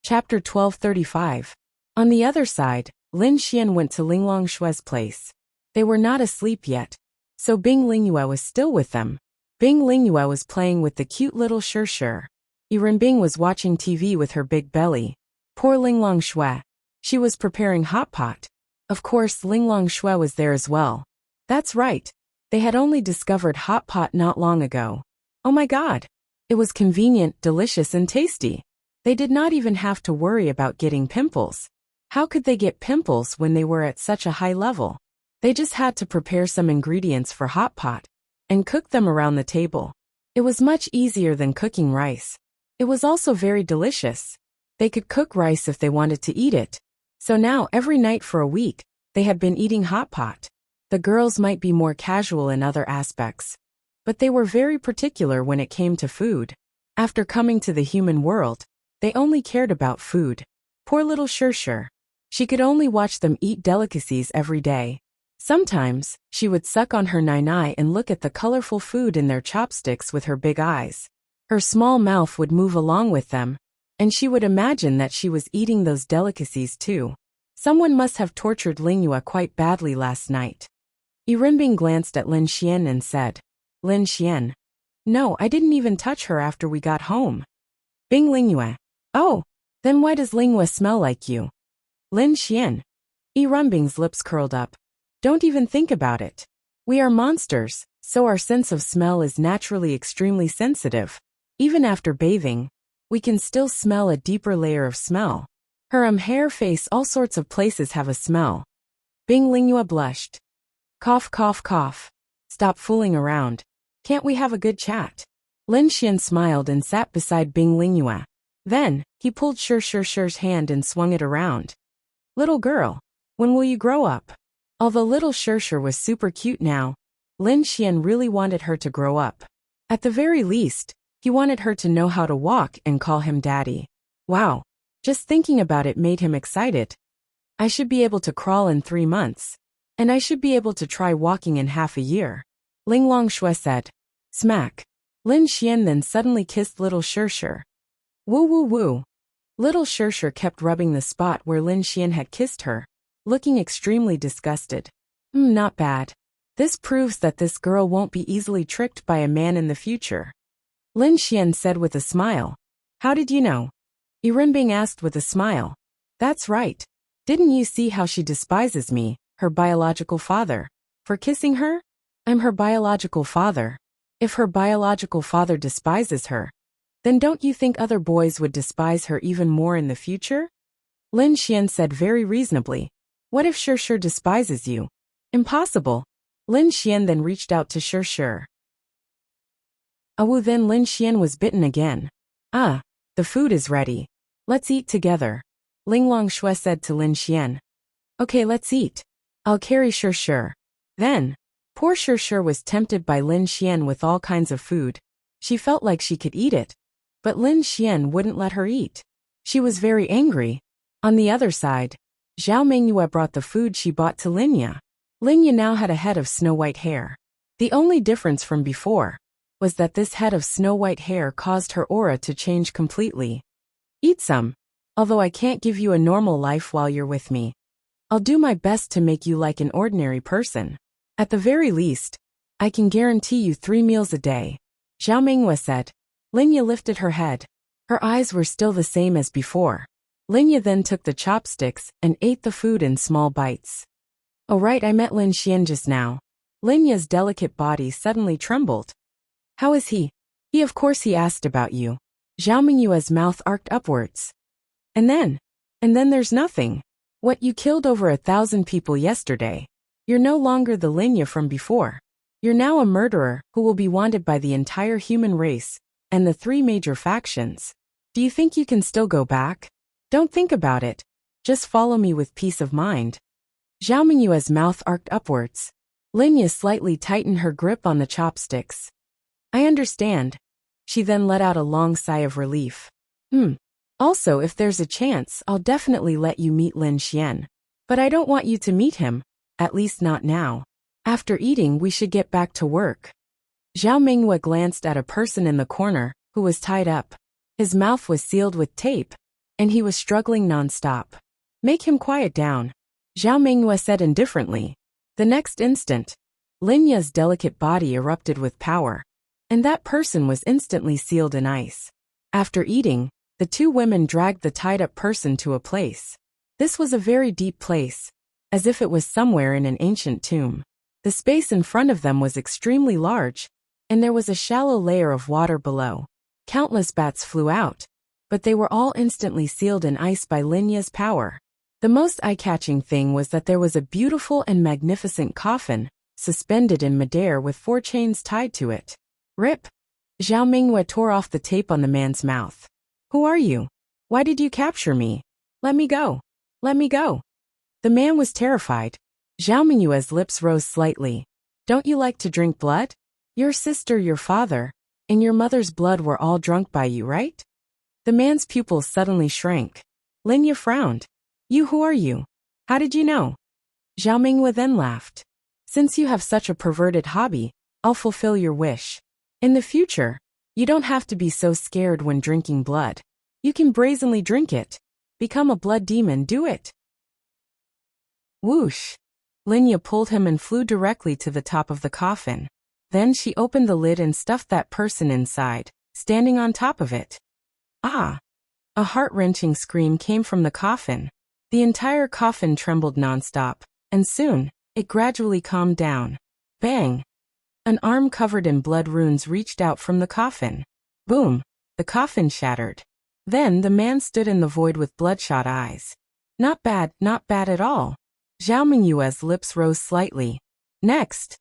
Chapter 1235. On the other side, Lin Xian went to Linglong Shue's place. They were not asleep yet, so Bing Lingyue was still with them. Bing Lingyue was playing with the cute little Shir. Bing was watching TV with her big belly. Poor Linglong Shue. She was preparing hot pot. Of course, Linglong Shue was there as well. That's right. They had only discovered hot pot not long ago. Oh my god. It was convenient, delicious and tasty. They did not even have to worry about getting pimples. How could they get pimples when they were at such a high level? They just had to prepare some ingredients for hot pot and cook them around the table. It was much easier than cooking rice. It was also very delicious. They could cook rice if they wanted to eat it. So now every night for a week, they had been eating hot pot. The girls might be more casual in other aspects, but they were very particular when it came to food. After coming to the human world, they only cared about food. Poor little Shir. She could only watch them eat delicacies every day. Sometimes, she would suck on her nai and look at the colorful food in their chopsticks with her big eyes. Her small mouth would move along with them, and she would imagine that she was eating those delicacies too. Someone must have tortured Lingyue quite badly last night. Bing glanced at Lin Xian and said, Lin Xian. No, I didn't even touch her after we got home. Bing Lingyue. Oh, then why does Lingyue smell like you? Lin Xian. Bing's lips curled up. Don't even think about it. We are monsters, so our sense of smell is naturally extremely sensitive. Even after bathing, we can still smell a deeper layer of smell. Her hair, face, all sorts of places have a smell. Bing Lingyue blushed. Cough, cough, cough. Stop fooling around. Can't we have a good chat? Lin Xian smiled and sat beside Bing Lingyue. Then, he pulled Shir's hand and swung it around. Little girl, when will you grow up? Although little Shir was super cute now, Lin Xian really wanted her to grow up. At the very least, he wanted her to know how to walk and call him daddy. Wow, just thinking about it made him excited. I should be able to crawl in 3 months. And I should be able to try walking in half a year. Linglong Shue said. Smack. Lin Xian then suddenly kissed little Shir. Woo woo woo. Little Shir kept rubbing the spot where Lin Xian had kissed her, looking extremely disgusted. Not bad. This proves that this girl won't be easily tricked by a man in the future. Lin Xian said with a smile. How did you know? Bing asked with a smile. That's right. Didn't you see how she despises me, her biological father, for kissing her? I'm her biological father. If her biological father despises her, then don't you think other boys would despise her even more in the future? Lin Xian said very reasonably. What if Shir despises you? Impossible. Lin Xian then reached out to Shir. Then Lin Xian was bitten again. The food is ready. Let's eat together. Linglong Shue said to Lin Xian. Okay, let's eat. I'll carry Shir. Then, poor Shir was tempted by Lin Xian with all kinds of food. She felt like she could eat it, but Lin Xian wouldn't let her eat. She was very angry. On the other side, Zhao Mingyue brought the food she bought to Linya. Linya now had a head of snow-white hair. The only difference from before was that this head of snow-white hair caused her aura to change completely. Eat some. Although I can't give you a normal life while you're with me, I'll do my best to make you like an ordinary person. At the very least, I can guarantee you 3 meals a day. Zhao Mingyue said. Linya lifted her head. Her eyes were still the same as before. Linya then took the chopsticks and ate the food in small bites. Oh right, I met Lin Xian just now. Linya's delicate body suddenly trembled. How is he? Of course he asked about you. Zhao Mingyue's mouth arched upwards. And then there's nothing. What, you killed over 1,000 people yesterday? You're no longer the Linya from before. You're now a murderer who will be wanted by the entire human race and the 3 major factions. Do you think you can still go back? Don't think about it. Just follow me with peace of mind. Zhao Mingyue's mouth arched upwards. Linya slightly tightened her grip on the chopsticks. I understand. She then let out a long sigh of relief. Also, if there's a chance, I'll definitely let you meet Lin Xian. But I don't want you to meet him, at least not now. After eating, we should get back to work. Zhao Mingyue glanced at a person in the corner, who was tied up. His mouth was sealed with tape, and he was struggling non-stop. Make him quiet down, Zhao Mingyue said indifferently. The next instant, Lin Ye's delicate body erupted with power, and that person was instantly sealed in ice. After eating, the two women dragged the tied-up person to a place. This was a very deep place, as if it was somewhere in an ancient tomb. The space in front of them was extremely large, and there was a shallow layer of water below. Countless bats flew out, but they were all instantly sealed in ice by Lin Ye's power. The most eye-catching thing was that there was a beautiful and magnificent coffin, suspended in midair with 4 chains tied to it. Rip! Zhao Mingyue tore off the tape on the man's mouth. Who are you? Why did you capture me? Let me go. Let me go. The man was terrified. Zhao Mingyue's lips rose slightly. Don't you like to drink blood? Your sister, your father, and your mother's blood were all drunk by you, right? The man's pupils suddenly shrank. Lin Ye frowned. You, who are you? How did you know? Zhao Mingyue then laughed. Since you have such a perverted hobby, I'll fulfill your wish. In the future, you don't have to be so scared when drinking blood. You can brazenly drink it. Become a blood demon, do it. Whoosh! Lin Ye pulled him and flew directly to the top of the coffin. Then she opened the lid and stuffed that person inside, standing on top of it. Ah! A heart-wrenching scream came from the coffin. The entire coffin trembled nonstop, and soon, it gradually calmed down. Bang! An arm covered in blood runes reached out from the coffin. Boom! The coffin shattered. Then the man stood in the void with bloodshot eyes. Not bad at all. Zhao Mingyue's lips rose slightly. Next.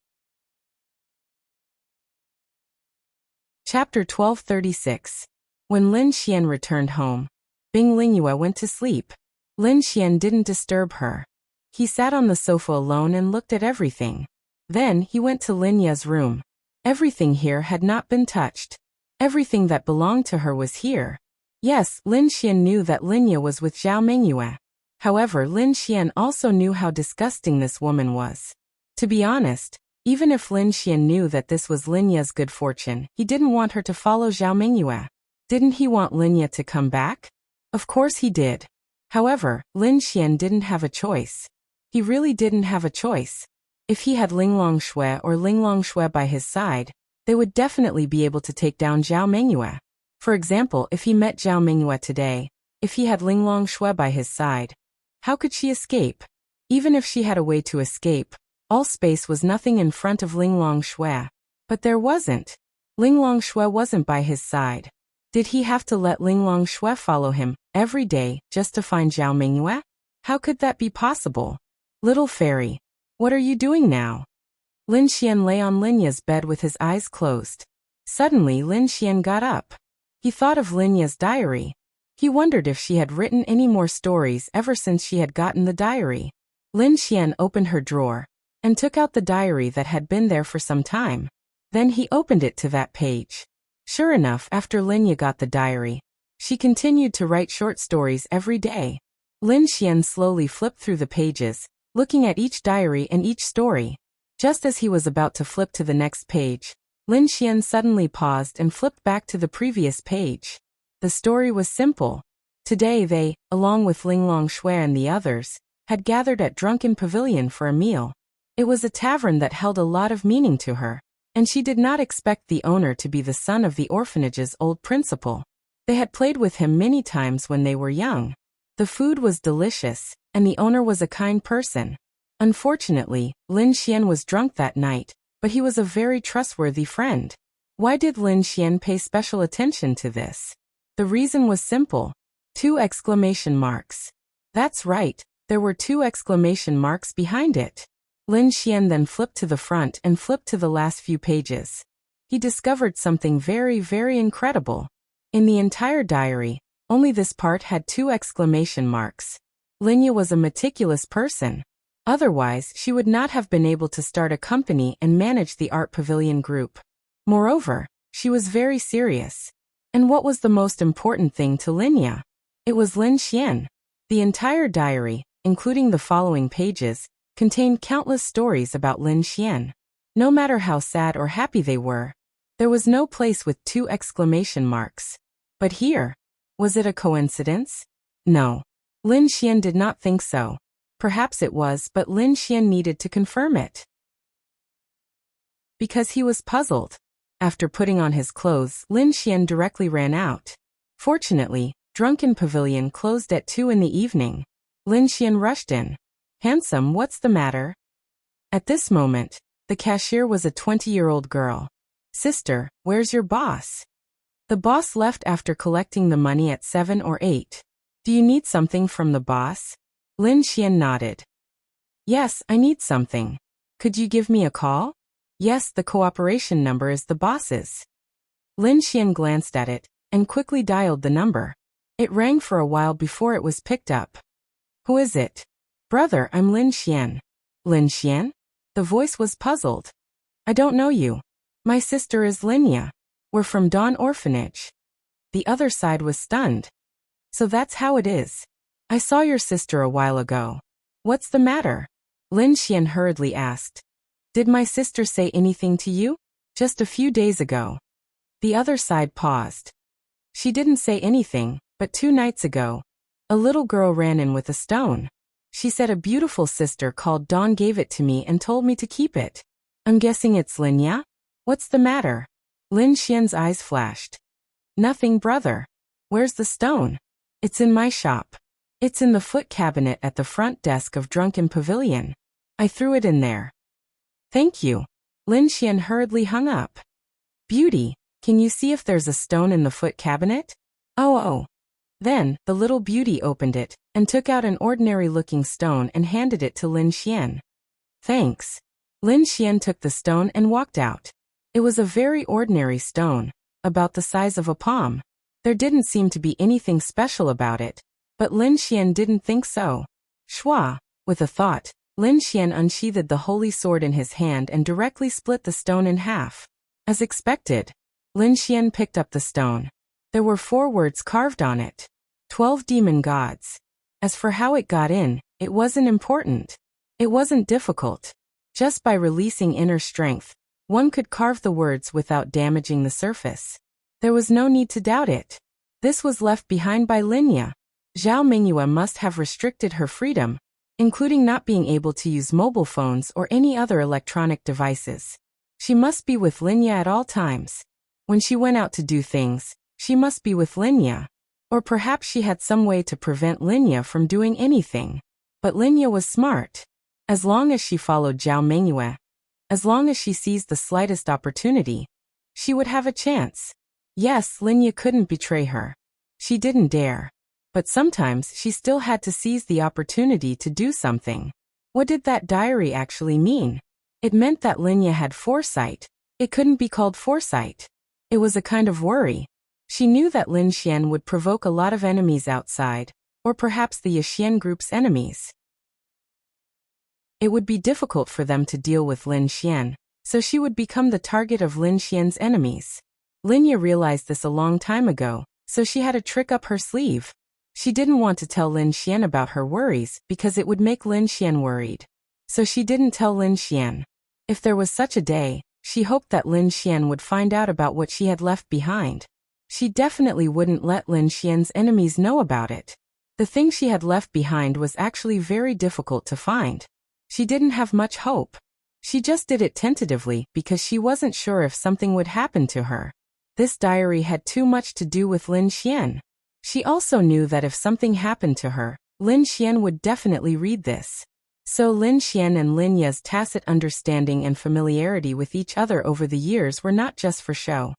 Chapter 1236. When Lin Xian returned home, Bing Lingyue went to sleep. Lin Xian didn't disturb her. He sat on the sofa alone and looked at everything. Then he went to Lin Ye's room. Everything here had not been touched. Everything that belonged to her was here. Yes, Lin Xian knew that Lin Ye was with Zhao Mingyue. However, Lin Xian also knew how disgusting this woman was. To be honest, even if Lin Xian knew that this was Lin Ye's good fortune, he didn't want her to follow Zhao Mingyue. Didn't he want Lin Ye to come back? Of course he did. However, Lin Xian didn't have a choice. He really didn't have a choice. If he had Linglong Shui or Linglong Shui by his side, they would definitely be able to take down Zhao Mingyue. For example, if he met Zhao Mingyue today, if he had Linglong Shui by his side, how could she escape? Even if she had a way to escape, all space was nothing in front of Linglong Shui. But there wasn't. Linglong Shui wasn't by his side. Did he have to let Linglong Shui follow him every day just to find Zhao Mingyue? How could that be possible? Little fairy, what are you doing now? Lin Xian lay on Lin Ye's bed with his eyes closed. Suddenly Lin Xian got up. He thought of Lin Ye's diary. He wondered if she had written any more stories ever since she had gotten the diary. Lin Xian opened her drawer and took out the diary that had been there for some time. Then he opened it to that page. Sure enough, after Lin Ye got the diary, she continued to write short stories every day. Lin Xian slowly flipped through the pages, looking at each diary and each story. Just as he was about to flip to the next page, Lin Xian suddenly paused and flipped back to the previous page. The story was simple. Today they, along with Linglong Shui and the others, had gathered at Drunken Pavilion for a meal. It was a tavern that held a lot of meaning to her, and she did not expect the owner to be the son of the orphanage's old principal. They had played with him many times when they were young. The food was delicious, and the owner was a kind person. Unfortunately, Lin Xian was drunk that night, but he was a very trustworthy friend. Why did Lin Xian pay special attention to this? The reason was simple. 2 exclamation marks. That's right, there were 2 exclamation marks behind it. Lin Xian then flipped to the front and flipped to the last few pages. He discovered something very, very incredible. In the entire diary, only this part had 2 exclamation marks. Lin Ye was a meticulous person. Otherwise, she would not have been able to start a company and manage the Art Pavilion group. Moreover, she was very serious. And what was the most important thing to Lin Ye? It was Lin Xian. The entire diary, including the following pages, contained countless stories about Lin Xian. No matter how sad or happy they were, there was no place with 2 exclamation marks. But here, was it a coincidence? No. Lin Xian did not think so. Perhaps it was, but Lin Xian needed to confirm it. Because he was puzzled. After putting on his clothes, Lin Xian directly ran out. Fortunately, Drunken Pavilion closed at 2 in the evening. Lin Xian rushed in. "Handsome, what's the matter?" At this moment, the cashier was a 20-year-old girl. "Sister, where's your boss?" "The boss left after collecting the money at 7 or 8. Do you need something from the boss?" Lin Xian nodded. "Yes, I need something. Could you give me a call?" "Yes, the cooperation number is the boss's." Lin Xian glanced at it and quickly dialed the number. It rang for a while before it was picked up. "Who is it?" "Brother, I'm Lin Xian." "Lin Xian?" The voice was puzzled. "I don't know you. My sister is Linya. We're from Dawn Orphanage." The other side was stunned. "So that's how it is. I saw your sister a while ago. What's the matter?" Lin Xian hurriedly asked. "Did my sister say anything to you?" "Just a few days ago." The other side paused. "She didn't say anything, but 2 nights ago, a little girl ran in with a stone. She said a beautiful sister called Dawn gave it to me and told me to keep it. I'm guessing it's Linya? What's the matter?" Lin Xian's eyes flashed. "Nothing, brother. Where's the stone?" "It's in my shop. It's in the foot cabinet at the front desk of Drunken Pavilion. I threw it in there." "Thank you." Lin Xian hurriedly hung up. "Beauty, can you see if there's a stone in the foot cabinet?" Oh. Then, the little beauty opened it and took out an ordinary-looking stone and handed it to Lin Xian. "Thanks." Lin Xian took the stone and walked out. It was a very ordinary stone, about the size of a palm. There didn't seem to be anything special about it, but Lin Xian didn't think so. Shwa, with a thought, Lin Xian unsheathed the holy sword in his hand and directly split the stone in half. As expected, Lin Xian picked up the stone. There were 4 words carved on it. 12 demon gods. As for how it got in, it wasn't important. It wasn't difficult. Just by releasing inner strength, one could carve the words without damaging the surface. There was no need to doubt it. This was left behind by Linya. Zhao Mingyue must have restricted her freedom, including not being able to use mobile phones or any other electronic devices. She must be with Linya at all times. When she went out to do things, she must be with Linya. Or perhaps she had some way to prevent Linya from doing anything. But Linya was smart. As long as she followed Zhao Mingyue, as long as she seized the slightest opportunity, she would have a chance. Yes, Linya couldn't betray her. She didn't dare. But sometimes she still had to seize the opportunity to do something. What did that diary actually mean? It meant that Linya had foresight. It couldn't be called foresight. It was a kind of worry. She knew that Lin Xian would provoke a lot of enemies outside, or perhaps the Yixian group's enemies. It would be difficult for them to deal with Lin Xian, so she would become the target of Lin Xian's enemies. Linya realized this a long time ago, so she had a trick up her sleeve. She didn't want to tell Lin Xian about her worries because it would make Lin Xian worried. So she didn't tell Lin Xian. If there was such a day, she hoped that Lin Xian would find out about what she had left behind. She definitely wouldn't let Lin Xian's enemies know about it. The thing she had left behind was actually very difficult to find. She didn't have much hope. She just did it tentatively because she wasn't sure if something would happen to her. This diary had too much to do with Lin Xian. She also knew that if something happened to her, Lin Xian would definitely read this. So Lin Xian and Linya's tacit understanding and familiarity with each other over the years were not just for show.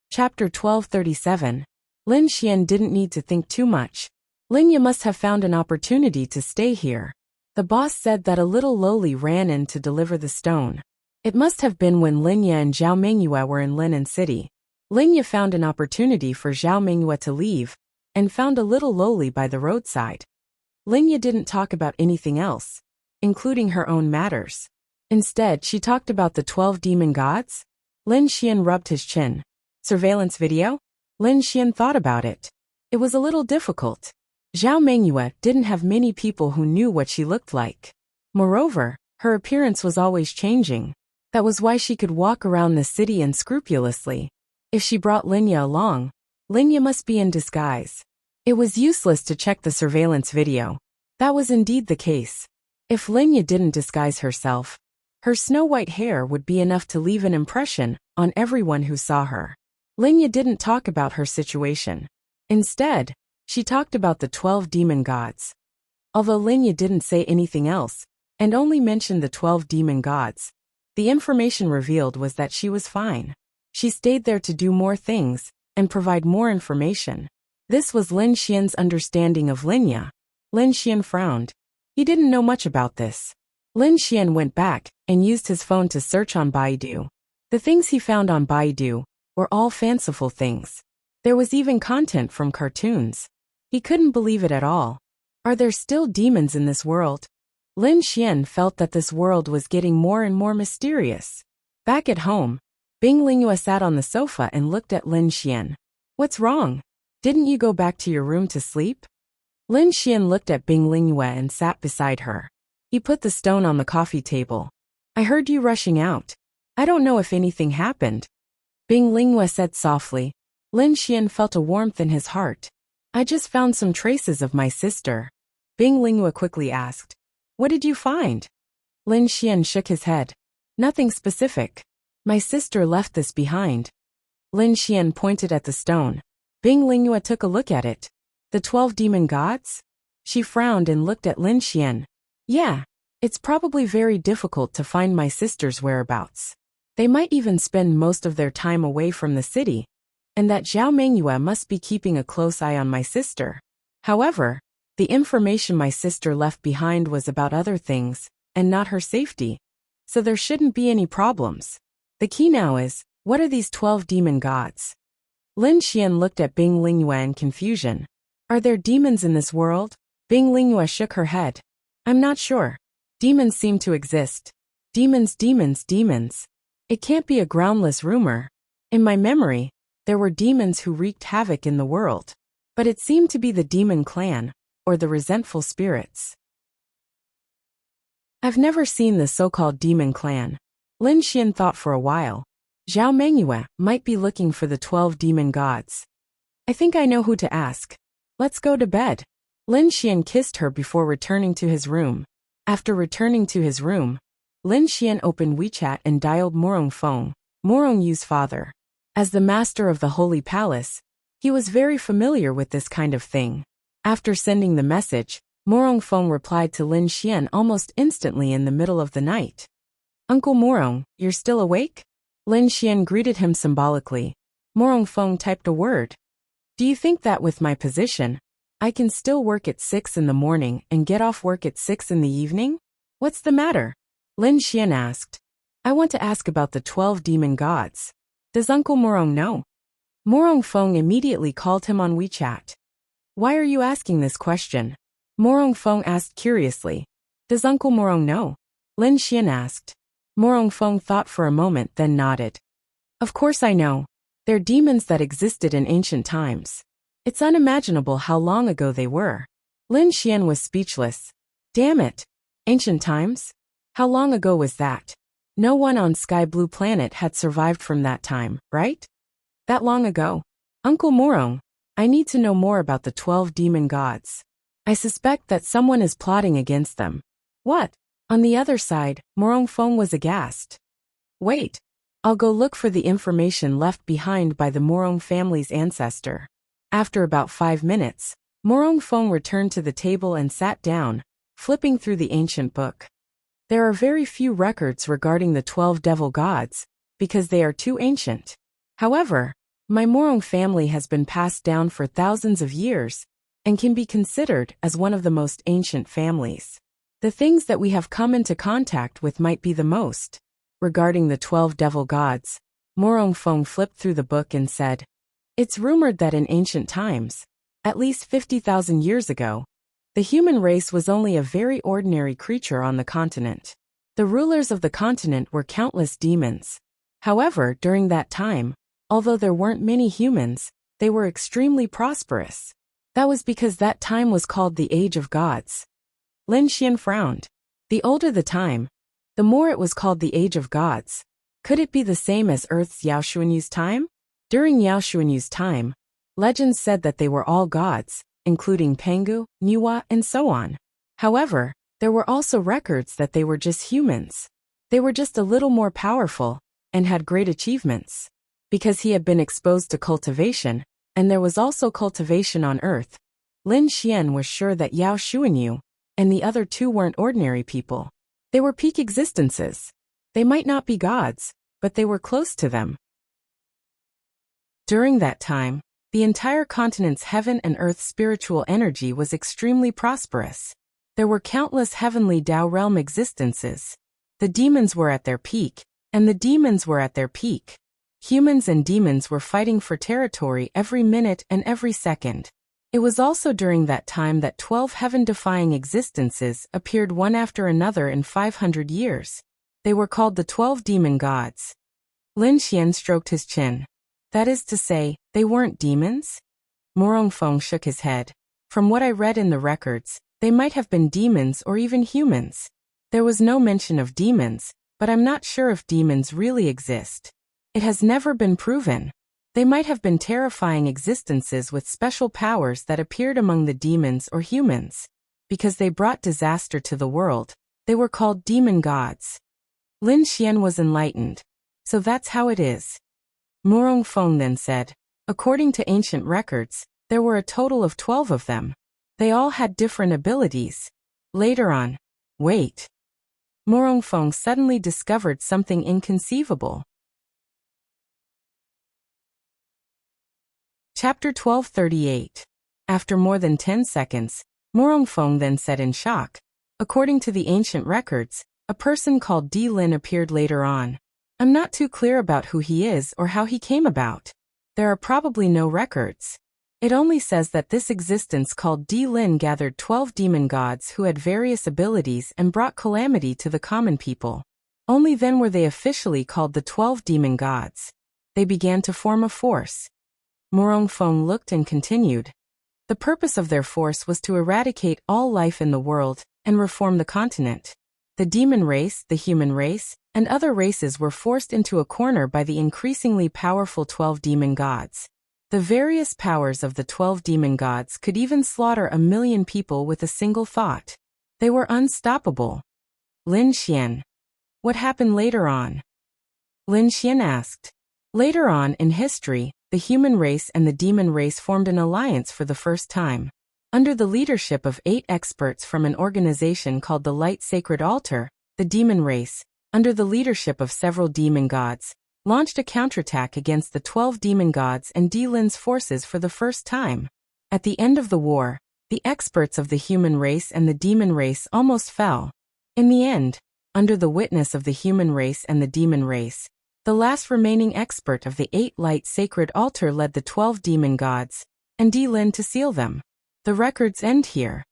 Chapter 1237. Lin Xian didn't need to think too much. Linya must have found an opportunity to stay here. The boss said that a little lowly ran in to deliver the stone. It must have been when Linya and Zhao Mingyue were in Linen City. Linya found an opportunity for Zhao Mingyue to leave, and found a little lowly by the roadside. Linya didn't talk about anything else, including her own matters. Instead, she talked about the 12 demon gods. Lin Xian rubbed his chin. Surveillance video? Lin Xian thought about it. It was a little difficult. Zhao Mingyue didn't have many people who knew what she looked like. Moreover, her appearance was always changing. That was why she could walk around the city unscrupulously. If she brought Linya along, Linya must be in disguise. It was useless to check the surveillance video. That was indeed the case. If Linya didn't disguise herself, her snow-white hair would be enough to leave an impression on everyone who saw her. Linya didn't talk about her situation. Instead, she talked about the 12 demon gods. Although Linya didn't say anything else, and only mentioned the 12 demon gods, the information revealed was that she was fine. She stayed there to do more things and provide more information. This was Lin Xian's understanding of Linya. Lin Xian frowned. He didn't know much about this. Lin Xian went back and used his phone to search on Baidu. The things he found on Baidu were all fanciful things. There was even content from cartoons. He couldn't believe it at all. Are there still demons in this world? Lin Xian felt that this world was getting more and more mysterious. Back at home, Bing Lingyue sat on the sofa and looked at Lin Xian. What's wrong? Didn't you go back to your room to sleep? Lin Xian looked at Bing Lingyue and sat beside her. He put the stone on the coffee table. I heard you rushing out. I don't know if anything happened. Bing Lingyue said softly. Lin Xian felt a warmth in his heart. I just found some traces of my sister. Bing Lingyue quickly asked. What did you find? Lin Xian shook his head. Nothing specific. My sister left this behind. Lin Xian pointed at the stone. Bing Lingyue took a look at it. The 12 demon gods? She frowned and looked at Lin Xian. Yeah, it's probably very difficult to find my sister's whereabouts. They might even spend most of their time away from the city, and that Zhao Mengyue must be keeping a close eye on my sister. However, the information my sister left behind was about other things, and not her safety, so there shouldn't be any problems. The key now is, what are these 12 demon gods? Lin Xian looked at Bing Lingyue in confusion. Are there demons in this world? Bing Lingyue shook her head. I'm not sure. Demons seem to exist. Demons, demons, demons. It can't be a groundless rumor. In my memory, there were demons who wreaked havoc in the world. But it seemed to be the demon clan, or the resentful spirits. I've never seen the so-called demon clan. Lin Xian thought for a while. Zhao Mengyue might be looking for the 12 demon gods. I think I know who to ask. Let's go to bed. Lin Xian kissed her before returning to his room. After returning to his room, Lin Xian opened WeChat and dialed Morong Feng, Morong Yu's father. As the master of the Holy Palace, he was very familiar with this kind of thing. After sending the message, Morong Feng replied to Lin Xian almost instantly in the middle of the night. Uncle Morong, you're still awake? Lin Xian greeted him symbolically. Morong Feng typed a word. Do you think that with my position, I can still work at 6 in the morning and get off work at 6 in the evening? What's the matter? Lin Xian asked. I want to ask about the 12 demon gods. Does Uncle Morong know? Morong Feng immediately called him on WeChat. Why are you asking this question? Morong Feng asked curiously. Does Uncle Morong know? Lin Xian asked. Morong Feng thought for a moment then nodded. Of course I know. They're demons that existed in ancient times. It's unimaginable how long ago they were. Lin Xian was speechless. Damn it. Ancient times? How long ago was that? No one on Sky Blue Planet had survived from that time, right? That long ago? Uncle Morong, I need to know more about the 12 demon gods. I suspect that someone is plotting against them. What? On the other side, Morong Feng was aghast. Wait. I'll go look for the information left behind by the Morong family's ancestor. After about 5 minutes, Morong Feng returned to the table and sat down, flipping through the ancient book. There are very few records regarding the 12 devil gods, because they are too ancient. However, my Morong family has been passed down for thousands of years, and can be considered as one of the most ancient families. The things that we have come into contact with might be the most. Regarding the 12 devil gods, Morong Feng flipped through the book and said, it's rumored that in ancient times, at least 50,000 years ago, the human race was only a very ordinary creature on the continent. The rulers of the continent were countless demons. However, during that time, although there weren't many humans, they were extremely prosperous. That was because that time was called the Age of Gods. Lin Xian frowned. The older the time, the more it was called the Age of Gods. Could it be the same as Earth's Yaoshuanyu's time? During Yaoshuanyu's time, Legends said that they were all gods, including Pengu, Niwa, and so on. However, there were also records that they were just humans. They were just a little more powerful, and had great achievements. Because he had been exposed to cultivation, and there was also cultivation on Earth, Lin Xian was sure that Yao Xuanyu and the other two weren't ordinary people. They were peak existences. They might not be gods, but they were close to them. During that time, the entire continent's heaven and earth spiritual energy was extremely prosperous. There were countless heavenly Tao realm existences. The demons were at their peak, and the demons were at their peak. Humans and demons were fighting for territory every minute and every second. It was also during that time that 12 heaven-defying existences appeared one after another in 500 years. They were called the 12 demon gods. Lin Xian stroked his chin. That is to say, they weren't demons? Morongfeng shook his head. From what I read in the records, they might have been demons or even humans. There was no mention of demons, but I'm not sure if demons really exist. It has never been proven. They might have been terrifying existences with special powers that appeared among the demons or humans. Because they brought disaster to the world, they were called demon gods. Lin Xian was enlightened. So that's how it is. Morongfeng then said, according to ancient records, there were a total of 12 of them. They all had different abilities. Later on, wait. Morongfeng suddenly discovered something inconceivable. Chapter 1238. After more than 10 seconds, Morongfeng then said in shock, according to the ancient records, a person called Di Lin appeared later on. I'm not too clear about who he is or how he came about. There are probably no records. It only says that this existence called Di Lin gathered 12 demon gods who had various abilities and brought calamity to the common people. Only then were they officially called the 12 demon gods. They began to form a force. Morongfeng looked and continued. The purpose of their force was to eradicate all life in the world and reform the continent. The demon race, the human race, and other races were forced into a corner by the increasingly powerful 12 demon gods. The various powers of the 12 demon gods could even slaughter 1,000,000 people with a single thought. They were unstoppable. Lin Xian. What happened later on? Lin Xian asked. Later on in history, the human race and the demon race formed an alliance for the first time. Under the leadership of 8 experts from an organization called the Light Sacred Altar, the demon race, under the leadership of several demon gods, launched a counterattack against the 12 demon gods and Di Lin's forces for the first time. At the end of the war, the experts of the human race and the demon race almost fell. In the end, under the witness of the human race and the demon race, the last remaining expert of the 8 Light Sacred Altar led the 12 demon gods, and Di Lin to seal them. The records end here.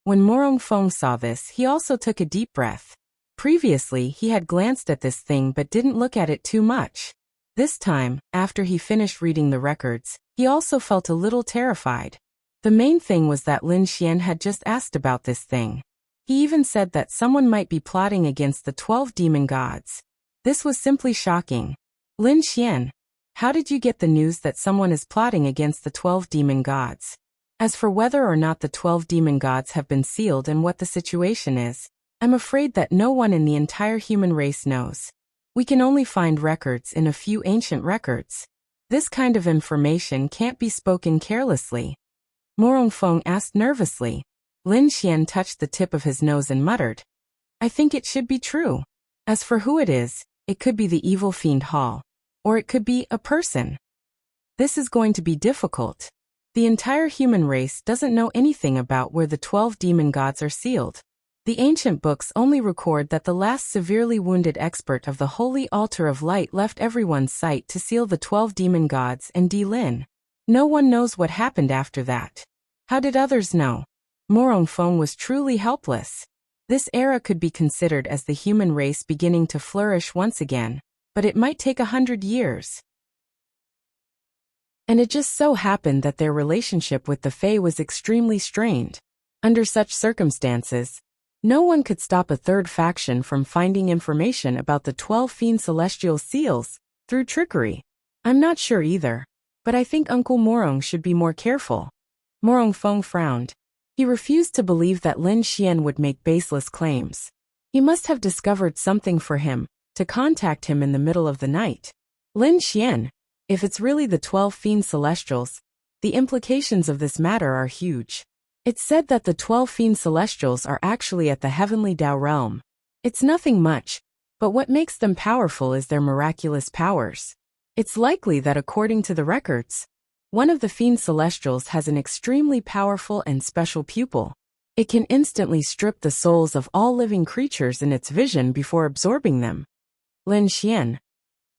When Morongfeng saw this, he also took a deep breath. Previously, he had glanced at this thing but didn't look at it too much. This time, after he finished reading the records, he also felt a little terrified. The main thing was that Lin Xian had just asked about this thing. He even said that someone might be plotting against the 12 demon gods. This was simply shocking. Lin Xian, how did you get the news that someone is plotting against the 12 demon gods? As for whether or not the 12 demon gods have been sealed and what the situation is, I'm afraid that no one in the entire human race knows. We can only find records in a few ancient records. This kind of information can't be spoken carelessly. Morongfeng asked nervously. Lin Xian touched the tip of his nose and muttered, I think it should be true. As for who it is, it could be the evil fiend Hall. Or it could be a person. This is going to be difficult. The entire human race doesn't know anything about where the 12 demon gods are sealed. The ancient books only record that the last severely wounded expert of the Holy Altar of Light left everyone's sight to seal the 12 demon gods and Di Lin. No one knows what happened after that. How did others know? Morongfeng was truly helpless. This era could be considered as the human race beginning to flourish once again, but it might take 100 years. And it just so happened that their relationship with the Fae was extremely strained. Under such circumstances, no one could stop a third faction from finding information about the 12 fiend celestial seals through trickery. I'm not sure either. But I think Uncle Morong should be more careful. Morong Fong frowned. He refused to believe that Lin Xian would make baseless claims. He must have discovered something for him to contact him in the middle of the night. Lin Xian, if it's really the 12 fiend celestials, the implications of this matter are huge. It's said that the 12 fiend celestials are actually at the heavenly Tao realm. It's nothing much, but what makes them powerful is their miraculous powers. It's likely that according to the records, one of the fiend celestials has an extremely powerful and special pupil. It can instantly strip the souls of all living creatures in its vision before absorbing them. Lin Xian.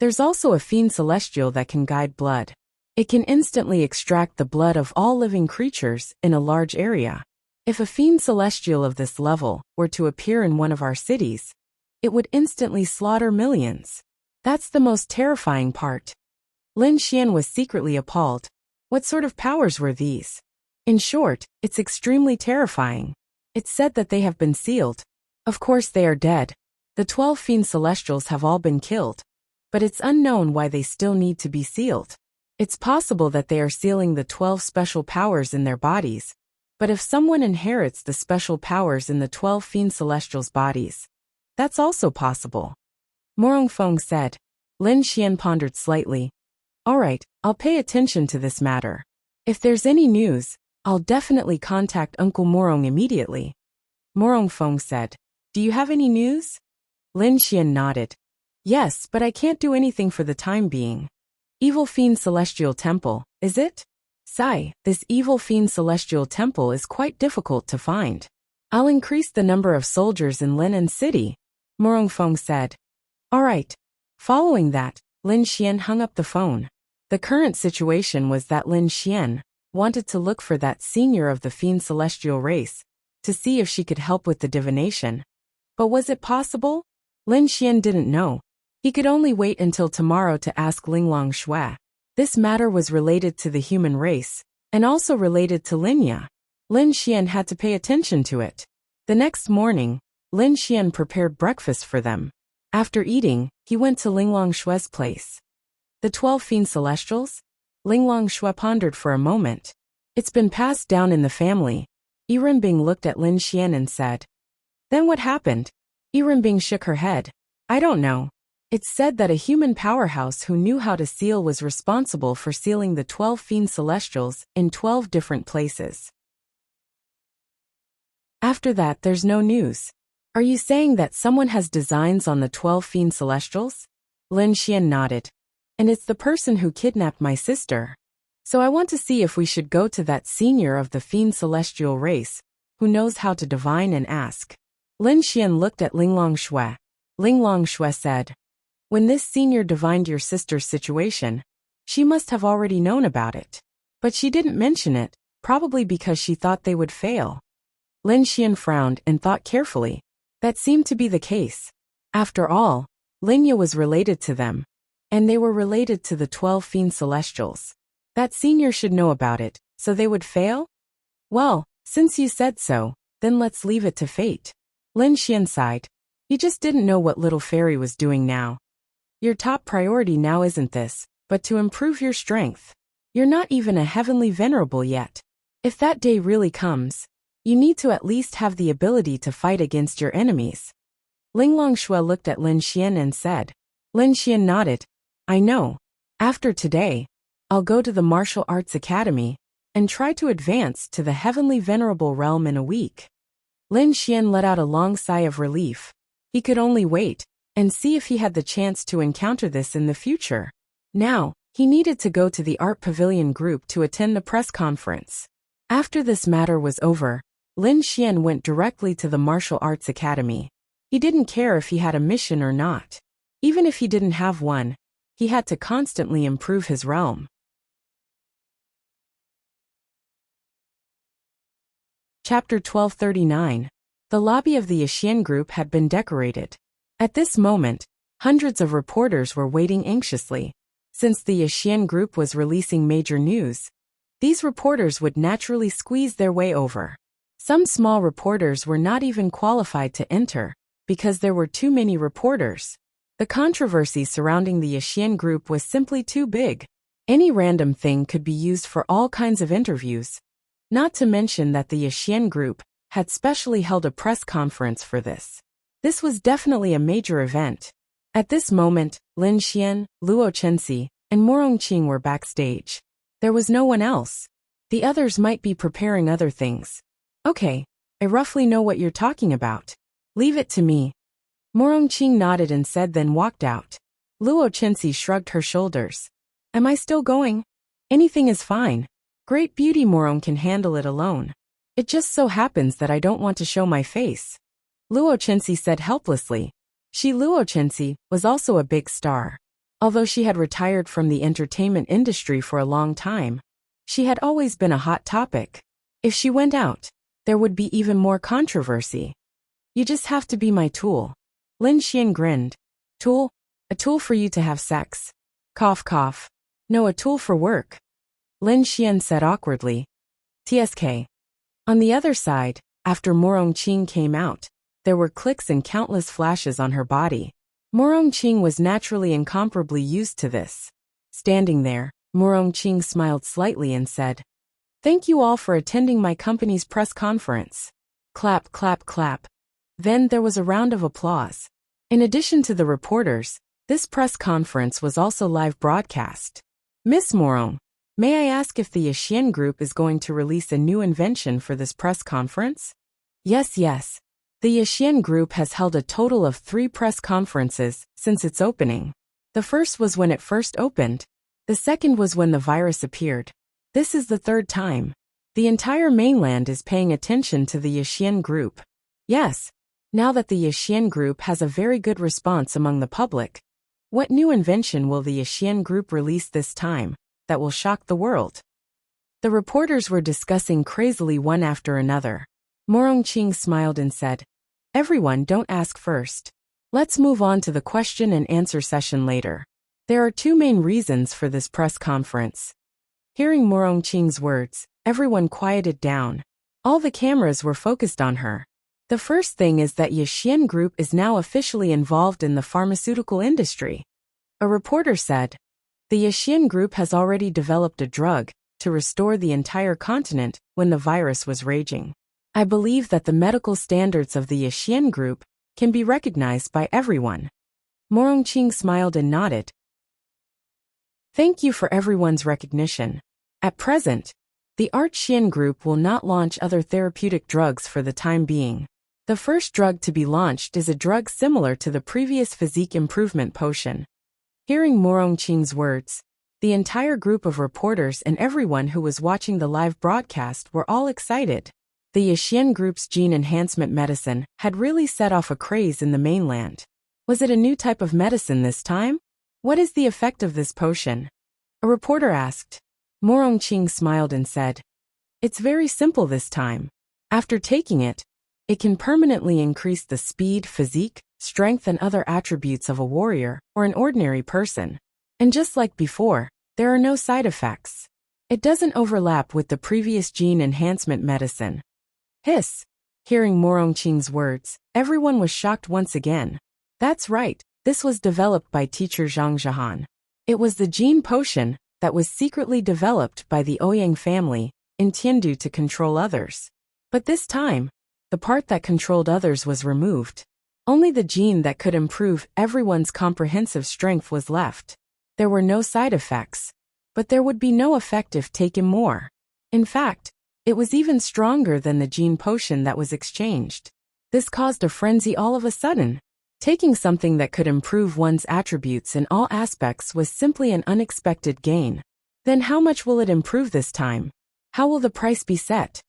There's also a fiend celestial that can guide blood. It can instantly extract the blood of all living creatures in a large area. If a fiend celestial of this level were to appear in one of our cities, it would instantly slaughter millions. That's the most terrifying part. Lin Xian was secretly appalled. What sort of powers were these? In short, it's extremely terrifying. It's said that they have been sealed. Of course they are dead. The 12 fiend celestials have all been killed. But it's unknown why they still need to be sealed. It's possible that they are sealing the 12 special powers in their bodies. But if someone inherits the special powers in the 12 fiend celestials' bodies, that's also possible. Morong Fong said. Lin Xian pondered slightly. All right, I'll pay attention to this matter. If there's any news, I'll definitely contact Uncle Morong immediately. Morong Fong said. Do you have any news? Lin Xian nodded. Yes, but I can't do anything for the time being. Evil Fiend Celestial Temple, is it? Sigh, this Evil Fiend Celestial Temple is quite difficult to find. I'll increase the number of soldiers in Linan City, Morong Fong said. All right. Following that, Lin Xian hung up the phone. The current situation was that Lin Xian wanted to look for that senior of the Fiend Celestial race to see if she could help with the divination. But was it possible? Lin Xian didn't know. He could only wait until tomorrow to ask Linglong Shui. This matter was related to the human race, and also related to Linya. Lin Xian had to pay attention to it. The next morning, Lin Xian prepared breakfast for them. After eating, he went to Linglong Shui's place. The 12 fiend celestials? Linglong Shui pondered for a moment. It's been passed down in the family. Yirenbing looked at Lin Xian and said. Then what happened? Yirenbing shook her head. I don't know. It's said that a human powerhouse who knew how to seal was responsible for sealing the 12 fiend celestials in 12 different places. After that, there's no news. Are you saying that someone has designs on the 12 fiend celestials? Lin Xian nodded. And it's the person who kidnapped my sister. So I want to see if we should go to that senior of the fiend celestial race, who knows how to divine and ask. Lin Xian looked at Linglong Shui. Linglong Shui said. When this senior divined your sister's situation, she must have already known about it. But she didn't mention it, probably because she thought they would fail. Lin Xian frowned and thought carefully. That seemed to be the case. After all, Linya was related to them, and they were related to the 12 fiend celestials. That senior should know about it, so they would fail? Well, since you said so, then let's leave it to fate. Lin Xian sighed. He just didn't know what little fairy was doing now. Your top priority now isn't this, but to improve your strength. You're not even a heavenly venerable yet. If that day really comes, you need to at least have the ability to fight against your enemies. Linglong Shui looked at Lin Xian and said. Lin Xian nodded. I know. After today, I'll go to the Martial Arts Academy and try to advance to the heavenly venerable realm in a week. Lin Xian let out a long sigh of relief. He could only wait and see if he had the chance to encounter this in the future. Now, he needed to go to the Art Pavilion group to attend the press conference. After this matter was over, Lin Xian went directly to the Martial Arts Academy. He didn't care if he had a mission or not. Even if he didn't have one, he had to constantly improve his realm. Chapter 1239. The lobby of the Yixian group had been decorated. At this moment, hundreds of reporters were waiting anxiously. Since the Yixian group was releasing major news, these reporters would naturally squeeze their way over. Some small reporters were not even qualified to enter, because there were too many reporters. The controversy surrounding the Yixian group was simply too big. Any random thing could be used for all kinds of interviews. Not to mention that the Yixian group had specially held a press conference for this. This was definitely a major event. At this moment, Lin Xian, Luo Chenxi, and Morong Qing were backstage. There was no one else. The others might be preparing other things. Okay, I roughly know what you're talking about. Leave it to me. Morong Qing nodded and said, then walked out. Luo Chenxi shrugged her shoulders. Am I still going? Anything is fine. Great beauty, Morong can handle it alone. It just so happens that I don't want to show my face. Luo Chenxi said helplessly. Luo Chenxi was also a big star. Although she had retired from the entertainment industry for a long time, she had always been a hot topic. If she went out, there would be even more controversy. You just have to be my tool. Lin Xian grinned. Tool? A tool for you to have sex. Cough cough. No, a tool for work. Lin Xian said awkwardly. TSK. On the other side, after Morong Qing came out, there were clicks and countless flashes on her body. Morong Qing was naturally incomparably used to this. Standing there, Morong Qing smiled slightly and said, Thank you all for attending my company's press conference. Clap, clap, clap. Then there was a round of applause. In addition to the reporters, this press conference was also live broadcast. Miss Morong, may I ask if the Yixian group is going to release a new invention for this press conference? Yes. The Yixian group has held a total of 3 press conferences since its opening. The first was when it first opened. The second was when the virus appeared. This is the 3rd time. The entire mainland is paying attention to the Yixian group. Yes, now that the Yixian group has a very good response among the public, what new invention will the Yixian group release this time that will shock the world? The reporters were discussing crazily one after another. Morong Qing smiled and said, Everyone, don't ask first. Let's move on to the question and answer session later. There are 2 main reasons for this press conference. Hearing Morong Qing's words, everyone quieted down. All the cameras were focused on her. The first thing is that Yixian Group is now officially involved in the pharmaceutical industry. A reporter said, The Yixian Group has already developed a drug to restore the entire continent when the virus was raging. I believe that the medical standards of the Yixian Group can be recognized by everyone. Morong Qing smiled and nodded. Thank you for everyone's recognition. At present, the Yixian Group will not launch other therapeutic drugs for the time being. The first drug to be launched is a drug similar to the previous physique improvement potion. Hearing Morong Qing's words, the entire group of reporters and everyone who was watching the live broadcast were all excited. The Yixian Group's gene enhancement medicine had really set off a craze in the mainland. Was it a new type of medicine this time? What is the effect of this potion? A reporter asked. Morong Qing smiled and said, It's very simple this time. After taking it, it can permanently increase the speed, physique, strength and other attributes of a warrior or an ordinary person. And just like before, there are no side effects. It doesn't overlap with the previous gene enhancement medicine. Hiss! Hearing Morong Qing's words, everyone was shocked once again. That's right, this was developed by teacher Zhang Zhehan. It was the gene potion that was secretly developed by the Ouyang family in Tiandu to control others. But this time, the part that controlled others was removed. Only the gene that could improve everyone's comprehensive strength was left. There were no side effects, but there would be no effect if taken more. In fact, it was even stronger than the gene potion that was exchanged. This caused a frenzy all of a sudden. Taking something that could improve one's attributes in all aspects was simply an unexpected gain. Then how much will it improve this time? How will the price be set?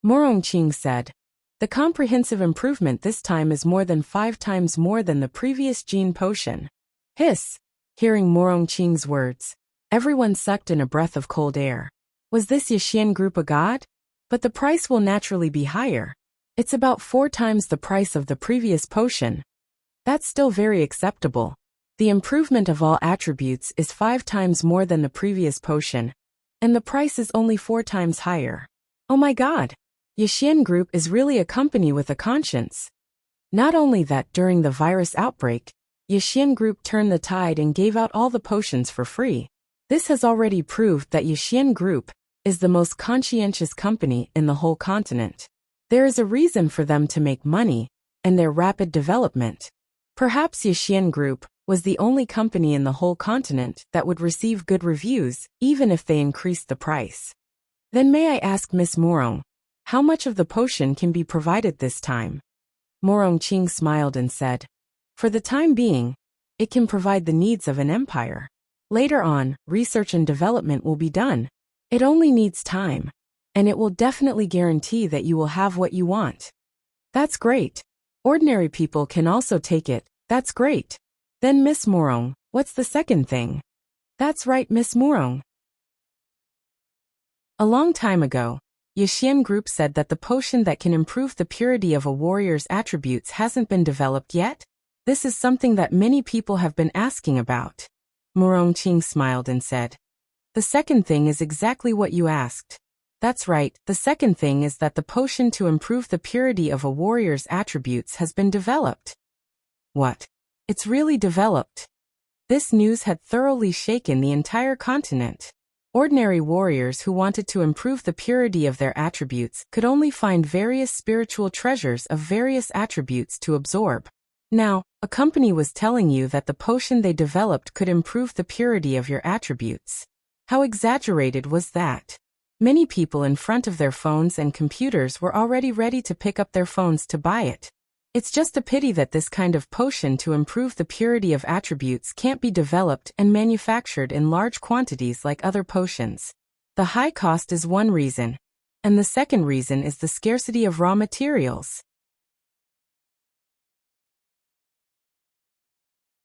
Morong Qing said, The comprehensive improvement this time is more than 5 times more than the previous gene potion. Hiss! Hearing Morong Qing's words, everyone sucked in a breath of cold air. Was this Yixian Group a god? But the price will naturally be higher. It's about 4 times the price of the previous potion. That's still very acceptable. The improvement of all attributes is 5 times more than the previous potion, and the price is only 4 times higher. Oh my god! Yixian Group is really a company with a conscience. Not only that, during the virus outbreak, Yixian Group turned the tide and gave out all the potions for free. This has already proved that Yixian Group is the most conscientious company in the whole continent. There is a reason for them to make money and their rapid development. Perhaps Yixian Group was the only company in the whole continent that would receive good reviews even if they increased the price. Then may I ask Miss Morong, how much of the potion can be provided this time? Morong Qing smiled and said, for the time being, it can provide the needs of an empire. Later on, research and development will be done. It only needs time, and it will definitely guarantee that you will have what you want. That's great. Ordinary people can also take it. That's great. Then Miss Morong, what's the second thing? That's right, Miss Morong. A long time ago, Yixian Group said that the potion that can improve the purity of a warrior's attributes hasn't been developed yet. This is something that many people have been asking about. Morong Qing smiled and said, the second thing is exactly what you asked. That's right, the second thing is that the potion to improve the purity of a warrior's attributes has been developed. What? It's really developed? This news had thoroughly shaken the entire continent. Ordinary warriors who wanted to improve the purity of their attributes could only find various spiritual treasures of various attributes to absorb. Now, a company was telling you that the potion they developed could improve the purity of your attributes. How exaggerated was that? Many people in front of their phones and computers were already ready to pick up their phones to buy it. It's just a pity that this kind of potion to improve the purity of attributes can't be developed and manufactured in large quantities like other potions. The high cost is one reason, and the second reason is the scarcity of raw materials.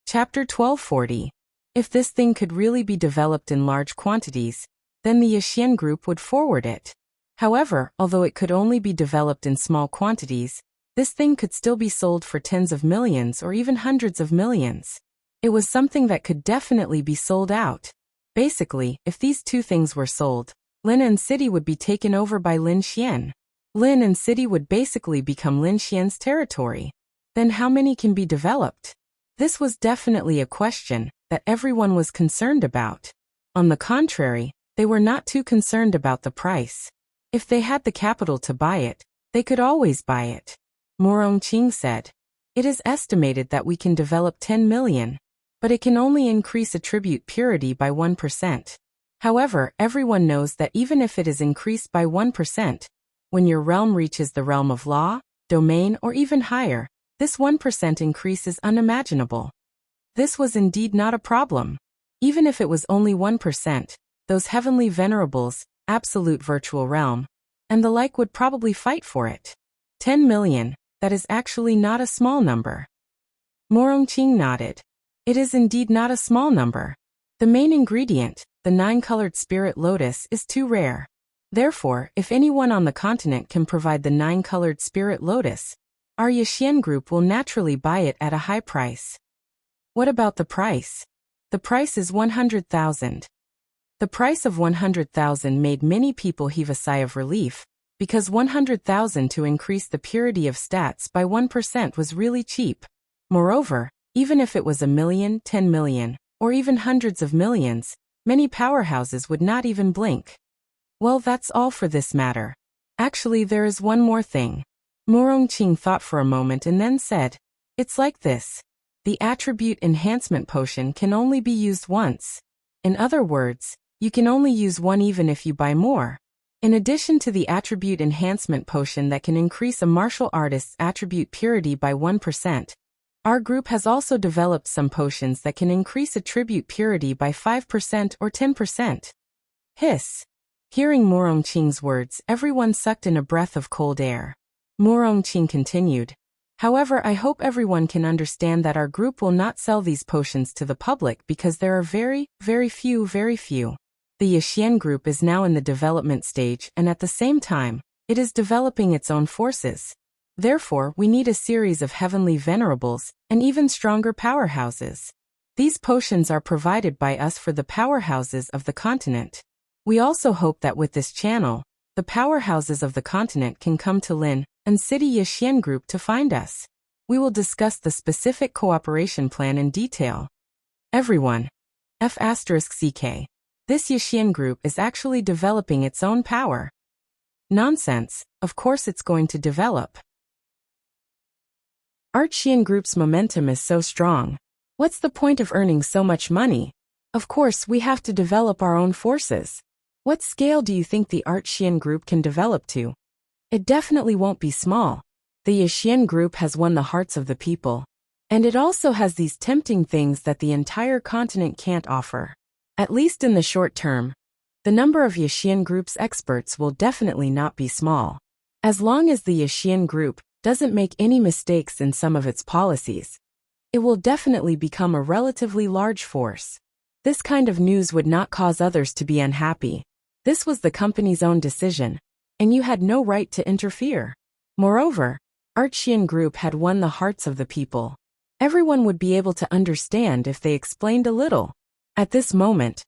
Chapter 1240. If this thing could really be developed in large quantities, then the Yixian Group would forward it. However, although it could only be developed in small quantities, this thing could still be sold for tens of millions or even hundreds of millions. It was something that could definitely be sold out. Basically, if these two things were sold, Lin and City would be taken over by Lin Xian. Lin and City would basically become Lin Xian's territory. Then how many can be developed? This was definitely a question that everyone was concerned about. On the contrary, they were not too concerned about the price. If they had the capital to buy it, they could always buy it. Morong Qing said, it is estimated that we can develop 10 million, but it can only increase attribute purity by 1%. However, everyone knows that even if it is increased by 1%, when your realm reaches the realm of law, domain, or even higher, this 1% increase is unimaginable. This was indeed not a problem. Even if it was only 1%, those heavenly venerables, absolute virtual realm, and the like would probably fight for it. 10 million, that is actually not a small number. Morong Qing nodded. It is indeed not a small number. The main ingredient, the 9-colored spirit lotus, is too rare. Therefore, if anyone on the continent can provide the 9-colored spirit lotus, our Yixian Group will naturally buy it at a high price. What about the price? The price is 100,000. The price of 100,000 made many people heave a sigh of relief, because 100,000 to increase the purity of stats by 1% was really cheap. Moreover, even if it was 1 million, 10 million, or even hundreds of millions, many powerhouses would not even blink. Well, that's all for this matter. Actually, there is one more thing. Morong Qing thought for a moment and then said, it's like this. The attribute enhancement potion can only be used once. In other words, you can only use one even if you buy more. In addition to the attribute enhancement potion that can increase a martial artist's attribute purity by 1%, our group has also developed some potions that can increase attribute purity by 5% or 10%. Hiss. Hearing Morong Qing's words, everyone sucked in a breath of cold air. Morong Qing continued, however, I hope everyone can understand that our group will not sell these potions to the public because there are very few. The Yixian Group is now in the development stage and at the same time, it is developing its own forces. Therefore, we need a series of heavenly venerables and even stronger powerhouses. These potions are provided by us for the powerhouses of the continent. We also hope that with this channel, the powerhouses of the continent can come to Lin and City Yixian Group to find us. We will discuss the specific cooperation plan in detail. Everyone. F*CK. This Yixian group is actually developing its own power. Nonsense, of course it's going to develop. Xian group's momentum is so strong. What's the point of earning so much money? Of course we have to develop our own forces. What scale do you think the Xian group can develop to? It definitely won't be small. The Yixian group has won the hearts of the people. And it also has these tempting things that the entire continent can't offer. At least in the short term, the number of Yixian group's experts will definitely not be small. As long as the Yixian group doesn't make any mistakes in some of its policies, it will definitely become a relatively large force. This kind of news would not cause others to be unhappy. This was the company's own decision, and you had no right to interfere. Moreover, Xian group had won the hearts of the people. Everyone would be able to understand if they explained a little. At this moment,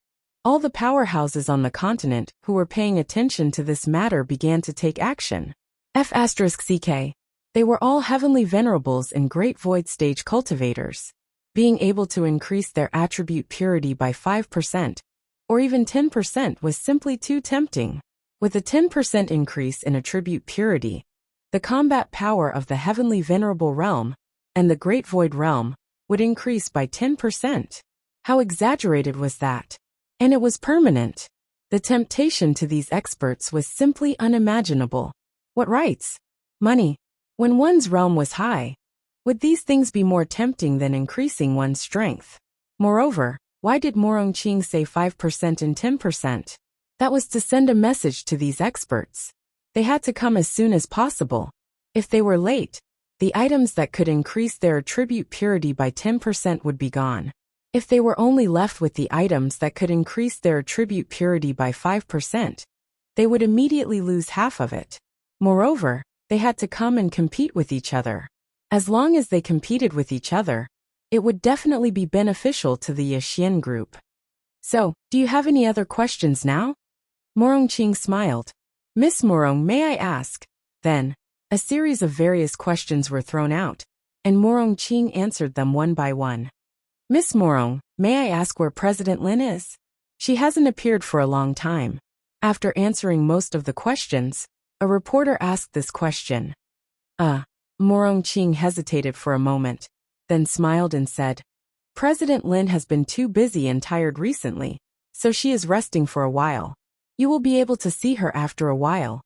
all the powerhouses on the continent who were paying attention to this matter began to take action. F***ck. They were all heavenly venerables and great void stage cultivators. Being able to increase their attribute purity by 5%, or even 10% was simply too tempting. With a 10% increase in attribute purity, the combat power of the heavenly venerable realm and the great void realm would increase by 10%. How exaggerated was that? And it was permanent. The temptation to these experts was simply unimaginable. What rights? Money. When one's realm was high, would these things be more tempting than increasing one's strength? Moreover, why did Morongqing say 5% and 10%? That was to send a message to these experts. They had to come as soon as possible. If they were late, the items that could increase their attribute purity by 10% would be gone. If they were only left with the items that could increase their attribute purity by 5%, they would immediately lose half of it. Moreover, they had to come and compete with each other. As long as they competed with each other, it would definitely be beneficial to the Yixian group. So, do you have any other questions now? Morongqing smiled. Miss Morong, may I ask? Then, a series of various questions were thrown out, and Morongqing answered them one by one. Miss Morong, may I ask where President Lin is? She hasn't appeared for a long time. After answering most of the questions, a reporter asked this question. Morongqing hesitated for a moment, then smiled and said, President Lin has been too busy and tired recently, so she is resting for a while. You will be able to see her after a while.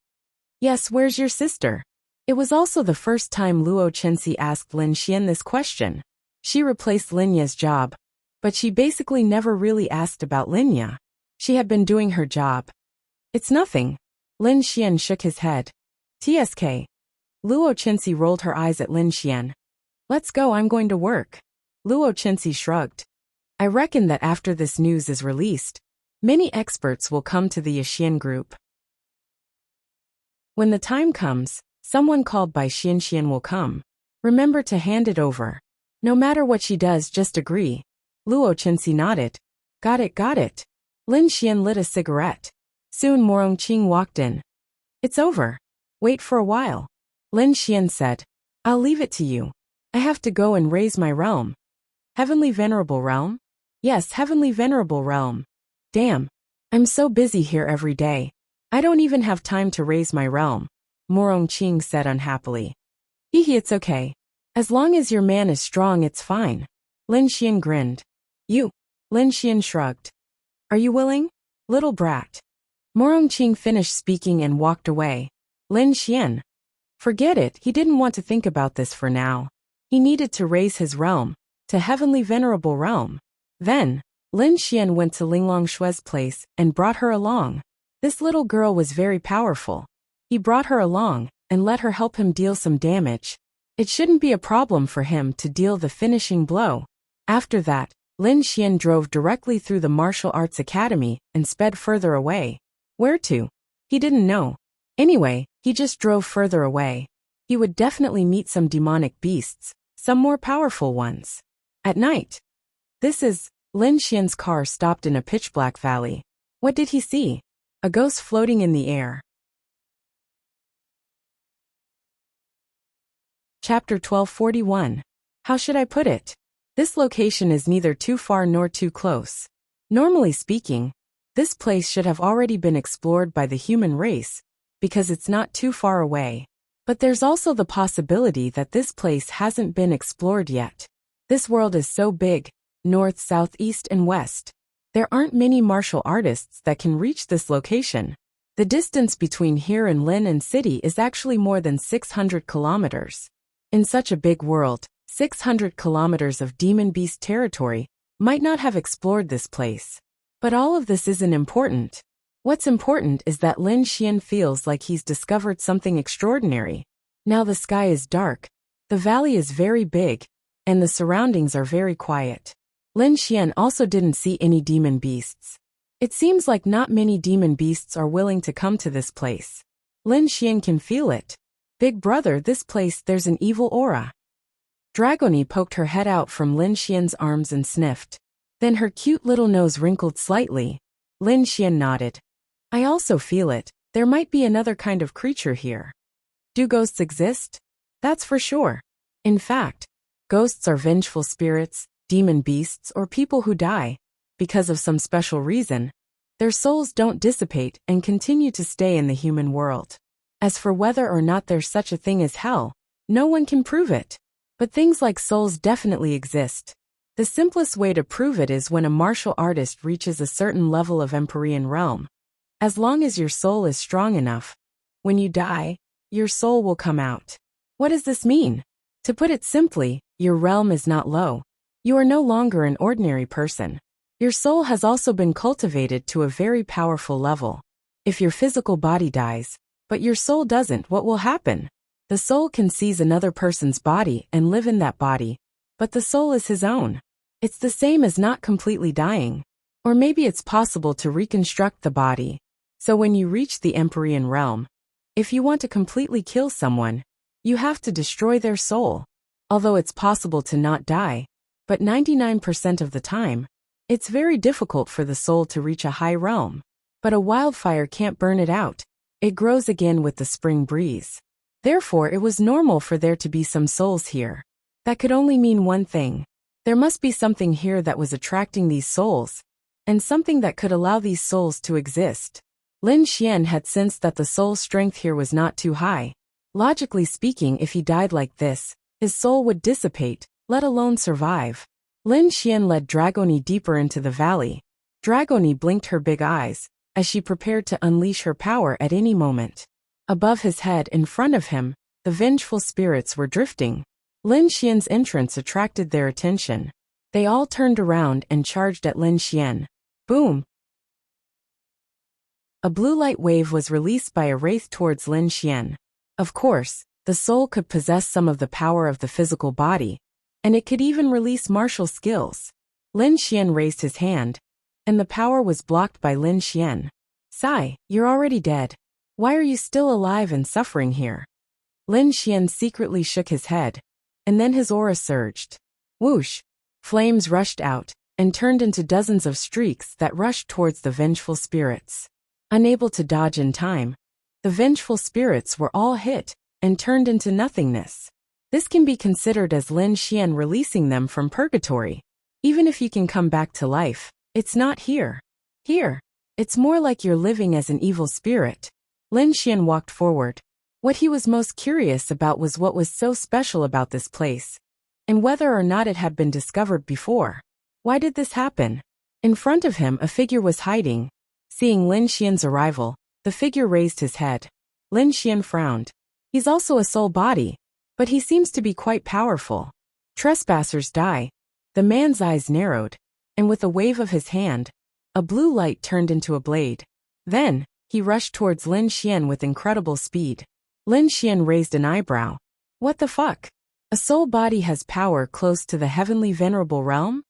Yes, where's your sister? It was also the first time Luo Chenxi asked Lin Xian this question. She replaced Lin Ye's job, but she basically never really asked about Lin Ye. She had been doing her job. It's nothing. Lin Xian shook his head. TSK. Luo Chenxi rolled her eyes at Lin Xian. Let's go, I'm going to work. Luo Chenxi shrugged. I reckon that after this news is released, many experts will come to the Yixian group. When the time comes, someone called by Xian will come. Remember to hand it over. No matter what she does, just agree. Luo Chenxi nodded. Got it. Lin Xian lit a cigarette. Soon Morongqing walked in. It's over. Wait for a while. Lin Xian said. I'll leave it to you. I have to go and raise my realm. Heavenly Venerable Realm? Yes, Heavenly Venerable Realm. Damn. I'm so busy here every day. I don't even have time to raise my realm. Morongqing said unhappily. Hehe, it's okay. As long as your man is strong, it's fine. Lin Xian grinned. You. Lin Xian shrugged. Are you willing? Little brat. Morongqing finished speaking and walked away. Lin Xian. Forget it, he didn't want to think about this for now. He needed to raise his realm to Heavenly Venerable Realm. Then, Lin Xian went to Linglong Shue's place and brought her along. This little girl was very powerful. He brought her along and let her help him deal some damage. It shouldn't be a problem for him to deal the finishing blow. After that, Lin Xian drove directly through the martial arts academy and sped further away. Where to? He didn't know. Anyway, he just drove further away. He would definitely meet some demonic beasts, some more powerful ones. At night. Lin Xian's car stopped in a pitch-black valley. What did he see? A ghost floating in the air. Chapter 1241. How should I put it? This location is neither too far nor too close. Normally speaking, This place should have already been explored by the human race, because it's not too far away. But there's also the possibility that this place hasn't been explored yet. This world is so big, north, south, east, and west. There aren't many martial artists that can reach this location. The distance between here and Lin and City is actually more than 600 kilometers. In such a big world, 600 kilometers of demon beast territory might not have explored this place. But all of this isn't important. What's important is that Lin Xian feels like he's discovered something extraordinary. Now the sky is dark, the valley is very big, and the surroundings are very quiet. Lin Xian also didn't see any demon beasts. It seems like not many demon beasts are willing to come to this place. Lin Xian can feel it. Big brother, this place, there's an evil aura. Dragoni poked her head out from Lin Xian's arms and sniffed. Then her cute little nose wrinkled slightly. Lin Xian nodded. I also feel it. There might be another kind of creature here. Do ghosts exist? That's for sure. In fact, ghosts are vengeful spirits, demon beasts, or people who die. Because of some special reason, their souls don't dissipate and continue to stay in the human world. As for whether or not there's such a thing as hell, no one can prove it. But things like souls definitely exist. The simplest way to prove it is when a martial artist reaches a certain level of Empyrean realm. As long as your soul is strong enough, when you die, your soul will come out. What does this mean? To put it simply, your realm is not low. You are no longer an ordinary person. Your soul has also been cultivated to a very powerful level. If your physical body dies, but your soul doesn't, what will happen? The soul can seize another person's body and live in that body, but the soul is his own. It's the same as not completely dying. Or maybe it's possible to reconstruct the body. So when you reach the Empyrean realm, if you want to completely kill someone, you have to destroy their soul. Although it's possible to not die, but 99% of the time, it's very difficult for the soul to reach a high realm. But a wildfire can't burn it out. It grows again with the spring breeze. Therefore, it was normal for there to be some souls here. That could only mean one thing. There must be something here that was attracting these souls, and something that could allow these souls to exist. Lin Xian had sensed that the soul strength here was not too high. Logically speaking, if he died like this, his soul would dissipate, let alone survive. Lin Xian led Dragoni deeper into the valley. Dragoni blinked her big eyes, as she prepared to unleash her power at any moment. Above his head, in front of him, the vengeful spirits were drifting. Lin Xian's entrance attracted their attention. They all turned around and charged at Lin Xian. Boom! A blue light wave was released by a wraith towards Lin Xian. Of course, the soul could possess some of the power of the physical body, and it could even release martial skills. Lin Xian raised his hand, and the power was blocked by Lin Xian. Sai, you're already dead. Why are you still alive and suffering here? Lin Xian secretly shook his head, and then his aura surged. Whoosh! Flames rushed out, and turned into dozens of streaks that rushed towards the vengeful spirits. Unable to dodge in time, the vengeful spirits were all hit, and turned into nothingness. This can be considered as Lin Xian releasing them from purgatory. Even if you can come back to life, it's not here. Here, it's more like you're living as an evil spirit. Lin Xian walked forward. What he was most curious about was what was so special about this place, and whether or not it had been discovered before. Why did this happen? In front of him, a figure was hiding. Seeing Lin Xian's arrival, the figure raised his head. Lin Xian frowned. He's also a soul body, but he seems to be quite powerful. Trespassers die. The man's eyes narrowed, and with a wave of his hand, a blue light turned into a blade. Then, he rushed towards Lin Xian with incredible speed. Lin Xian raised an eyebrow. What the fuck? A soul body has power close to the heavenly venerable realm?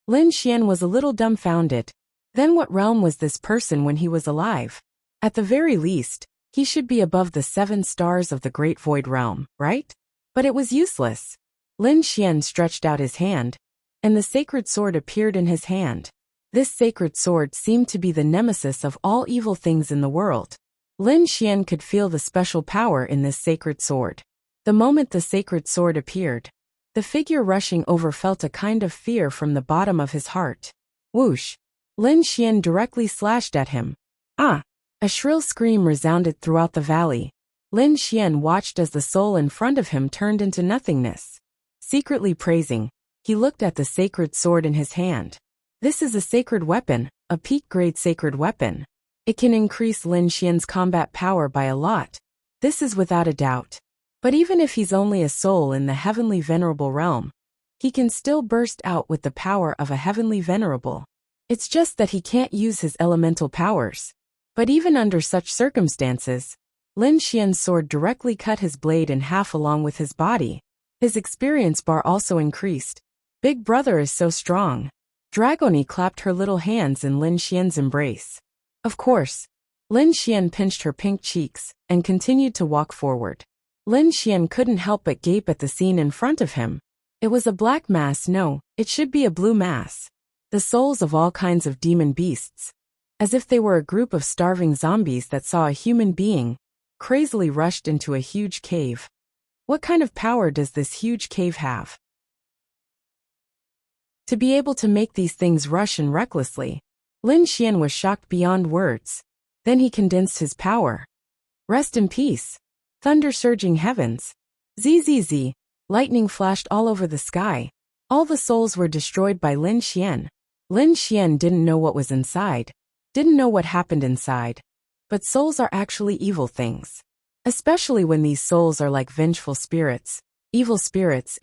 Lin Xian was a little dumbfounded. Then what realm was this person when he was alive? At the very least, he should be above the 7 stars of the Great Void Realm, right? But it was useless. Lin Xian stretched out his hand, and the sacred sword appeared in his hand. This sacred sword seemed to be the nemesis of all evil things in the world. Lin Xian could feel the special power in this sacred sword. The moment the sacred sword appeared, the figure rushing over felt a kind of fear from the bottom of his heart. Whoosh! Lin Xian directly slashed at him. Ah! A shrill scream resounded throughout the valley. Lin Xian watched as the soul in front of him turned into nothingness. Secretly praising, he looked at the sacred sword in his hand. This is a sacred weapon, a peak-grade sacred weapon. It can increase Lin Xian's combat power by a lot. This is without a doubt. But even if he's only a soul in the heavenly venerable realm, he can still burst out with the power of a heavenly venerable. It's just that he can't use his elemental powers. But even under such circumstances, Lin Xian's sword directly cut his blade in half along with his body. His experience bar also increased. Big brother is so strong. Dragoni clapped her little hands in Lin Xian's embrace. Of course, Lin Xian pinched her pink cheeks and continued to walk forward. Lin Xian couldn't help but gape at the scene in front of him. It was a black mass. No, it should be a blue mass. The souls of all kinds of demon beasts, as if they were a group of starving zombies that saw a human being, crazily rushed into a huge cave. What kind of power does this huge cave have? To be able to make these things rush in recklessly. Lin Xian was shocked beyond words. Then he condensed his power. Rest in peace. Thunder surging heavens. Zzz. Lightning flashed all over the sky. All the souls were destroyed by Lin Xian. Lin Xian didn't know what was inside. Didn't know what happened inside. But souls are actually evil things. Especially when these souls are like vengeful spirits, evil spirits,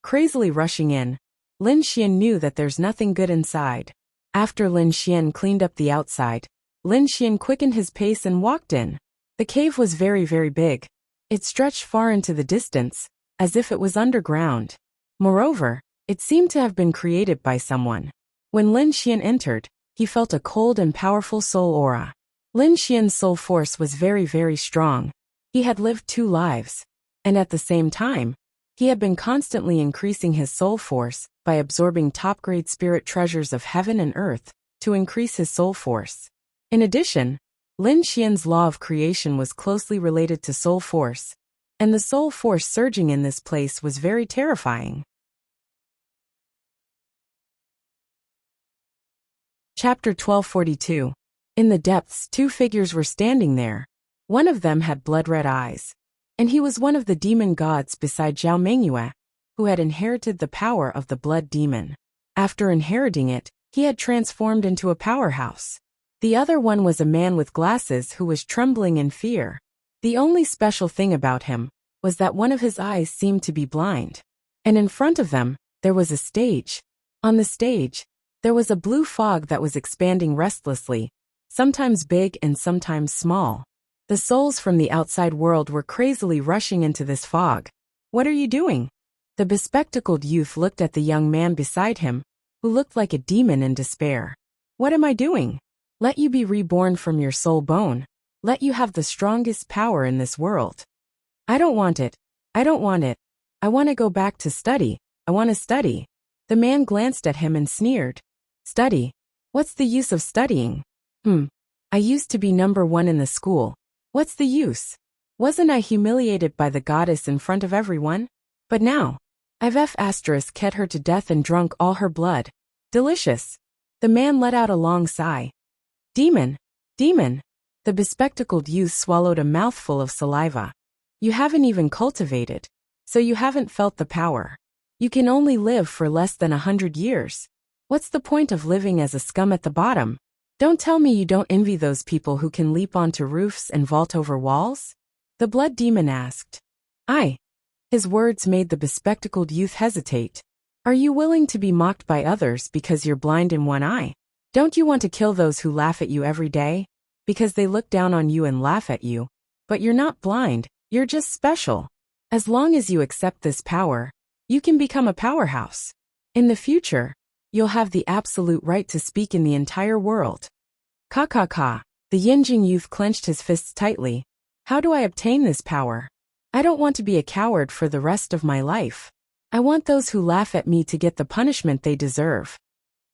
crazily rushing in. Lin Xian knew that there's nothing good inside. After Lin Xian cleaned up the outside, Lin Xian quickened his pace and walked in. The cave was very, very big. It stretched far into the distance, as if it was underground. Moreover, it seemed to have been created by someone. When Lin Xian entered, he felt a cold and powerful soul aura. Lin Xian's soul force was very, very strong. He had lived 2 lives. And at the same time, he had been constantly increasing his soul force by absorbing top-grade spirit treasures of heaven and earth to increase his soul force. In addition, Lin Xian's law of creation was closely related to soul force, and the soul force surging in this place was very terrifying. Chapter 1242. In the depths 2 figures were standing there. One of them had blood-red eyes, and he was one of the demon gods beside Zhao Mengyue, who had inherited the power of the blood demon. After inheriting it, he had transformed into a powerhouse. The other one was a man with glasses who was trembling in fear. The only special thing about him was that one of his eyes seemed to be blind. And in front of them, there was a stage. On the stage, there was a blue fog that was expanding restlessly, sometimes big and sometimes small. The souls from the outside world were crazily rushing into this fog. What are you doing? The bespectacled youth looked at the young man beside him, who looked like a demon in despair. What am I doing? Let you be reborn from your soul bone. Let you have the strongest power in this world. I don't want it. I don't want it. I want to go back to study. I want to study. The man glanced at him and sneered. Study? What's the use of studying? I used to be number 1 in the school. What's the use? Wasn't I humiliated by the goddess in front of everyone? But now, I've ket her to death and drunk all her blood. Delicious. The man let out a long sigh. Demon. Demon. The bespectacled youth swallowed a mouthful of saliva. You haven't even cultivated, so you haven't felt the power. You can only live for less than 100 years. What's the point of living as a scum at the bottom? Don't tell me you don't envy those people who can leap onto roofs and vault over walls? The blood demon asked. I. His words made the bespectacled youth hesitate. Are you willing to be mocked by others because you're blind in one eye? Don't you want to kill those who laugh at you every day? Because they look down on you and laugh at you. But you're not blind, you're just special. As long as you accept this power, you can become a powerhouse. In the future, you'll have the absolute right to speak in the entire world. Ka. The Yinjing youth clenched his fists tightly. How do I obtain this power? I don't want to be a coward for the rest of my life. I want those who laugh at me to get the punishment they deserve.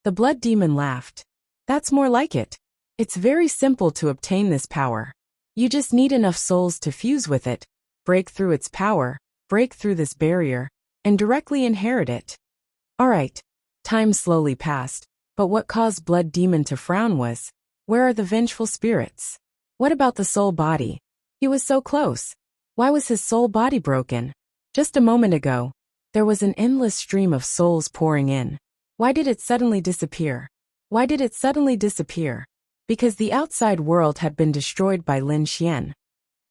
The blood demon laughed. That's more like it. It's very simple to obtain this power. You just need enough souls to fuse with it, break through its power, break through this barrier, and directly inherit it. Alright. Time slowly passed, But what caused Blood Demon to frown was, where are the vengeful spirits? What about the soul body? He was so close. Why was his soul body broken? Just a moment ago, there was an endless stream of souls pouring in. Why did it suddenly disappear? Why did it suddenly disappear? Because the outside world had been destroyed by Lin Xian.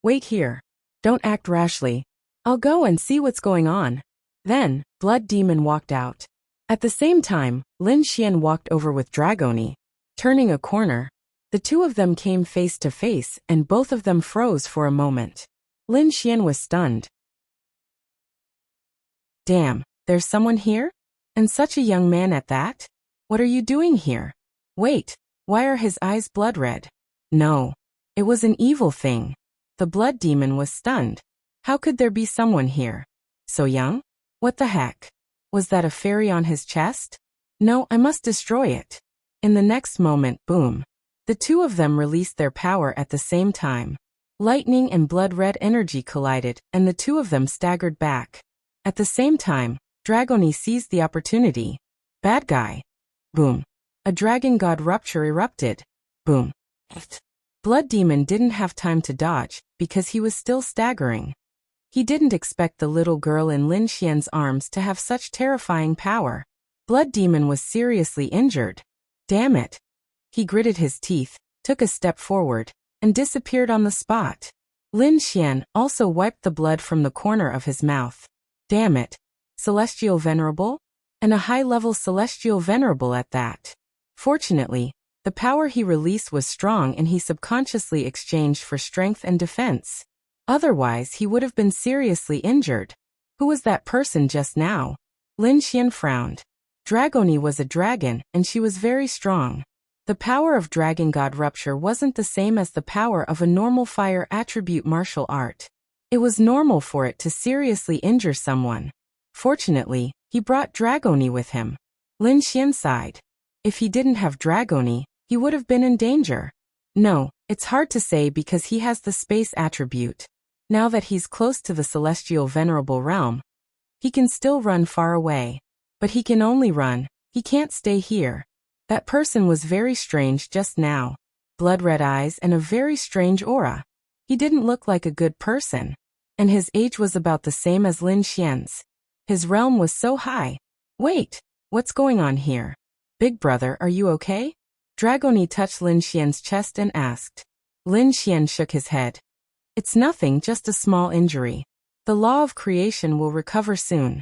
Wait here. Don't act rashly. I'll go and see what's going on. Then, Blood Demon walked out. At the same time, Lin Xian walked over with Dragoni. Turning a corner, the two of them came face to face and both of them froze for a moment. Lin Xian was stunned. Damn, there's someone here? And such a young man at that? What are you doing here? Wait, why are his eyes blood red? No, it was an evil thing. The Blood Demon was stunned. How could there be someone here? So young? What the heck? Was that a fairy on his chest? No, I must destroy it. In the next moment, boom. The two of them released their power at the same time. Lightning and blood-red energy collided, and the two of them staggered back. At the same time, Dragoni seized the opportunity. Bad guy. Boom. A dragon god rupture erupted. Boom. Blood Demon didn't have time to dodge, because he was still staggering. He didn't expect the little girl in Lin Xian's arms to have such terrifying power. Blood Demon was seriously injured. Damn it. He gritted his teeth, took a step forward, and disappeared on the spot. Lin Xian also wiped the blood from the corner of his mouth. Damn it. Celestial Venerable? And a high-level Celestial Venerable at that. Fortunately, the power he released was strong and he subconsciously exchanged for strength and defense. Otherwise, he would have been seriously injured. Who was that person just now? Lin Xian frowned. Dragoni was a dragon, and she was very strong. The power of Dragon God Rupture wasn't the same as the power of a normal fire attribute martial art. It was normal for it to seriously injure someone. Fortunately, he brought Dragoni with him. Lin Xian sighed. If he didn't have Dragoni, he would have been in danger. No, it's hard to say because he has the space attribute. Now that he's close to the Celestial Venerable Realm, he can still run far away. But he can only run, he can't stay here. That person was very strange just now. Blood-red eyes and a very strange aura. He didn't look like a good person. And his age was about the same as Lin Xian's. His realm was so high. Wait, what's going on here? Big brother, are you okay? Dragoni touched Lin Xian's chest and asked. Lin Xian shook his head. It's nothing, just a small injury. The law of creation will recover soon.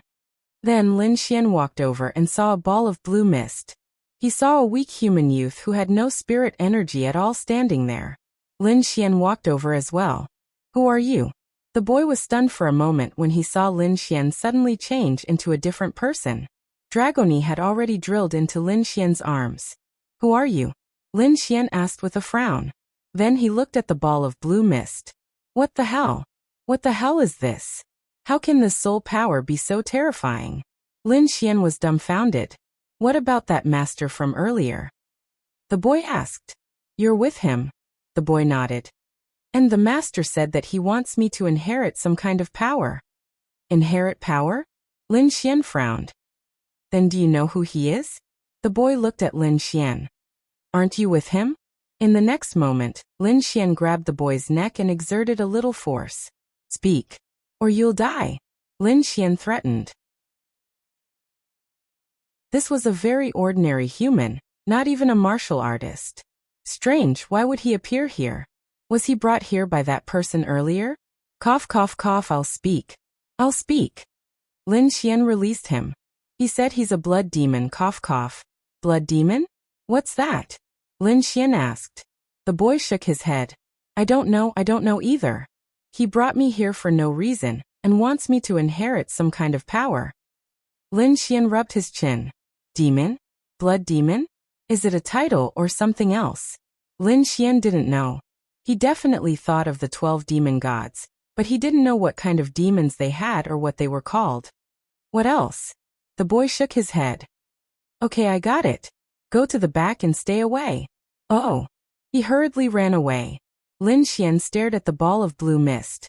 Then Lin Xian walked over and saw a ball of blue mist. He saw a weak human youth who had no spirit energy at all standing there. Lin Xian walked over as well. Who are you? The boy was stunned for a moment when he saw Lin Xian suddenly change into a different person. Dragoni had already drilled into Lin Xian's arms. Who are you? Lin Xian asked with a frown. Then he looked at the ball of blue mist. What the hell? What the hell is this? How can this soul power be so terrifying? Lin Xian was dumbfounded. What about that master from earlier? The boy asked. You're with him? The boy nodded. And the master said that he wants me to inherit some kind of power. Inherit power? Lin Xian frowned. Then do you know who he is? The boy looked at Lin Xian. Aren't you with him? In the next moment, Lin Xian grabbed the boy's neck and exerted a little force. Speak, or you'll die, Lin Xian threatened. This was a very ordinary human, not even a martial artist. Strange, why would he appear here? Was he brought here by that person earlier? Cough, cough, cough, I'll speak. I'll speak. Lin Xian released him. He said he's a blood demon, cough, cough. Blood demon? What's that? Lin Xian asked. The boy shook his head. I don't know either. He brought me here for no reason, and wants me to inherit some kind of power. Lin Xian rubbed his chin. Demon? Blood demon? Is it a title or something else? Lin Xian didn't know. He definitely thought of the 12 demon gods, but he didn't know what kind of demons they had or what they were called. What else? The boy shook his head. Okay, I got it. Go to the back and stay away. Oh. He hurriedly ran away. Lin Xian stared at the ball of blue mist.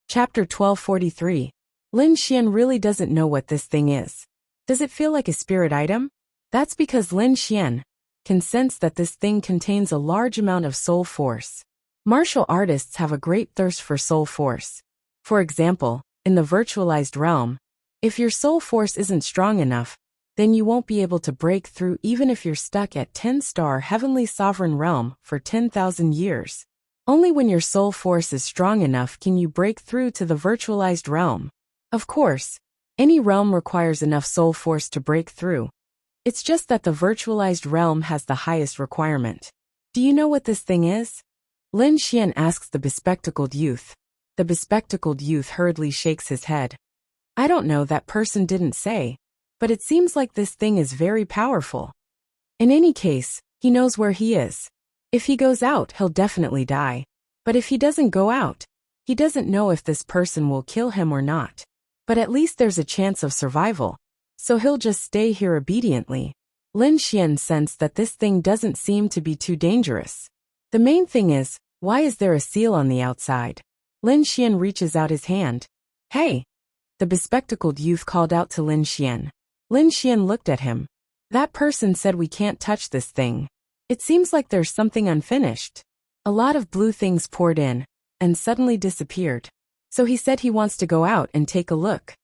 Chapter 1243. Lin Xian really doesn't know what this thing is. Does it feel like a spirit item? That's because Lin Xian can sense that this thing contains a large amount of soul force. Martial artists have a great thirst for soul force. For example, in the virtualized realm, if your soul force isn't strong enough, then you won't be able to break through even if you're stuck at 10-star Heavenly Sovereign Realm for 10,000 years. Only when your soul force is strong enough can you break through to the virtualized realm. Of course, any realm requires enough soul force to break through. It's just that the virtualized realm has the highest requirement. Do you know what this thing is? Lin Xian asks the bespectacled youth. The bespectacled youth hurriedly shakes his head. I don't know, that person didn't say. But it seems like this thing is very powerful. In any case, he knows where he is. If he goes out, he'll definitely die. But if he doesn't go out, he doesn't know if this person will kill him or not. But at least there's a chance of survival. So he'll just stay here obediently. Lin Xian sensed that this thing doesn't seem to be too dangerous. The main thing is, why is there a seal on the outside? Lin Xian reaches out his hand. Hey! The bespectacled youth called out to Lin Xian. Lin Xian looked at him. That person said we can't touch this thing. It seems like there's something unfinished. A lot of blue things poured in, and suddenly disappeared. So he said he wants to go out and take a look.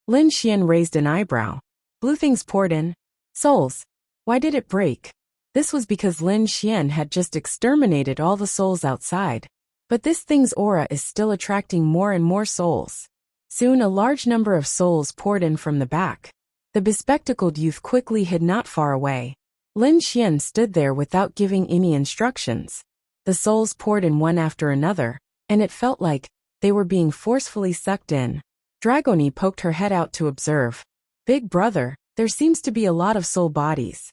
Lin Xian raised an eyebrow. Blue things poured in. Souls. Why did it break? This was because Lin Xian had just exterminated all the souls outside. But this thing's aura is still attracting more and more souls. Soon a large number of souls poured in from the back. The bespectacled youth quickly hid not far away. Lin Xian stood there without giving any instructions. The souls poured in one after another, and it felt like they were being forcefully sucked in. Dragoni poked her head out to observe. Big brother, there seems to be a lot of soul bodies.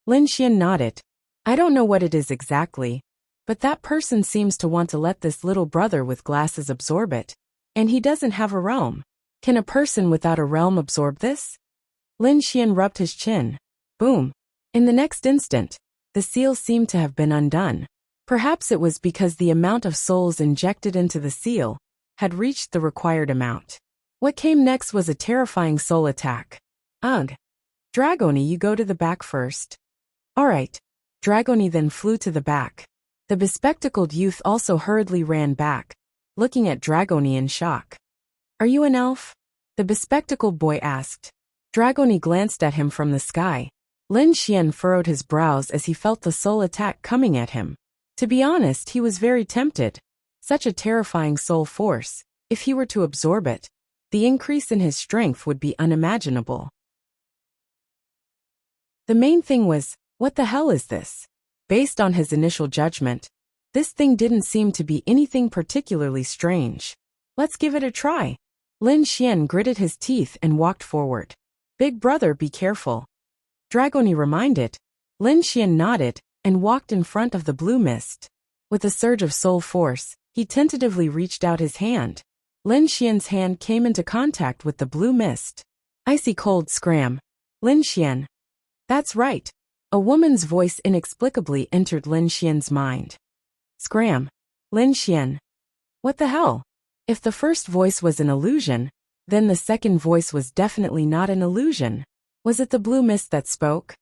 Lin Xian nodded. I don't know what it is exactly, but that person seems to want to let this little brother with glasses absorb it. And he doesn't have a realm. Can a person without a realm absorb this? Lin Xian rubbed his chin. Boom. In the next instant, the seal seemed to have been undone. Perhaps it was because the amount of souls injected into the seal had reached the required amount. What came next was a terrifying soul attack. Ugh. Dragoni, you go to the back first. Alright. Dragoni then flew to the back. The bespectacled youth also hurriedly ran back, looking at Dragoni in shock. Are you an elf? The bespectacled boy asked. Dragoni glanced at him from the sky. Lin Xian furrowed his brows as he felt the soul attack coming at him. To be honest, he was very tempted. Such a terrifying soul force. If he were to absorb it, the increase in his strength would be unimaginable. The main thing was, what the hell is this? Based on his initial judgment, this thing didn't seem to be anything particularly strange. Let's give it a try. Lin Xian gritted his teeth and walked forward. Big brother, be careful. Dragoni reminded. Lin Xian nodded and walked in front of the blue mist. With a surge of soul force, he tentatively reached out his hand. Lin Xian's hand came into contact with the blue mist. Icy cold scram. Lin Xian. That's right. A woman's voice inexplicably entered Lin Xian's mind. Scram. Lin Xian. What the hell? If the first voice was an illusion, then the second voice was definitely not an illusion. Was it the blue mist that spoke?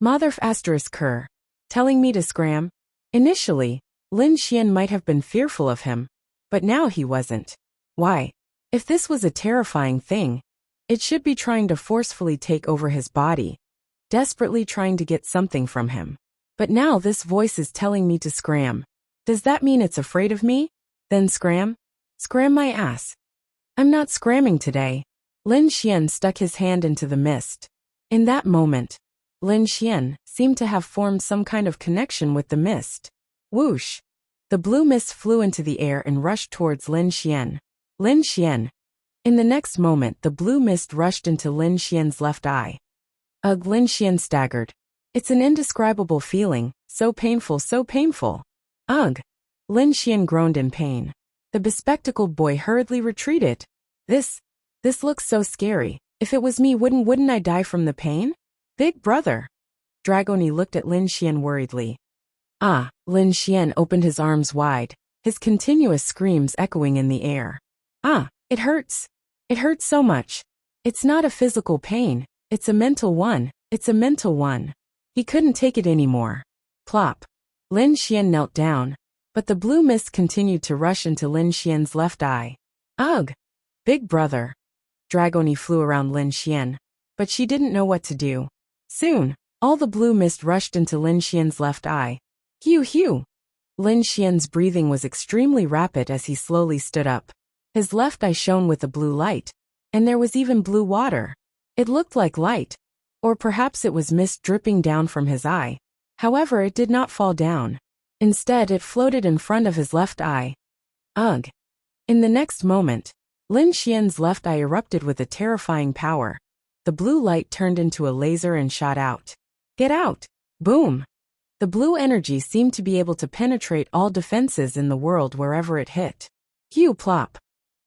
Motherf asterisk her. Telling me to scram? Initially, Lin Xian might have been fearful of him, but now he wasn't. Why? If this was a terrifying thing, it should be trying to forcefully take over his body, desperately trying to get something from him. But now this voice is telling me to scram. Does that mean it's afraid of me? Then scram? Scram my ass. I'm not scramming today. Lin Xian stuck his hand into the mist. In that moment, Lin Xian seemed to have formed some kind of connection with the mist. Whoosh! The blue mist flew into the air and rushed towards Lin Xian. Lin Xian. In the next moment, the blue mist rushed into Lin Xian's left eye. Ugh, Lin Xian staggered. It's an indescribable feeling, so painful, so painful. Ugh! Lin Xian groaned in pain. The bespectacled boy hurriedly retreated. This looks so scary. If it was me, wouldn't I die from the pain? Big brother. Dragoni looked at Lin Xian worriedly. Ah, Lin Xian opened his arms wide, his continuous screams echoing in the air. Ah, it hurts. It hurt so much. It's not a physical pain, it's a mental one, it's a mental one. He couldn't take it anymore. Plop. Lin Xian knelt down, but the blue mist continued to rush into Lin Xian's left eye. Ugh! Big brother. Dragoni flew around Lin Xian, but she didn't know what to do. Soon, all the blue mist rushed into Lin Xian's left eye. Hew hew! Lin Xian's breathing was extremely rapid as he slowly stood up. His left eye shone with a blue light, and there was even blue water. It looked like light, or perhaps it was mist dripping down from his eye. However, it did not fall down. Instead, it floated in front of his left eye. Ugh! In the next moment, Lin Xian's left eye erupted with a terrifying power. The blue light turned into a laser and shot out. Get out! Boom! The blue energy seemed to be able to penetrate all defenses in the world wherever it hit. Hew plop!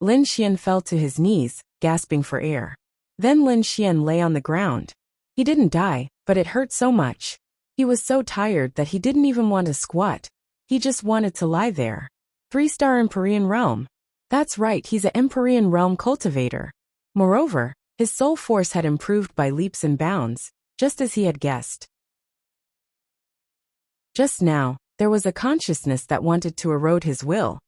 Lin Xian fell to his knees, gasping for air. Then Lin Xian lay on the ground. He didn't die, but it hurt so much. He was so tired that he didn't even want to squat. He just wanted to lie there. 3-star Empyrean Realm. That's right, he's an Empyrean Realm cultivator. Moreover, his soul force had improved by leaps and bounds, just as he had guessed. Just now, there was a consciousness that wanted to erode his will.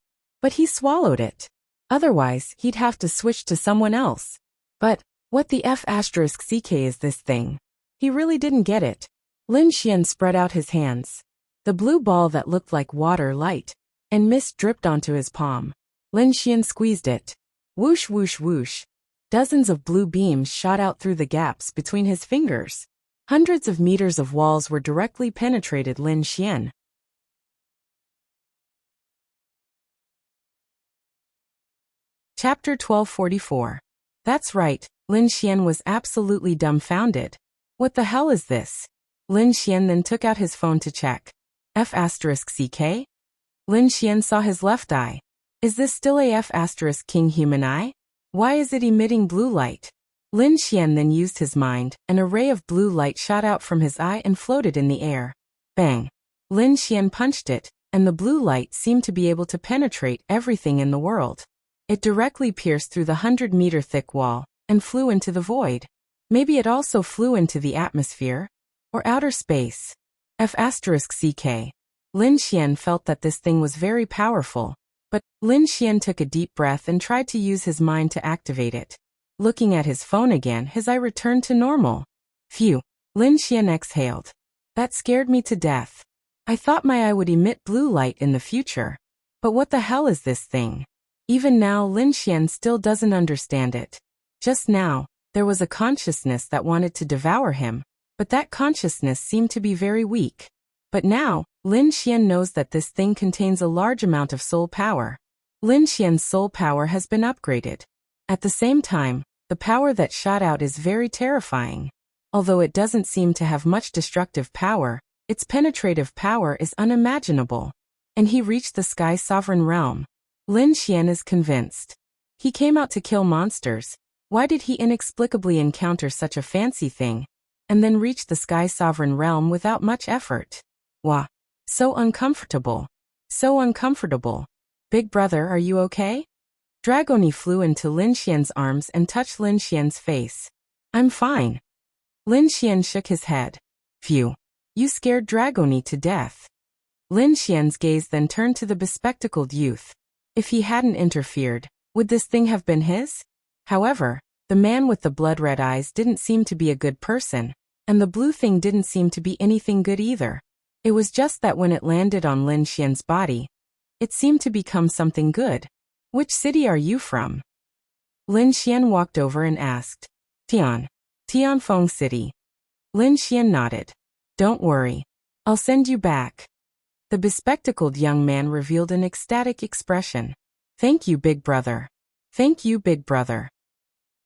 But he swallowed it. Otherwise, he'd have to switch to someone else. But, what the F***ck is this thing? He really didn't get it. Lin Xian spread out his hands. The blue ball that looked like water light and mist dripped onto his palm. Lin Xian squeezed it. Whoosh whoosh whoosh. Dozens of blue beams shot out through the gaps between his fingers. Hundreds of meters of walls were directly penetrated Lin Xian. Chapter 1244. That's right, Lin Xian was absolutely dumbfounded. What the hell is this? Lin Xian then took out his phone to check. F***ck? Lin Xian saw his left eye. Is this still a F***king human eye? Why is it emitting blue light? Lin Xian then used his mind. An array of blue light shot out from his eye and floated in the air. Bang! Lin Xian punched it, and the blue light seemed to be able to penetrate everything in the world. It directly pierced through the 100-meter thick wall and flew into the void. Maybe it also flew into the atmosphere or outer space. F***ck. Lin Xian felt that this thing was very powerful, but Lin Xian took a deep breath and tried to use his mind to activate it. Looking at his phone again, his eye returned to normal. Phew! Lin Xian exhaled. That scared me to death. I thought my eye would emit blue light in the future. But what the hell is this thing? Even now, Lin Xian still doesn't understand it. Just now, there was a consciousness that wanted to devour him, but that consciousness seemed to be very weak. But now, Lin Xian knows that this thing contains a large amount of soul power. Lin Xian's soul power has been upgraded. At the same time, the power that shot out is very terrifying. Although it doesn't seem to have much destructive power, its penetrative power is unimaginable. And he reached the Sky Sovereign Realm. Lin Xian is convinced. He came out to kill monsters. Why did he inexplicably encounter such a fancy thing, and then reach the Sky Sovereign Realm without much effort? Wah! So uncomfortable. So uncomfortable. Big brother, are you okay? Dragoni flew into Lin Xian's arms and touched Lin Xian's face. I'm fine. Lin Xian shook his head. Phew. You scared Dragoni to death. Lin Xian's gaze then turned to the bespectacled youth. If he hadn't interfered, would this thing have been his? However, the man with the blood-red eyes didn't seem to be a good person, and the blue thing didn't seem to be anything good either. It was just that when it landed on Lin Xian's body, it seemed to become something good. Which city are you from? Lin Xian walked over and asked. Tian. Tianfeng City. Lin Xian nodded. Don't worry. I'll send you back. The bespectacled young man revealed an ecstatic expression. Thank you, big brother. Thank you, big brother.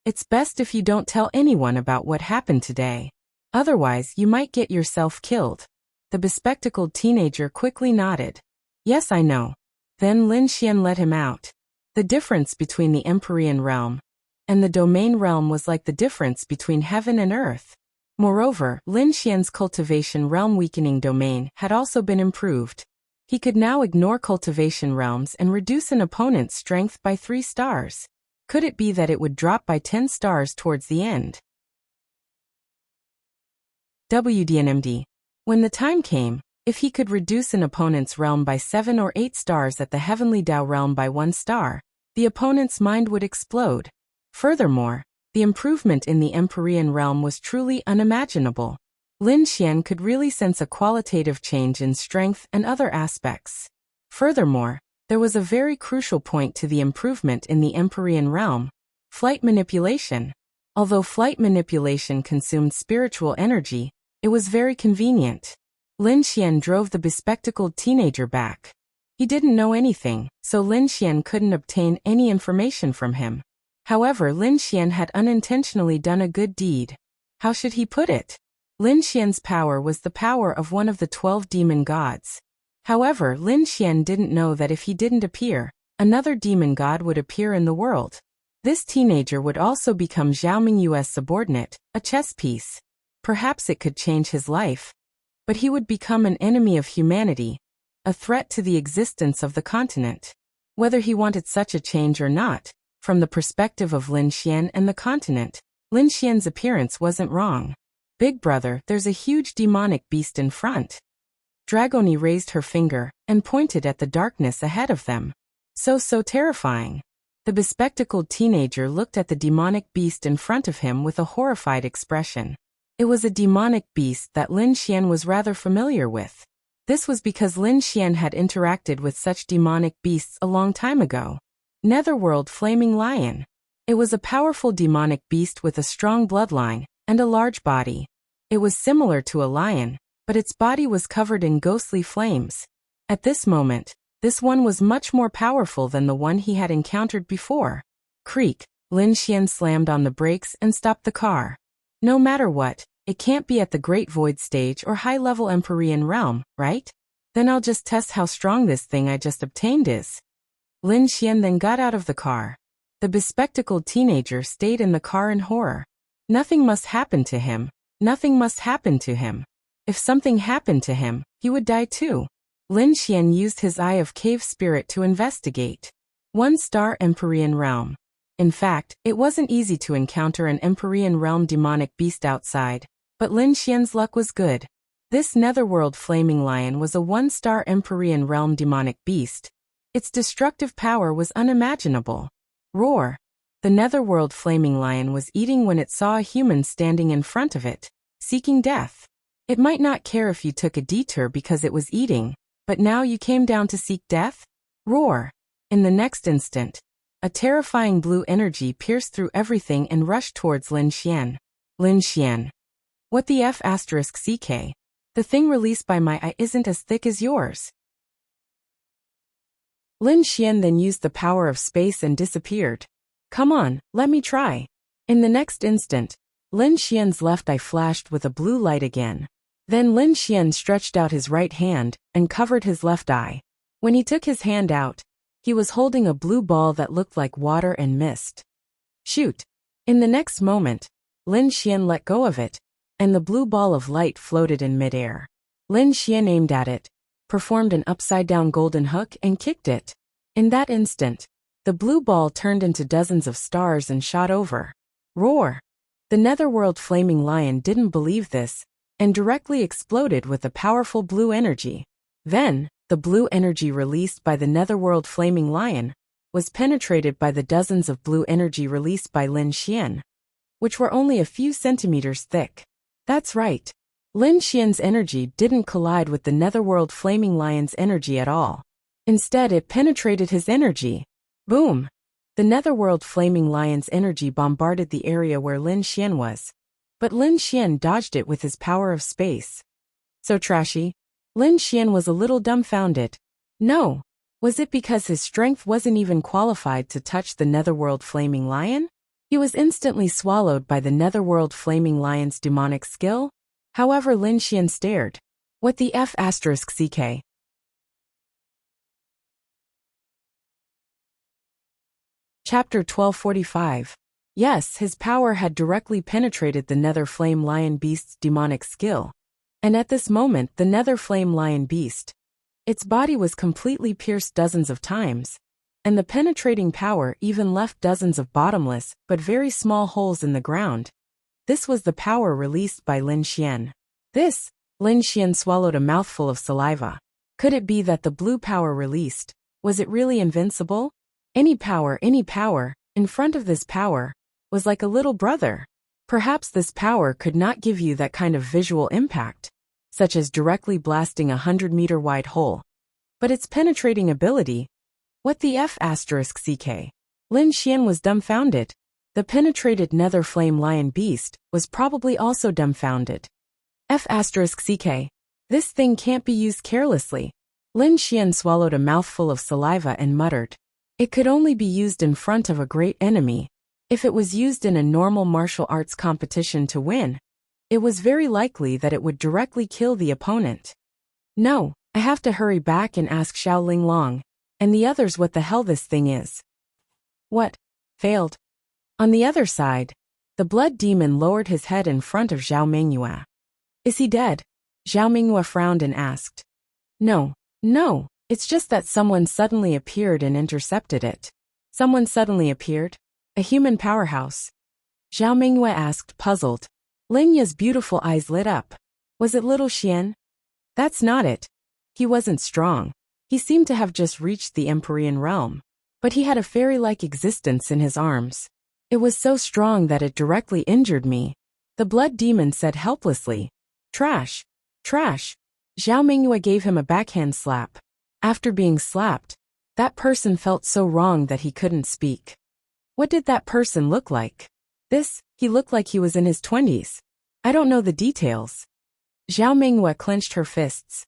It's best if you don't tell anyone about what happened today. Otherwise, you might get yourself killed. The bespectacled teenager quickly nodded. Yes, I know. Then Lin Xian let him out. The difference between the Empyrean realm and the domain realm was like the difference between heaven and earth. Moreover, Lin Xian's cultivation realm weakening domain had also been improved. He could now ignore cultivation realms and reduce an opponent's strength by 3 stars. Could it be that it would drop by 10 stars towards the end? WDNMD. When the time came, if he could reduce an opponent's realm by 7 or 8 stars at the heavenly Tao realm by 1 star, the opponent's mind would explode. Furthermore, the improvement in the Empyrean realm was truly unimaginable. Lin Xian could really sense a qualitative change in strength and other aspects. Furthermore, there was a very crucial point to the improvement in the Empyrean realm: flight manipulation. Although flight manipulation consumed spiritual energy, it was very convenient. Lin Xian drove the bespectacled teenager back. He didn't know anything, so Lin Xian couldn't obtain any information from him. However, Lin Xian had unintentionally done a good deed. How should he put it? Lin Xian's power was the power of one of the 12 demon gods. However, Lin Xian didn't know that if he didn't appear, another demon god would appear in the world. This teenager would also become Zhao Mingyue's subordinate, a chess piece. Perhaps it could change his life. But he would become an enemy of humanity, a threat to the existence of the continent. Whether he wanted such a change or not, from the perspective of Lin Xian and the continent, Lin Xian's appearance wasn't wrong. Big brother, there's a huge demonic beast in front. Dragoni raised her finger and pointed at the darkness ahead of them. So terrifying. The bespectacled teenager looked at the demonic beast in front of him with a horrified expression. It was a demonic beast that Lin Xian was rather familiar with. This was because Lin Xian had interacted with such demonic beasts a long time ago. Netherworld Flaming Lion. It was a powerful demonic beast with a strong bloodline and a large body. It was similar to a lion, but its body was covered in ghostly flames. At this moment, this one was much more powerful than the one he had encountered before. Creak, Lin Xian slammed on the brakes and stopped the car. No matter what, it can't be at the Great Void stage or high-level Empyrean realm, right? Then I'll just test how strong this thing I just obtained is. Lin Xian then got out of the car. The bespectacled teenager stayed in the car in horror. Nothing must happen to him. Nothing must happen to him. If something happened to him, he would die too. Lin Xian used his Eye of Cave Spirit to investigate. 1-star Empyrean realm. In fact, it wasn't easy to encounter an Empyrean realm demonic beast outside, but Lin Xian's luck was good. This Netherworld Flaming Lion was a 1-star Empyrean realm demonic beast. Its destructive power was unimaginable. Roar! The Netherworld Flaming Lion was eating when it saw a human standing in front of it, seeking death. It might not care if you took a detour because it was eating, but now you came down to seek death? Roar! In the next instant, a terrifying blue energy pierced through everything and rushed towards Lin Xian. Lin Xian. What the F***CK? The thing released by my eye isn't as thick as yours. Lin Xian then used the power of space and disappeared. Come on, let me try. In the next instant, Lin Xian's left eye flashed with a blue light again. Then Lin Xian stretched out his right hand and covered his left eye. When he took his hand out, he was holding a blue ball that looked like water and mist. Shoot! In the next moment, Lin Xian let go of it, and the blue ball of light floated in midair. Lin Xian aimed at it, performed an upside-down golden hook and kicked it. In that instant, the blue ball turned into dozens of stars and shot over. Roar! The Netherworld Flaming Lion didn't believe this, and directly exploded with a powerful blue energy. Then, the blue energy released by the Netherworld Flaming Lion was penetrated by the dozens of blue energy released by Lin Xian, which were only a few centimeters thick. That's right. Lin Xian's energy didn't collide with the Netherworld Flaming Lion's energy at all. Instead, it penetrated his energy. Boom! The Netherworld Flaming Lion's energy bombarded the area where Lin Xian was. But Lin Xian dodged it with his power of space. So trashy. Lin Xian was a little dumbfounded. No. Was it because his strength wasn't even qualified to touch the Netherworld Flaming Lion? He was instantly swallowed by the Netherworld Flaming Lion's demonic skill? However, Lin Xian stared. What the F***CK? Chapter 1245. Yes, his power had directly penetrated the Nether Flame Lion Beast's demonic skill. And at this moment, the Nether Flame Lion Beast, its body was completely pierced dozens of times, and the penetrating power even left dozens of bottomless but very small holes in the ground. This was the power released by Lin Xian. Lin Xian swallowed a mouthful of saliva. Could it be that the blue power released, was it really invincible? Any power, in front of this power, was like a little brother. Perhaps this power could not give you that kind of visual impact, such as directly blasting a 100-meter wide hole. But its penetrating *ability, what the f***ck? Lin Xian was dumbfounded. The penetrated nether flame lion beast was probably also dumbfounded. f***ck. This thing can't be used carelessly. Lin Xian swallowed a mouthful of saliva and muttered. It could only be used in front of a great enemy. If it was used in a normal martial arts competition to win, it was very likely that it would directly kill the opponent. No, I have to hurry back and ask Xiao Linglong and the others what the hell this thing is. What? Failed. On the other side, the blood demon lowered his head in front of Zhao Mingyue. Is he dead? Zhao Mingyue frowned and asked. No, it's just that someone suddenly appeared and intercepted it. Someone suddenly appeared? A human powerhouse? Zhao Mingyue asked, puzzled. Lin Ya's beautiful eyes lit up. Was it little Xian? That's not it. He wasn't strong. He seemed to have just reached the Empyrean realm. But he had a fairy-like existence in his arms. It was so strong that it directly injured me. The blood demon said helplessly. Trash. Zhao Mingyue gave him a backhand slap. After being slapped, that person felt so wrong that he couldn't speak. What did that person look like? He looked like he was in his 20s. I don't know the details. Zhao Mingyue clenched her fists.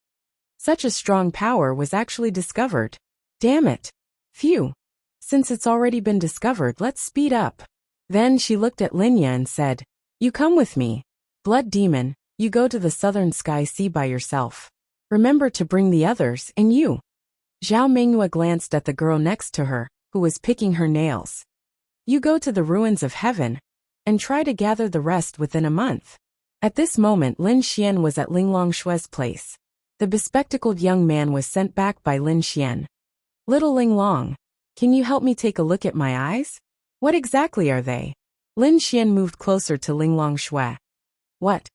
Such a strong power was actually discovered. Damn it. Phew. Since it's already been discovered, let's speed up. Then she looked at Lin Ya and said, You come with me. Blood demon, you go to the southern sky sea by yourself. Remember to bring the others, and you. Zhao Mingyue glanced at the girl next to her, who was picking her nails. You go to the ruins of heaven, and try to gather the rest within a month. At this moment Lin Xian was at Linglong Shue's place. The bespectacled young man was sent back by Lin Xian. Little Linglong, can you help me take a look at my eyes? What exactly are they? Lin Xian moved closer to Linglong Shue. What?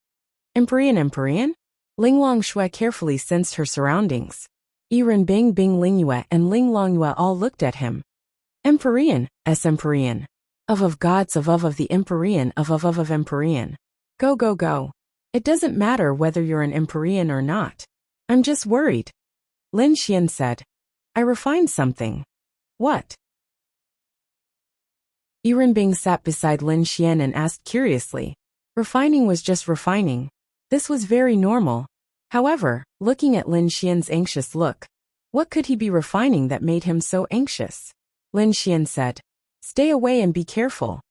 Empyrean? Linglong Shue carefully sensed her surroundings. Yiren Bing Lingyue and Linglong Yue all looked at him. Empyrean, Empyrean. Of gods of the Empyrean of Empyrean. Go. It doesn't matter whether you're an Empyrean or not. I'm just worried. Lin Xian said. I refined something. What? Yiren Bing sat beside Lin Xian and asked curiously. Refining was just refining. This was very normal. However, looking at Lin Xian's anxious look, what could he be refining that made him so anxious? Lin Xian said. Stay away and be careful.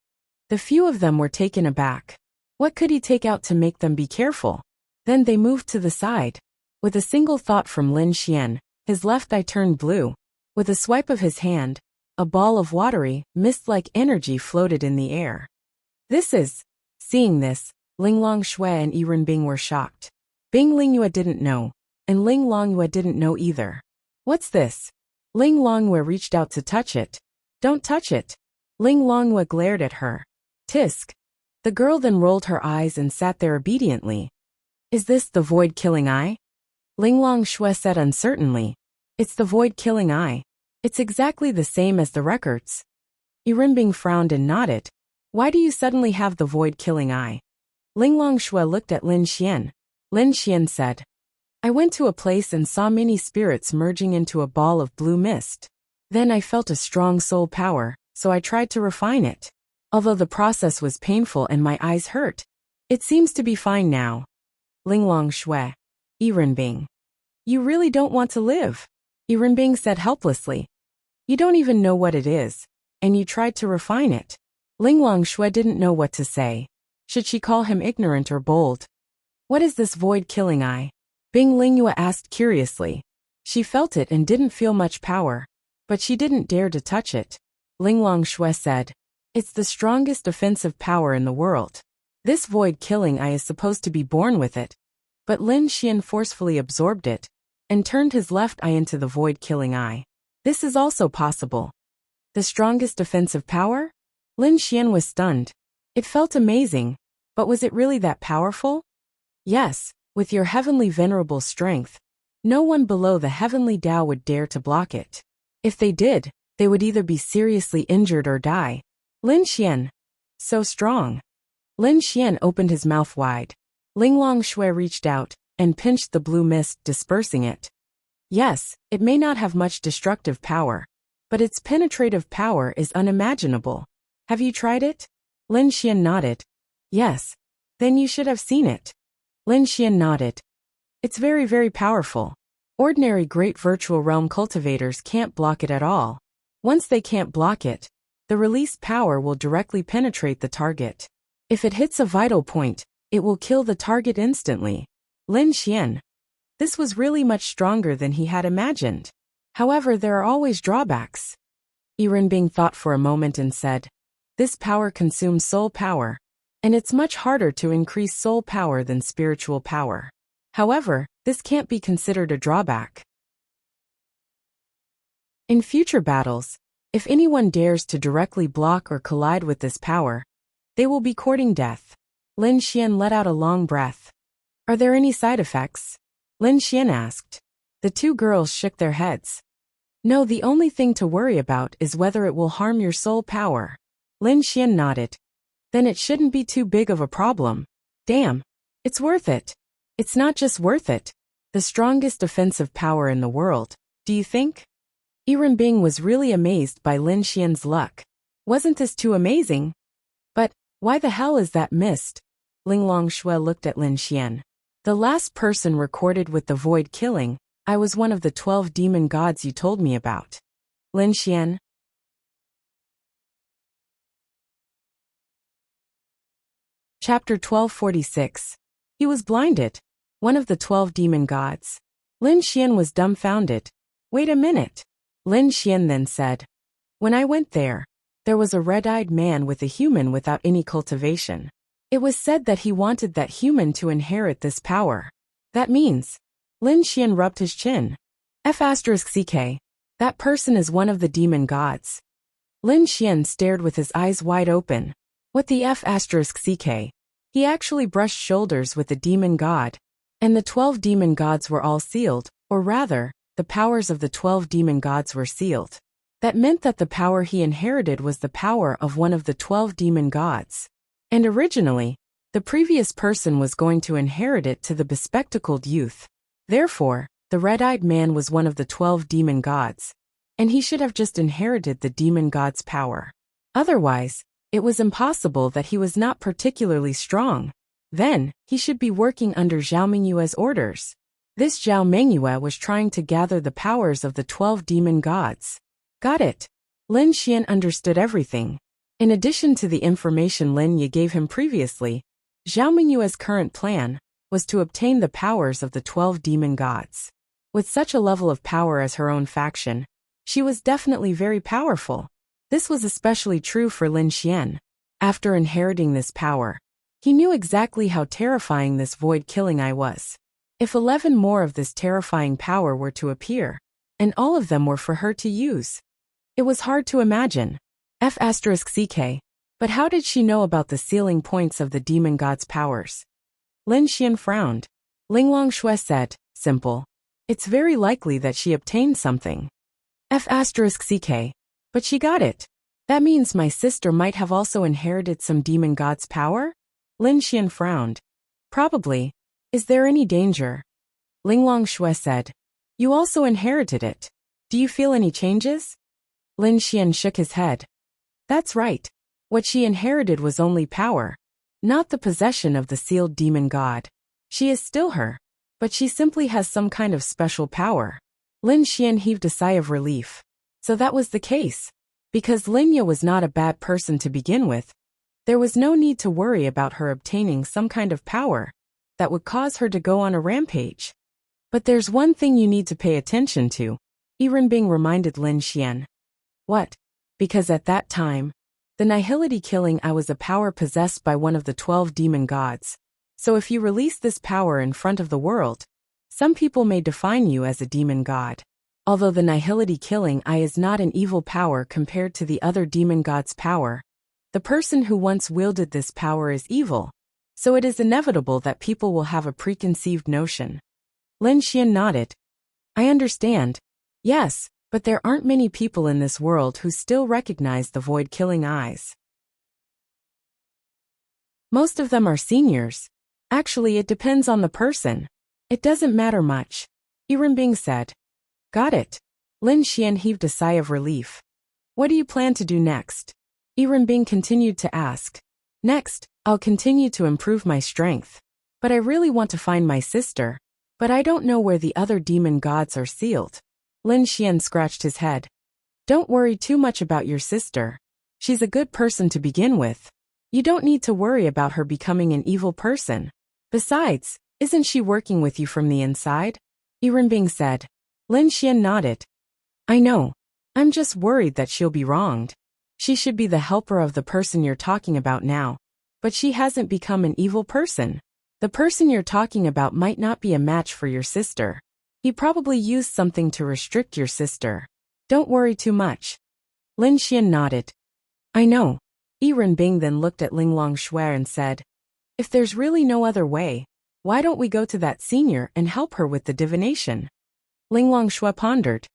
The few of them were taken aback. What could he take out to make them be careful? Then they moved to the side. With a single thought from Lin Xian, his left eye turned blue. With a swipe of his hand, a ball of watery, mist-like energy floated in the air. Seeing this, Linglong Shue and Yiren Bing were shocked. Bing Lingyue didn't know, and Linglong Yue didn't know either. What's this? Linglong Yue reached out to touch it. Don't touch it. Linglong Yue glared at her. Tisk. The girl then rolled her eyes and sat there obediently. Is this the void-killing eye? Linglong Shue said uncertainly. It's the void-killing eye. It's exactly the same as the records. Yiren Bing frowned and nodded. Why do you suddenly have the void-killing eye? Linglong Shue looked at Lin Xian. Lin Xian said. I went to a place and saw many spirits merging into a ball of blue mist. Then I felt a strong soul power, so I tried to refine it. Although the process was painful and my eyes hurt, it seems to be fine now. Linglong Shue. Yiren Bing. You really don't want to live. Yiren Bing said helplessly. You don't even know what it is, and you tried to refine it. Linglong Shue didn't know what to say. Should she call him ignorant or bold? What is this void-killing eye? Bing Lingyue asked curiously. She felt it and didn't feel much power, but she didn't dare to touch it. Linglong Shue said. It's the strongest offensive power in the world. This void-killing eye is supposed to be born with it. But Lin Xian forcefully absorbed it, and turned his left eye into the void-killing eye. This is also possible. The strongest defensive power? Lin Xian was stunned. It felt amazing, but was it really that powerful? Yes, with your heavenly venerable strength, no one below the heavenly Tao would dare to block it. If they did, they would either be seriously injured or die. Lin Xian. So strong. Lin Xian opened his mouth wide. Linglong Shui reached out and pinched the blue mist, dispersing it. Yes, it may not have much destructive power, but its penetrative power is unimaginable. Have you tried it? Lin Xian nodded. Yes. Then you should have seen it. Lin Xian nodded. It's very, very powerful. Ordinary great virtual realm cultivators can't block it at all. Once they can't block it, the released power will directly penetrate the target. If it hits a vital point, it will kill the target instantly. Lin Xian. This was really much stronger than he had imagined. However, there are always drawbacks. Bing thought for a moment and said, this power consumes soul power, and it's much harder to increase soul power than spiritual power. However, this can't be considered a drawback. In future battles, if anyone dares to directly block or collide with this power, they will be courting death. Lin Xian let out a long breath. Are there any side effects? Lin Xian asked. The two girls shook their heads. No, the only thing to worry about is whether it will harm your soul power. Lin Xian nodded. Then it shouldn't be too big of a problem. Damn. It's worth it. It's not just worth it. The strongest defensive power in the world, do you think? Bing was really amazed by Lin Xian's luck. Wasn't this too amazing? But, why the hell is that mist? Linglong Shui looked at Lin Xian. The last person recorded with the void killing, I was one of the 12 demon gods you told me about. Lin Xian. Chapter 1246. He was blinded. One of the 12 demon gods. Lin Xian was dumbfounded. Wait a minute. Lin Xian then said. When I went there was a red-eyed man with a human without any cultivation. It was said that he wanted that human to inherit this power. That means. Lin Xian rubbed his chin. F***ck. That person is one of the demon gods. Lin Xian stared with his eyes wide open. What the F***ck? He actually brushed shoulders with the demon god. And the 12 demon gods were all sealed, or rather, the powers of the 12 demon gods were sealed. That meant that the power he inherited was the power of one of the 12 demon gods. And originally, the previous person was going to inherit it to the bespectacled youth. Therefore, the red-eyed man was one of the 12 demon gods, and he should have just inherited the demon god's power. Otherwise, it was impossible that he was not particularly strong. Then, he should be working under Zhao Mingyue's orders. This Zhao Mingyue was trying to gather the powers of the 12 demon gods. Got it. Lin Xian understood everything. In addition to the information Lin Ye gave him previously, Zhao Mingyue's current plan was to obtain the powers of the 12 demon gods. With such a level of power as her own faction, she was definitely very powerful. This was especially true for Lin Xian. After inheriting this power, he knew exactly how terrifying this void killing eye was. If 11 more of this terrifying power were to appear, and all of them were for her to use, it was hard to imagine. F***ck. But how did she know about the sealing points of the demon god's powers? Lin Xian frowned. Linglong Shui said, simple. It's very likely that she obtained something. F***ck. But she got it. That means my sister might have also inherited some demon god's power? Lin Xian frowned. Probably. Is there any danger? Linglong Shui said. You also inherited it. Do you feel any changes? Lin Xian shook his head. That's right. What she inherited was only power, not the possession of the sealed demon god. She is still her, but she simply has some kind of special power. Lin Xian heaved a sigh of relief. So that was the case. Because Lin Ye was not a bad person to begin with, there was no need to worry about her obtaining some kind of power that would cause her to go on a rampage. But there's one thing you need to pay attention to, Bing reminded Lin Xian. What? Because at that time, the nihility killing I was a power possessed by one of the 12 demon gods. So if you release this power in front of the world, some people may define you as a demon god. Although the nihility killing eye is not an evil power compared to the other demon god's power, the person who once wielded this power is evil, so it is inevitable that people will have a preconceived notion. Lin Xian nodded. I understand. Yes, but there aren't many people in this world who still recognize the void-killing eyes. Most of them are seniors. Actually, it depends on the person. It doesn't matter much. Earbook said. Got it. Lin Xian heaved a sigh of relief. What do you plan to do next? Earbook continued to ask. Next, I'll continue to improve my strength. But I really want to find my sister. But I don't know where the other demon gods are sealed. Lin Xian scratched his head. Don't worry too much about your sister. She's a good person to begin with. You don't need to worry about her becoming an evil person. Besides, isn't she working with you from the inside? Earbook said. Lin Xian nodded. I know. I'm just worried that she'll be wronged. She should be the helper of the person you're talking about now. But she hasn't become an evil person. The person you're talking about might not be a match for your sister. He probably used something to restrict your sister. Don't worry too much. Lin Xian nodded. I know. Earbook then looked at Linglong Shui and said, if there's really no other way, why don't we go to that senior and help her with the divination? Linglong Shui pondered.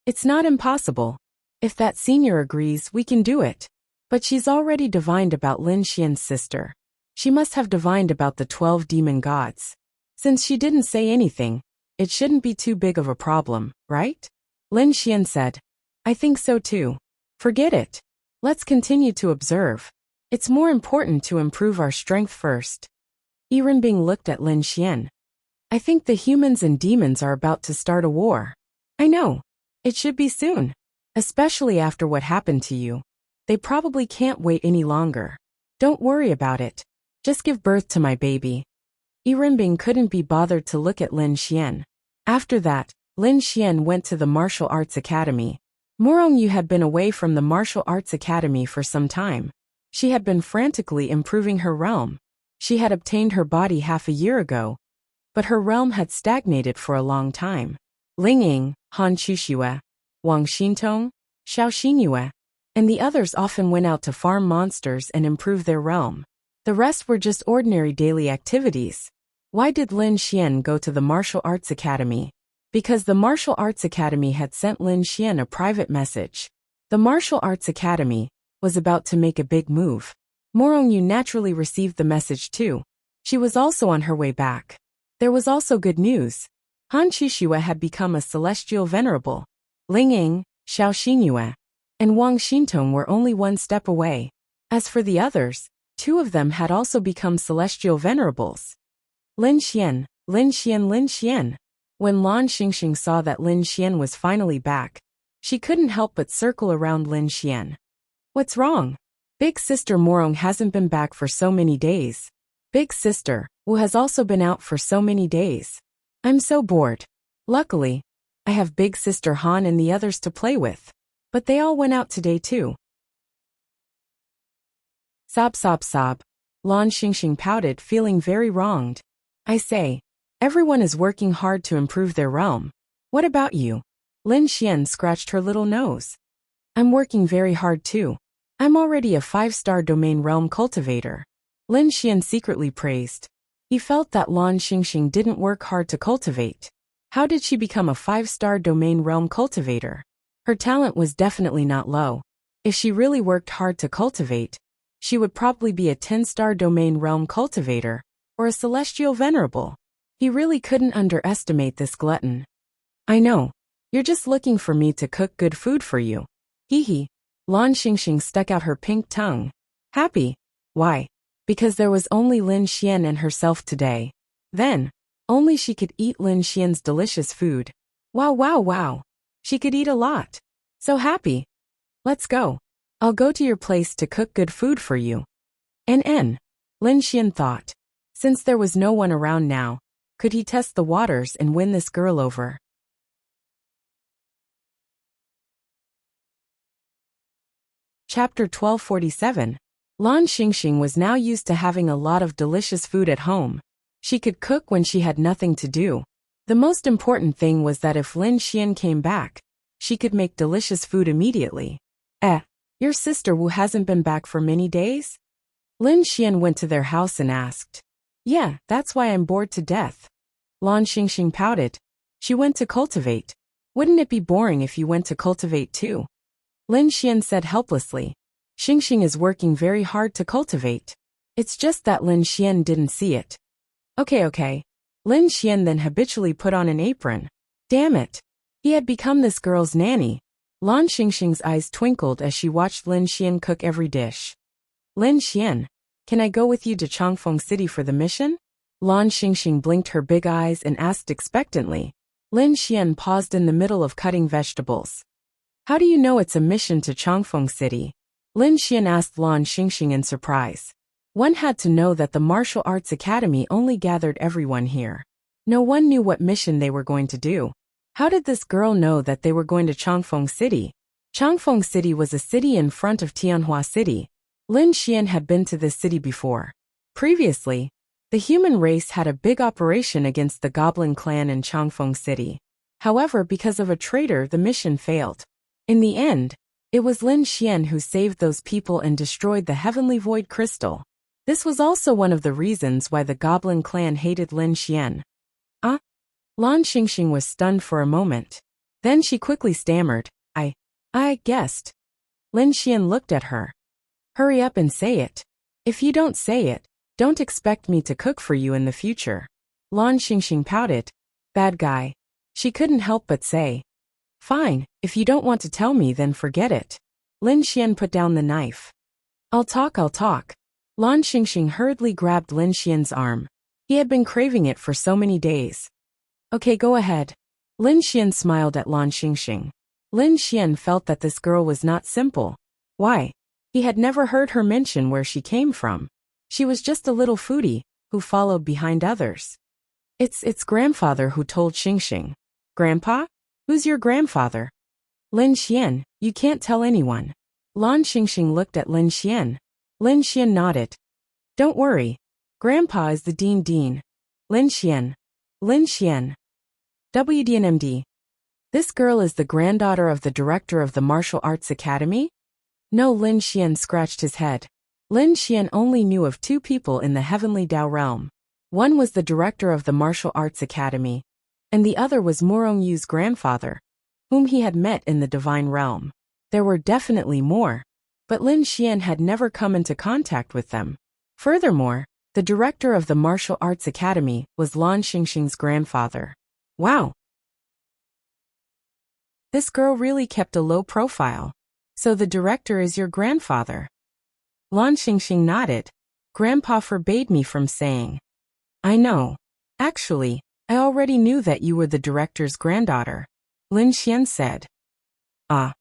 It's not impossible. If that senior agrees, we can do it. But she's already divined about Lin Xian's sister. She must have divined about the 12 demon gods. Since she didn't say anything, it shouldn't be too big of a problem, right? Lin Xian said. I think so too. Forget it. Let's continue to observe. It's more important to improve our strength first. Earbook looked at Lin Xian. I think the humans and demons are about to start a war. I know. It should be soon. Especially after what happened to you. They probably can't wait any longer. Don't worry about it. Just give birth to my baby. Earbook couldn't be bothered to look at Lin Xian. After that, Lin Xian went to the martial arts academy. Morongyu had been away from the martial arts academy for some time. She had been frantically improving her realm. She had obtained her body half a year ago, but her realm had stagnated for a long time. Ling Ying, Han Chuxue, Wang Xintong, Xiao Xinyue, and the others often went out to farm monsters and improve their realm. The rest were just ordinary daily activities. Why did Lin Xian go to the martial arts academy? Because the martial arts academy had sent Lin Xian a private message. The martial arts academy was about to make a big move. Morongyu naturally received the message too. She was also on her way back. There was also good news. Han Chuxue had become a celestial venerable. Ling Ying, Xiao Xinyue, and Wang Xintong were only one step away. As for the others, 2 of them had also become celestial venerables. Lin Xian, Lin Xian, Lin Xian. When Lan Xingxing saw that Lin Xian was finally back, she couldn't help but circle around Lin Xian. What's wrong? Big sister Morong hasn't been back for so many days. Big sister, Wu has also been out for so many days. I'm so bored. Luckily, I have big sister Han and the others to play with. But they all went out today too. Sob sob sob. Lan Xingxing pouted, feeling very wronged. I say, everyone is working hard to improve their realm. What about you? Lin Xian scratched her little nose. I'm working very hard too. I'm already a 5-star domain realm cultivator. Lin Xian secretly praised. He felt that Lan Xingxing didn't work hard to cultivate. How did she become a 5-star domain realm cultivator? Her talent was definitely not low. If she really worked hard to cultivate, she would probably be a 10-star domain realm cultivator, or a celestial venerable. He really couldn't underestimate this glutton. I know. You're just looking for me to cook good food for you. Hee hee. Lan Xingxing stuck out her pink tongue. Happy? Why? Because there was only Lin Xian and herself today. Then, only she could eat Lin Xian's delicious food. Wow wow wow. She could eat a lot. So happy. Let's go. I'll go to your place to cook good food for you. Lin Xian thought. Since there was no one around now, could he test the waters and win this girl over? Chapter 1247. Lan Xingxing was now used to having a lot of delicious food at home. She could cook when she had nothing to do. The most important thing was that if Lin Xian came back, she could make delicious food immediately. Your sister Wu hasn't been back for many days? Lin Xian went to their house and asked. Yeah, that's why I'm bored to death. Lan Xingxing pouted. She went to cultivate. Wouldn't it be boring if you went to cultivate too? Lin Xian said helplessly. Xingxing is working very hard to cultivate. It's just that Lin Xian didn't see it. Okay. Lin Xian then habitually put on an apron. Damn it. He had become this girl's nanny. Lan Xingxing's eyes twinkled as she watched Lin Xian cook every dish. Lin Xian, can I go with you to Changfeng City for the mission? Lan Xingxing blinked her big eyes and asked expectantly. Lin Xian paused in the middle of cutting vegetables. How do you know it's a mission to Changfeng City? Lin Xian asked Lan Xingxing in surprise. One had to know that the Martial Arts Academy only gathered everyone here. No one knew what mission they were going to do. How did this girl know that they were going to Changfeng City? Changfeng City was a city in front of Tianhua City. Lin Xian had been to this city before. Previously, the human race had a big operation against the Goblin clan in Changfeng City. However, because of a traitor, the mission failed. In the end, it was Lin Xian who saved those people and destroyed the Heavenly Void Crystal. This was also one of the reasons why the Goblin clan hated Lin Xian. Lan Xingxing was stunned for a moment. Then she quickly stammered, I guessed. Lin Xian looked at her. Hurry up and say it. If you don't say it, don't expect me to cook for you in the future. Lan Xingxing pouted. Bad guy. She couldn't help but say. Fine, if you don't want to tell me then forget it. Lin Xian put down the knife. I'll talk. Lan Xingxing hurriedly grabbed Lin Xian's arm. He had been craving it for so many days. Okay, go ahead. Lin Xian smiled at Lan Xingxing. Lin Xian felt that this girl was not simple. Why? He had never heard her mention where she came from. She was just a little foodie, who followed behind others. It's grandfather who told Xingxing. Grandpa? Who's your grandfather? Lin Xian, you can't tell anyone. Lan Xingxing looked at Lin Xian. Lin Xian nodded. Don't worry. Grandpa is the Dean. Lin Xian. WDNMD. This girl is the granddaughter of the director of the Martial Arts Academy? No, Lin Xian scratched his head. Lin Xian only knew of two people in the Heavenly Dao realm. One was the director of the Martial Arts Academy, and the other was Murong Yu's grandfather, whom he had met in the Divine Realm. There were definitely more, but Lin Xian had never come into contact with them. Furthermore, the director of the Martial Arts Academy was Lan Xingxing's grandfather. Wow! This girl really kept a low profile. So the director is your grandfather? Lan Xingxing nodded. Grandpa forbade me from saying. I know. Actually, I already knew that you were the director's granddaughter. Lin Xian said. How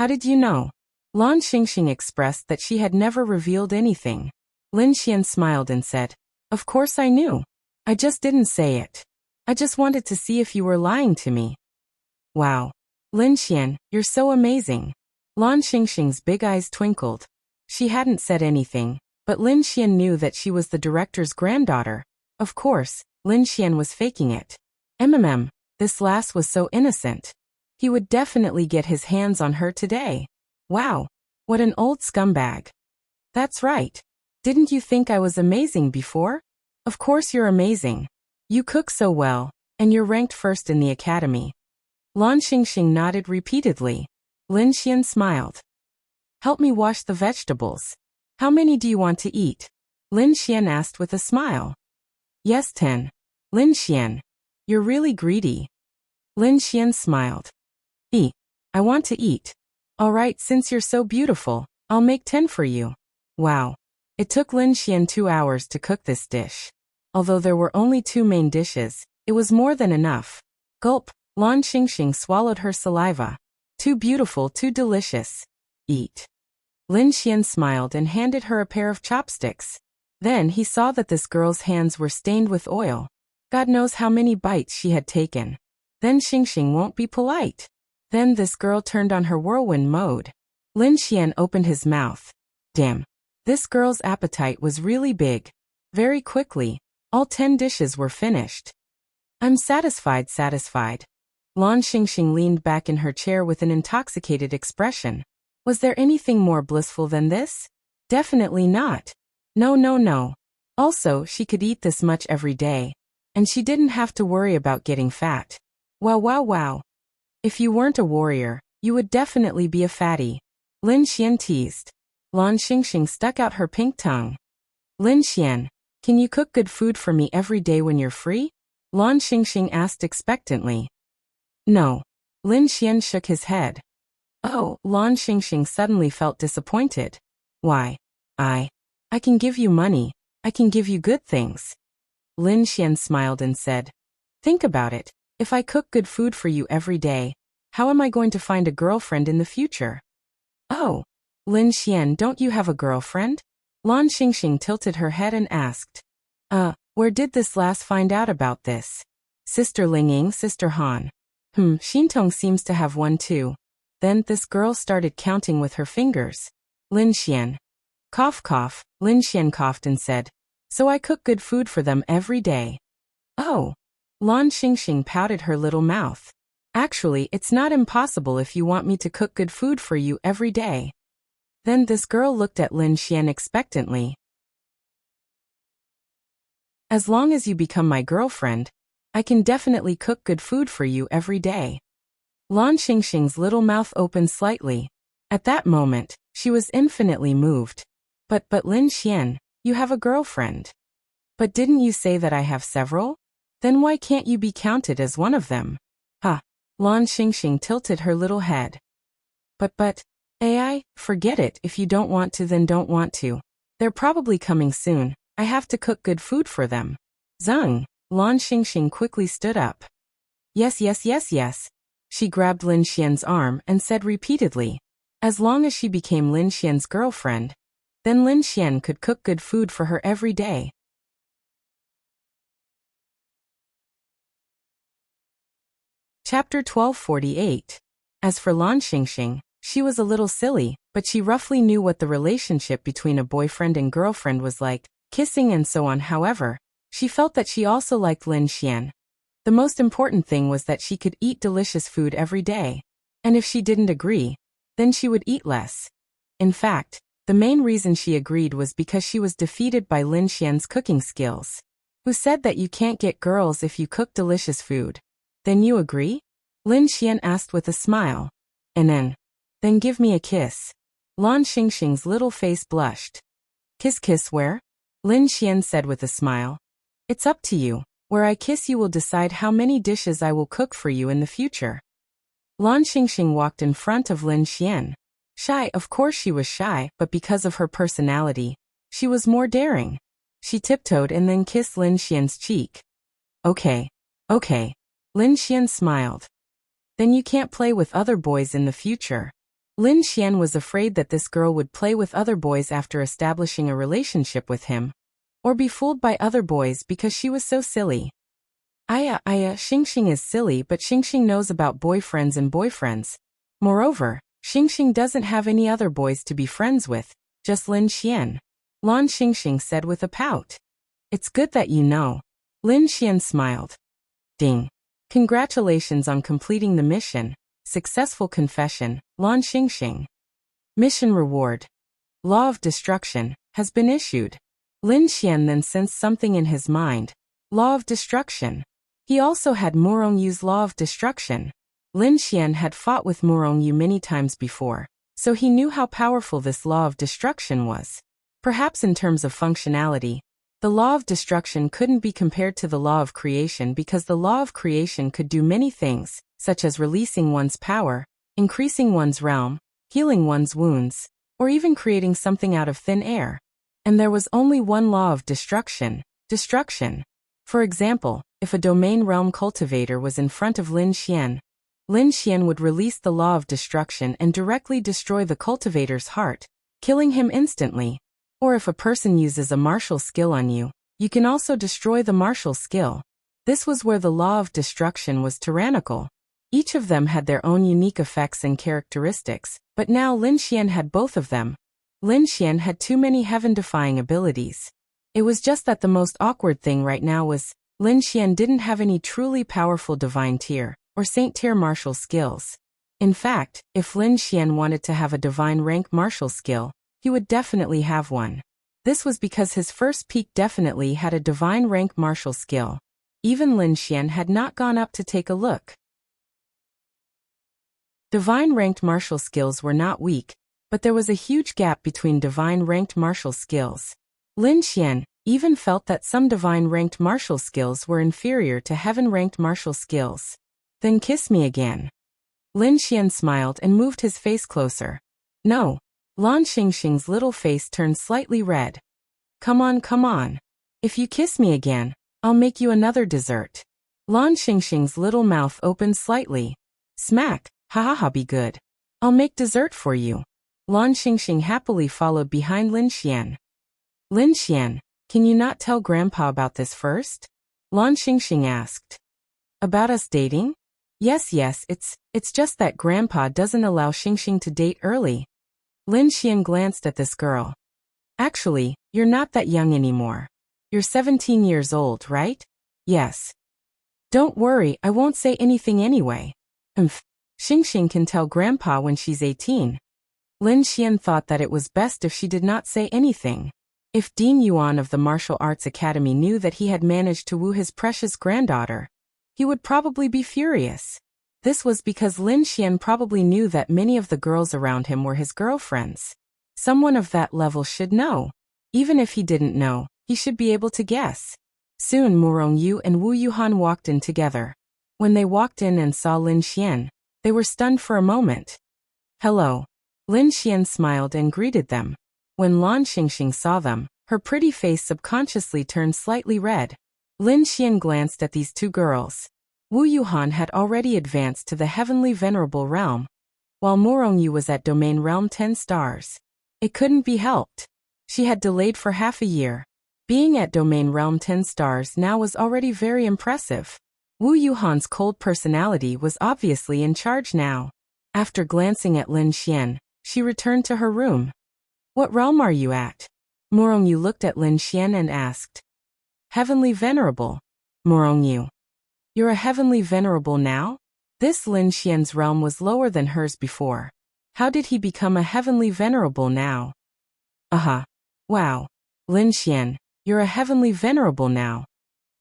did you know? Lan Xingxing expressed that she had never revealed anything. Lin Xian smiled and said, Of course I knew. I just didn't say it. I just wanted to see if you were lying to me. Wow. Lin Xian, you're so amazing. Lan Xingxing's big eyes twinkled. She hadn't said anything, but Lin Xian knew that she was the director's granddaughter. Of course, Lin Xian was faking it. This lass was so innocent. He would definitely get his hands on her today. Wow, what an old scumbag. That's right. Didn't you think I was amazing before? Of course you're amazing. You cook so well, and you're ranked first in the academy. Lan Xingxing nodded repeatedly. Lin Xian smiled. Help me wash the vegetables. How many do you want to eat? Lin Xian asked with a smile. Yes, 10. Lin Xian, you're really greedy. Lin Xian smiled. I want to eat. All right, since you're so beautiful, I'll make 10 for you. Wow. It took Lin Xian 2 hours to cook this dish. Although there were only 2 main dishes, it was more than enough. Gulp, Lan Xingxing swallowed her saliva. Too beautiful, too delicious. Eat. Lin Xian smiled and handed her a pair of chopsticks. Then he saw that this girl's hands were stained with oil. God knows how many bites she had taken. Then Xingxing won't be polite. Then this girl turned on her whirlwind mode. Lin Xian opened his mouth. Damn. This girl's appetite was really big. Very quickly, all 10 dishes were finished. I'm satisfied, satisfied. Lan Xingxing leaned back in her chair with an intoxicated expression. Was there anything more blissful than this? Definitely not. No, no, no. Also, she could eat this much every day. And she didn't have to worry about getting fat. Wow, wow, wow. If you weren't a warrior, you would definitely be a fatty. Lin Xian teased. Lan Xingxing stuck out her pink tongue. Lin Xian, can you cook good food for me every day when you're free? Lan Xingxing asked expectantly. No. Lin Xian shook his head. Oh, Lan Xingxing suddenly felt disappointed. Why? I can give you money. I can give you good things. Lin Xian smiled and said, think about it. If I cook good food for you every day, how am I going to find a girlfriend in the future? Oh, Lin Xian, don't you have a girlfriend? Lan Xingxing tilted her head and asked. Where did this lass find out about this? Sister Lingying, Sister Han. Xintong seems to have one too. Then this girl started counting with her fingers. Lin Xian. Cough, cough. Lin Xian coughed and said, so I cook good food for them every day. Oh. Lan Xingxing pouted her little mouth. Actually, it's not impossible if you want me to cook good food for you every day. Then this girl looked at Lin Xian expectantly. As long as you become my girlfriend, I can definitely cook good food for you every day. Lan Xingxing's little mouth opened slightly. At that moment, she was infinitely moved. But Lin Xian, you have a girlfriend. But didn't you say that I have several? Then why can't you be counted as one of them? Lan Xingxing tilted her little head. But, AI, forget it. If you don't want to, then don't want to. They're probably coming soon. I have to cook good food for them. Zeng. Lan Xingxing quickly stood up. Yes, yes, yes, yes. She grabbed Lin Xian's arm and said repeatedly. As long as she became Lin Xian's girlfriend, then Lin Xian could cook good food for her every day. Chapter 1248. As for Lan Xingxing, she was a little silly, but she roughly knew what the relationship between a boyfriend and girlfriend was like, kissing and so on. However, she felt that she also liked Lin Xian. The most important thing was that she could eat delicious food every day. And if she didn't agree, then she would eat less. In fact, the main reason she agreed was because she was defeated by Lin Xian's cooking skills. Who said that you can't get girls if you cook delicious food? Then you agree? Lin Xian asked with a smile. And then give me a kiss. Lan Xingxing's little face blushed. Kiss where? Lin Xian said with a smile. It's up to you. Where I kiss you will decide how many dishes I will cook for you in the future. Lan Xingxing walked in front of Lin Xian. Shy, of course she was shy, but because of her personality, she was more daring. She tiptoed and then kissed Lin Xian's cheek. Okay. Lin Xian smiled. Then you can't play with other boys in the future. Lin Xian was afraid that this girl would play with other boys after establishing a relationship with him, or be fooled by other boys because she was so silly. Xingxing is silly, but Xingxing knows about boyfriends and boyfriends. Moreover, Xingxing doesn't have any other boys to be friends with, just Lin Xian. Lan Xingxing said with a pout. It's good that you know. Lin Xian smiled. Ding. Congratulations on completing the mission. Successful confession, Lan Xingxing. Mission reward. Law of destruction has been issued. Lin Xian then sensed something in his mind. Law of destruction. He also had Murong Yu's law of destruction. Lin Xian had fought with Murong Yu many times before, so he knew how powerful this law of destruction was. Perhaps in terms of functionality, the law of destruction couldn't be compared to the law of creation because the law of creation could do many things, such as releasing one's power, increasing one's realm, healing one's wounds, or even creating something out of thin air. And there was only one law of destruction. For example, if a domain realm cultivator was in front of Lin Xian would release the law of destruction and directly destroy the cultivator's heart, killing him instantly. Or if a person uses a martial skill on you, you can also destroy the martial skill. This was where the law of destruction was tyrannical. Each of them had their own unique effects and characteristics, but now Lin Xian had both of them. Lin Xian had too many heaven-defying abilities. It was just that the most awkward thing right now was, Lin Xian didn't have any truly powerful divine tier or saint tier martial skills. In fact, if Lin Xian wanted to have a divine rank martial skill, he would definitely have one. This was because his first peak definitely had a divine rank martial skill. Even Lin Xian had not gone up to take a look. Divine ranked martial skills were not weak, but there was a huge gap between divine ranked martial skills. Lin Xian even felt that some divine ranked martial skills were inferior to heaven ranked martial skills. Then kiss me again. Lin Xian smiled and moved his face closer. No. Lan Xingxing's little face turned slightly red. Come on, come on. If you kiss me again, I'll make you another dessert. Lan Xingxing's little mouth opened slightly. Smack, ha ha ha, be good. I'll make dessert for you. Lan Xingxing happily followed behind Lin Xian. Lin Xian, can you not tell Grandpa about this first? Lan Xingxing asked. About us dating? Yes, it's just that Grandpa doesn't allow Xingxing to date early. Lin Xian glanced at this girl. Actually, you're not that young anymore. You're 17 years old, right? Yes. Don't worry, I won't say anything anyway. Xingxing can tell Grandpa when she's 18. Lin Xian thought that it was best if she did not say anything. If Dean Yuan of the Martial Arts Academy knew that he had managed to woo his precious granddaughter, he would probably be furious. This was because Lin Xian probably knew that many of the girls around him were his girlfriends. Someone of that level should know. Even if he didn't know, he should be able to guess. Soon Murong Yu and Wu Yuhan walked in together. When they walked in and saw Lin Xian, they were stunned for a moment. Hello. Lin Xian smiled and greeted them. When Lan Xingxing saw them, her pretty face subconsciously turned slightly red. Lin Xian glanced at these two girls. Wu Yuhan had already advanced to the Heavenly Venerable Realm, while Murong Yu was at Domain Realm 10 stars. It couldn't be helped. She had delayed for half a year. Being at Domain Realm 10 stars now was already very impressive. Wu Yuhan's cold personality was obviously in charge now. After glancing at Lin Xian, she returned to her room. What realm are you at? Murong Yu looked at Lin Xian and asked. Heavenly Venerable. Murong Yu. You're a Heavenly Venerable now? This Lin Xian's realm was lower than hers before. How did he become a Heavenly Venerable now? Aha. Wow. Lin Xian, you're a Heavenly Venerable now.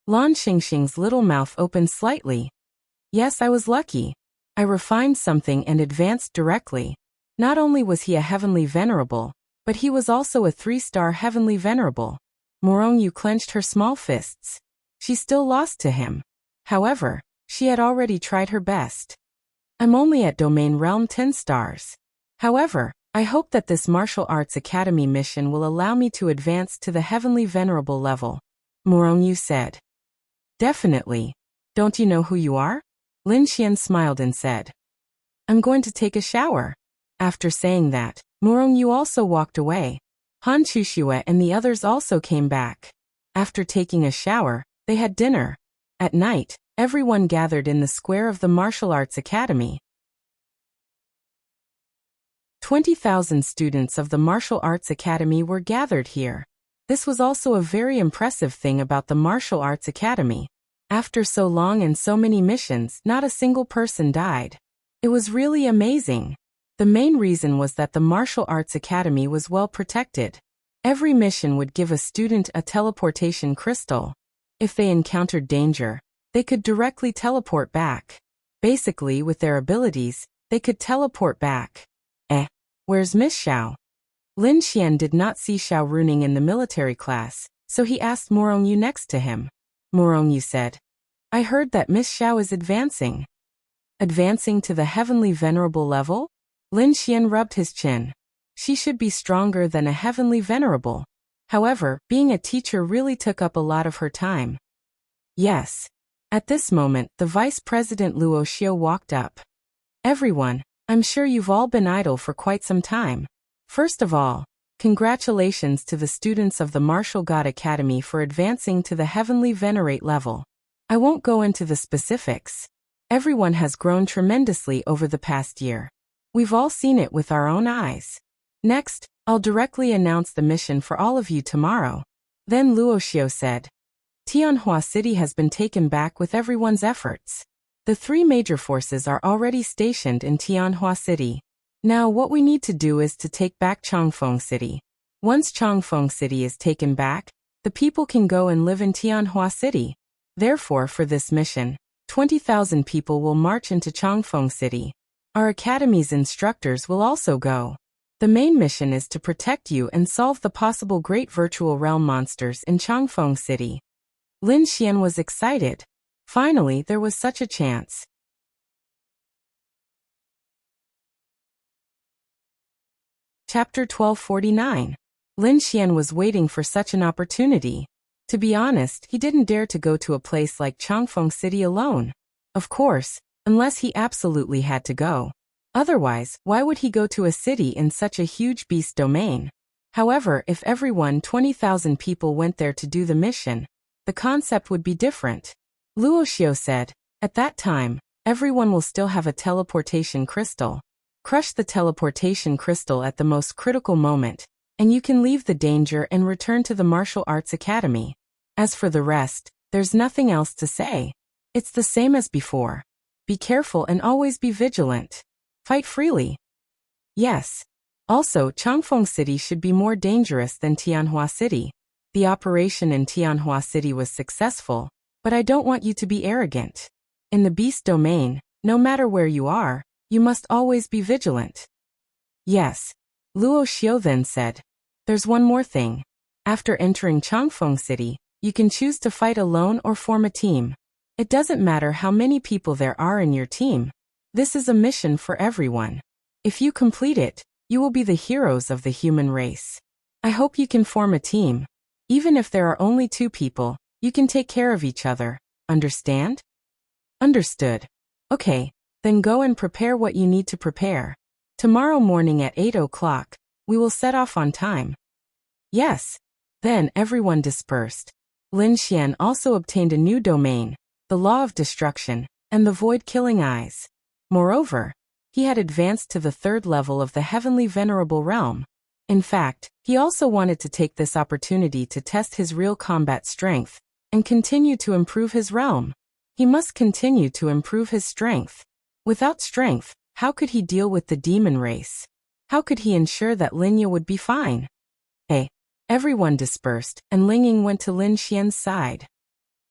Lan Xingxing's little mouth opened slightly. Yes, I was lucky. I refined something and advanced directly. Not only was he a Heavenly Venerable, but he was also a 3-star Heavenly Venerable. Murong Yu clenched her small fists. She still lost to him. However, she had already tried her best. I'm only at Domain Realm 10 stars. However, I hope that this Martial Arts Academy mission will allow me to advance to the Heavenly Venerable level. Murong Yu said. Definitely. Don't you know who you are? Lin Xian smiled and said. I'm going to take a shower. After saying that, Murong Yu also walked away. Han Chuxue and the others also came back. After taking a shower, they had dinner. At night, everyone gathered in the square of the Martial Arts Academy. 20,000 students of the Martial Arts Academy were gathered here. This was also a very impressive thing about the Martial Arts Academy. After so long and so many missions, not a single person died. It was really amazing. The main reason was that the Martial Arts Academy was well protected. Every mission would give a student a teleportation crystal. If they encountered danger, they could directly teleport back. Basically, with their abilities, they could teleport back. Where's Miss Xiao? Lin Xian did not see Xiao runing in the military class, so he asked Murong Yu next to him. Murong Yu said, I heard that Miss Xiao is advancing. Advancing to the Heavenly Venerable level? Lin Xian rubbed his chin. She should be stronger than a Heavenly Venerable. However, being a teacher really took up a lot of her time. Yes. At this moment, the Vice President Luo Xiu walked up. Everyone, I'm sure you've all been idle for quite some time. First of all, congratulations to the students of the Martial God Academy for advancing to the Heavenly Venerate level. I won't go into the specifics. Everyone has grown tremendously over the past year. We've all seen it with our own eyes. Next, I'll directly announce the mission for all of you tomorrow. Then Luo Xiu said. Tianhua City has been taken back with everyone's efforts. The three major forces are already stationed in Tianhua City. Now what we need to do is to take back Changfeng City. Once Changfeng City is taken back, the people can go and live in Tianhua City. Therefore, for this mission, 20,000 people will march into Changfeng City. Our academy's instructors will also go. The main mission is to protect you and solve the possible great virtual realm monsters in Changfeng City. Lin Xian was excited. Finally, there was such a chance. Chapter 1249. Lin Xian was waiting for such an opportunity. To be honest, he didn't dare to go to a place like Changfeng City alone. Of course, unless he absolutely had to go. Otherwise, why would he go to a city in such a huge beast domain? However, if everyone 20,000 people went there to do the mission, the concept would be different. Luo Xiao said, at that time, everyone will still have a teleportation crystal. Crush the teleportation crystal at the most critical moment, and you can leave the danger and return to the martial arts academy. As for the rest, there's nothing else to say. It's the same as before. Be careful and always be vigilant. Fight freely. Yes. Also, Changfeng City should be more dangerous than Tianhua City. The operation in Tianhua City was successful, but I don't want you to be arrogant. In the beast domain, no matter where you are, you must always be vigilant. Yes. Luo Xiao then said, there's one more thing. After entering Changfeng City, you can choose to fight alone or form a team. It doesn't matter how many people there are in your team. This is a mission for everyone. If you complete it, you will be the heroes of the human race. I hope you can form a team. Even if there are only 2 people, you can take care of each other. Understand? Understood. Okay, then go and prepare what you need to prepare. Tomorrow morning at 8 o'clock, we will set off on time. Yes. Then everyone dispersed. Lin Xian also obtained a new domain, the Law of Destruction, and the Void Killing Eyes. Moreover, he had advanced to the 3rd level of the Heavenly Venerable Realm. In fact, he also wanted to take this opportunity to test his real combat strength and continue to improve his realm. He must continue to improve his strength. Without strength, how could he deal with the demon race? How could he ensure that Lin would be fine? Everyone dispersed, and Ling Ying went to Lin Xian's side.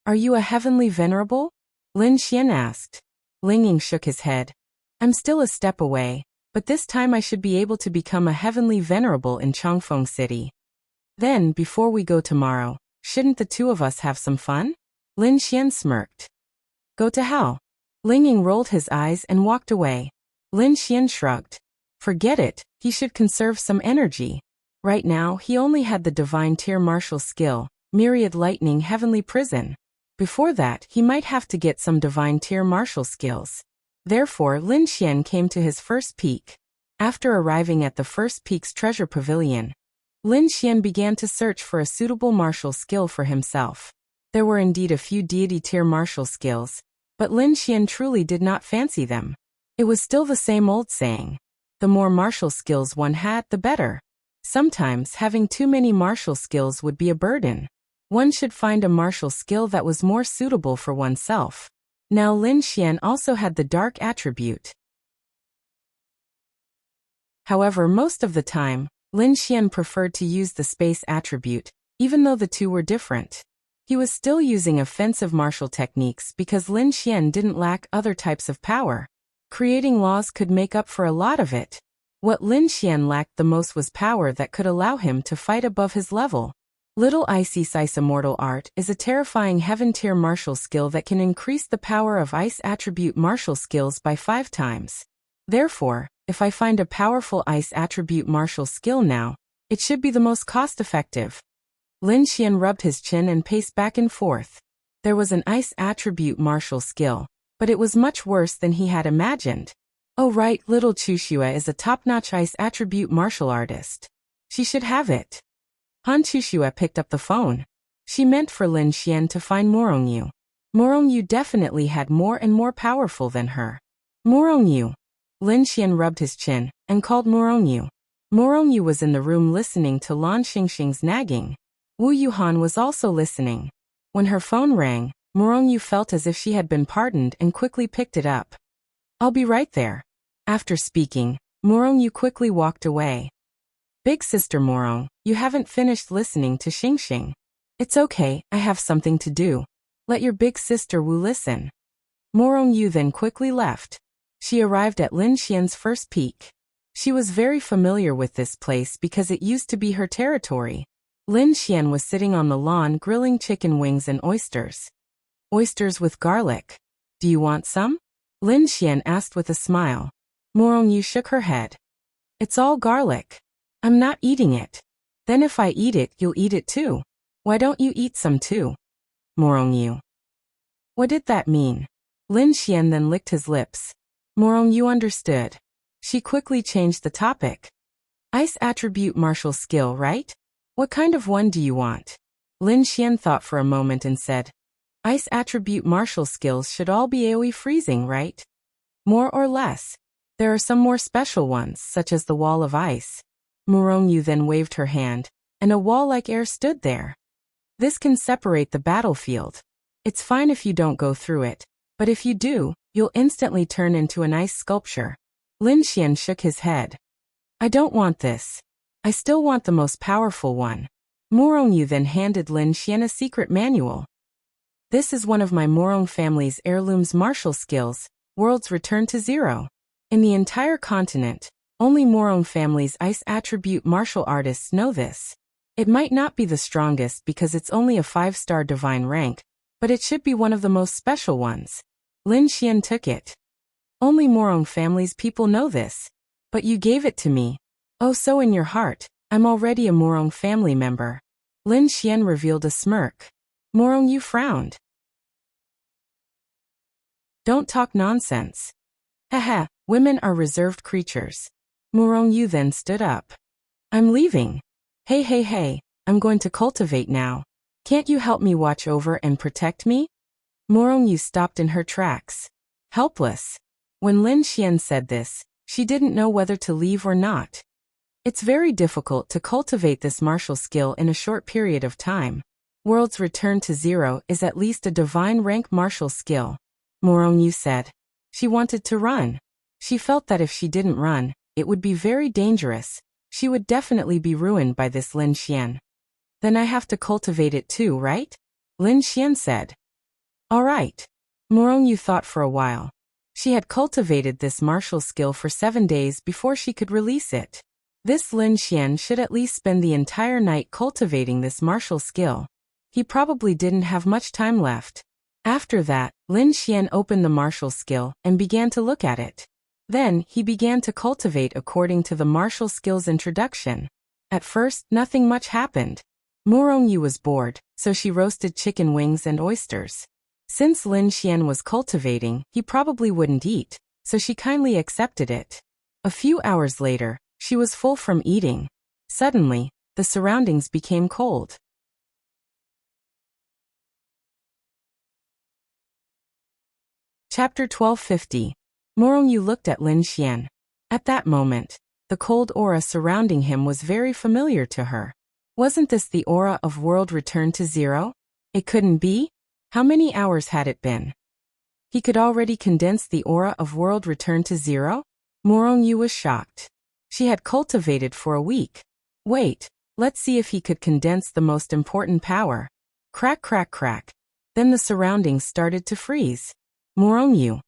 Are you a Heavenly Venerable? Lin Xian asked. Ling Ying shook his head. I'm still a step away, but this time I should be able to become a Heavenly Venerable in Changfeng City. Then, before we go tomorrow, shouldn't the 2 of us have some fun? Lin Xian smirked. Go to hell. Ling Ying rolled his eyes and walked away. Lin Xian shrugged. Forget it, he should conserve some energy. Right now, he only had the Divine Tier Martial Skill, Myriad Lightning Heavenly Prison. Before that, he might have to get some Divine Tier Martial Skills. Therefore, Lin Xian came to his first peak. After arriving at the first peak's treasure pavilion, Lin Xian began to search for a suitable martial skill for himself. There were indeed a few deity tier martial skills, but Lin Xian truly did not fancy them. It was still the same old saying. The more martial skills one had, the better. Sometimes having too many martial skills would be a burden. One should find a martial skill that was more suitable for oneself. Now Lin Xian also had the dark attribute. However, most of the time, Lin Xian preferred to use the space attribute, even though the 2 were different. He was still using offensive martial techniques because Lin Xian didn't lack other types of power. Creating laws could make up for a lot of it. What Lin Xian lacked the most was power that could allow him to fight above his level. Little Icy Sice Immortal Art is a terrifying heaven tier martial skill that can increase the power of ice attribute martial skills by 5 times. Therefore, if I find a powerful ice attribute martial skill now, it should be the most cost-effective. Lin Xian rubbed his chin and paced back and forth. There was an ice attribute martial skill, but it was much worse than he had imagined. Oh right, little Chuxue is a top-notch ice attribute martial artist. She should have it. Han Chuxue picked up the phone. She meant for Lin Xian to find Morongyu. Morongyu definitely had more and more powerful than her. Morongyu. Lin Xian rubbed his chin and called Morongyu. Morongyu was in the room listening to Lan Xingxing's nagging. Wu Yuhan was also listening. When her phone rang, Morongyu felt as if she had been pardoned and quickly picked it up. I'll be right there. After speaking, Morongyu quickly walked away. Big sister Morong, you haven't finished listening to Xingxing. It's okay, I have something to do. Let your big sister Wu listen. Morongyu then quickly left. She arrived at Lin Xian's first peak. She was very familiar with this place because it used to be her territory. Lin Xian was sitting on the lawn grilling chicken wings and oysters. Oysters with garlic. Do you want some? Lin Xian asked with a smile. Morongyu shook her head. It's all garlic. I'm not eating it. Then if I eat it, you'll eat it too. Why don't you eat some too? Morongyu. What did that mean? Lin Xian then licked his lips. Morongyu understood. She quickly changed the topic. Ice attribute martial skill, right? What kind of one do you want? Lin Xian thought for a moment and said, Ice attribute martial skills should all be AoE freezing, right? More or less. There are some more special ones, such as the wall of ice. Morongyu then waved her hand, and a wall like air stood there. This can separate the battlefield. It's fine if you don't go through it, but if you do, you'll instantly turn into an ice sculpture. Lin Xian shook his head. I don't want this. I still want the most powerful one. Morongyu then handed Lin Xian a secret manual. This is one of my Morong family's heirlooms martial skills, World's Return to Zero. In the entire continent, only Morong family's ice attribute martial artists know this. It might not be the strongest because it's only a 5-star divine rank, but it should be one of the most special ones. Lin Xian took it. Only Morong family's people know this. But you gave it to me. Oh, so in your heart, I'm already a Morong family member. Lin Xian revealed a smirk. Morongyu frowned. Don't talk nonsense. Haha, women are reserved creatures. Morongyu then stood up. I'm leaving. Hey, I'm going to cultivate now. Can't you help me watch over and protect me? Morongyu stopped in her tracks. Helpless. When Lin Xian said this, she didn't know whether to leave or not. It's very difficult to cultivate this martial skill in a short period of time. World's Return to Zero is at least a divine rank martial skill. Morongyu said. She wanted to run. She felt that if she didn't run, it would be very dangerous. She would definitely be ruined by this Lin Xian. Then I have to cultivate it too, right? Lin Xian said. All right. Morongyu thought for a while. She had cultivated this martial skill for 7 days before she could release it. This Lin Xian should at least spend the entire night cultivating this martial skill. He probably didn't have much time left. After that, Lin Xian opened the martial skill and began to look at it. Then, he began to cultivate according to the martial skill's introduction. At first, nothing much happened. Morongyu was bored, so she roasted chicken wings and oysters. Since Lin Xian was cultivating, he probably wouldn't eat, so she kindly accepted it. A few hours later, she was full from eating. Suddenly, the surroundings became cold. Chapter 1250. Morongyu looked at Lin Xian. At that moment, the cold aura surrounding him was very familiar to her. Wasn't this the aura of World Return to Zero? It couldn't be? How many hours had it been? He could already condense the aura of World Return to Zero? Morongyu was shocked. She had cultivated for a week. Wait, let's see if he could condense the most important power. Crack, crack, crack. Then the surroundings started to freeze. Morongyu.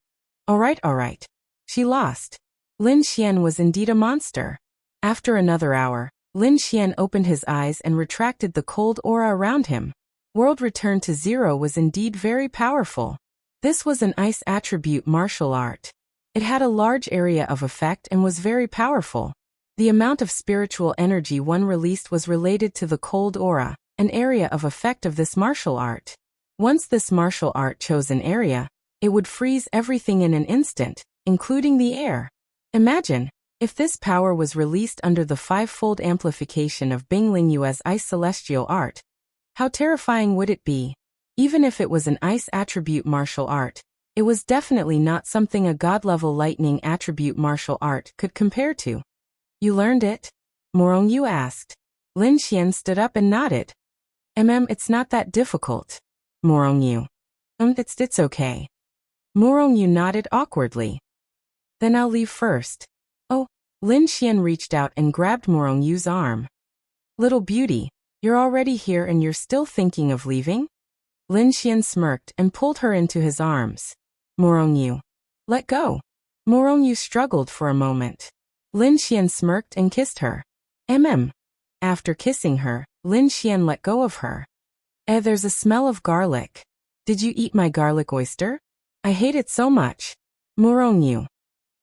All right. She lost. Lin Xian was indeed a monster. After another hour, Lin Xian opened his eyes and retracted the cold aura around him. World Return to Zero was indeed very powerful. This was an ice attribute martial art. It had a large area of effect and was very powerful. The amount of spiritual energy one released was related to the cold aura, an area of effect of this martial art. Once this martial art chose an area, it would freeze everything in an instant, including the air. Imagine, if this power was released under the 5-fold amplification of Bing Lingyue's ice celestial art. How terrifying would it be? Even if it was an ice attribute martial art, it was definitely not something a god-level lightning attribute martial art could compare to. You learned it? Morongyu asked. Lin Xian stood up and nodded. It's not that difficult. Morongyu. It's okay. Morongyu nodded awkwardly. Then I'll leave first. Oh, Lin Xian reached out and grabbed Morongyu's arm. Little beauty, you're already here and you're still thinking of leaving? Lin Xian smirked and pulled her into his arms. Morongyu. Let go. Morongyu struggled for a moment. Lin Xian smirked and kissed her. After kissing her, Lin Xian let go of her. There's a smell of garlic. Did you eat my garlic oyster? I hate it so much. Morongyu.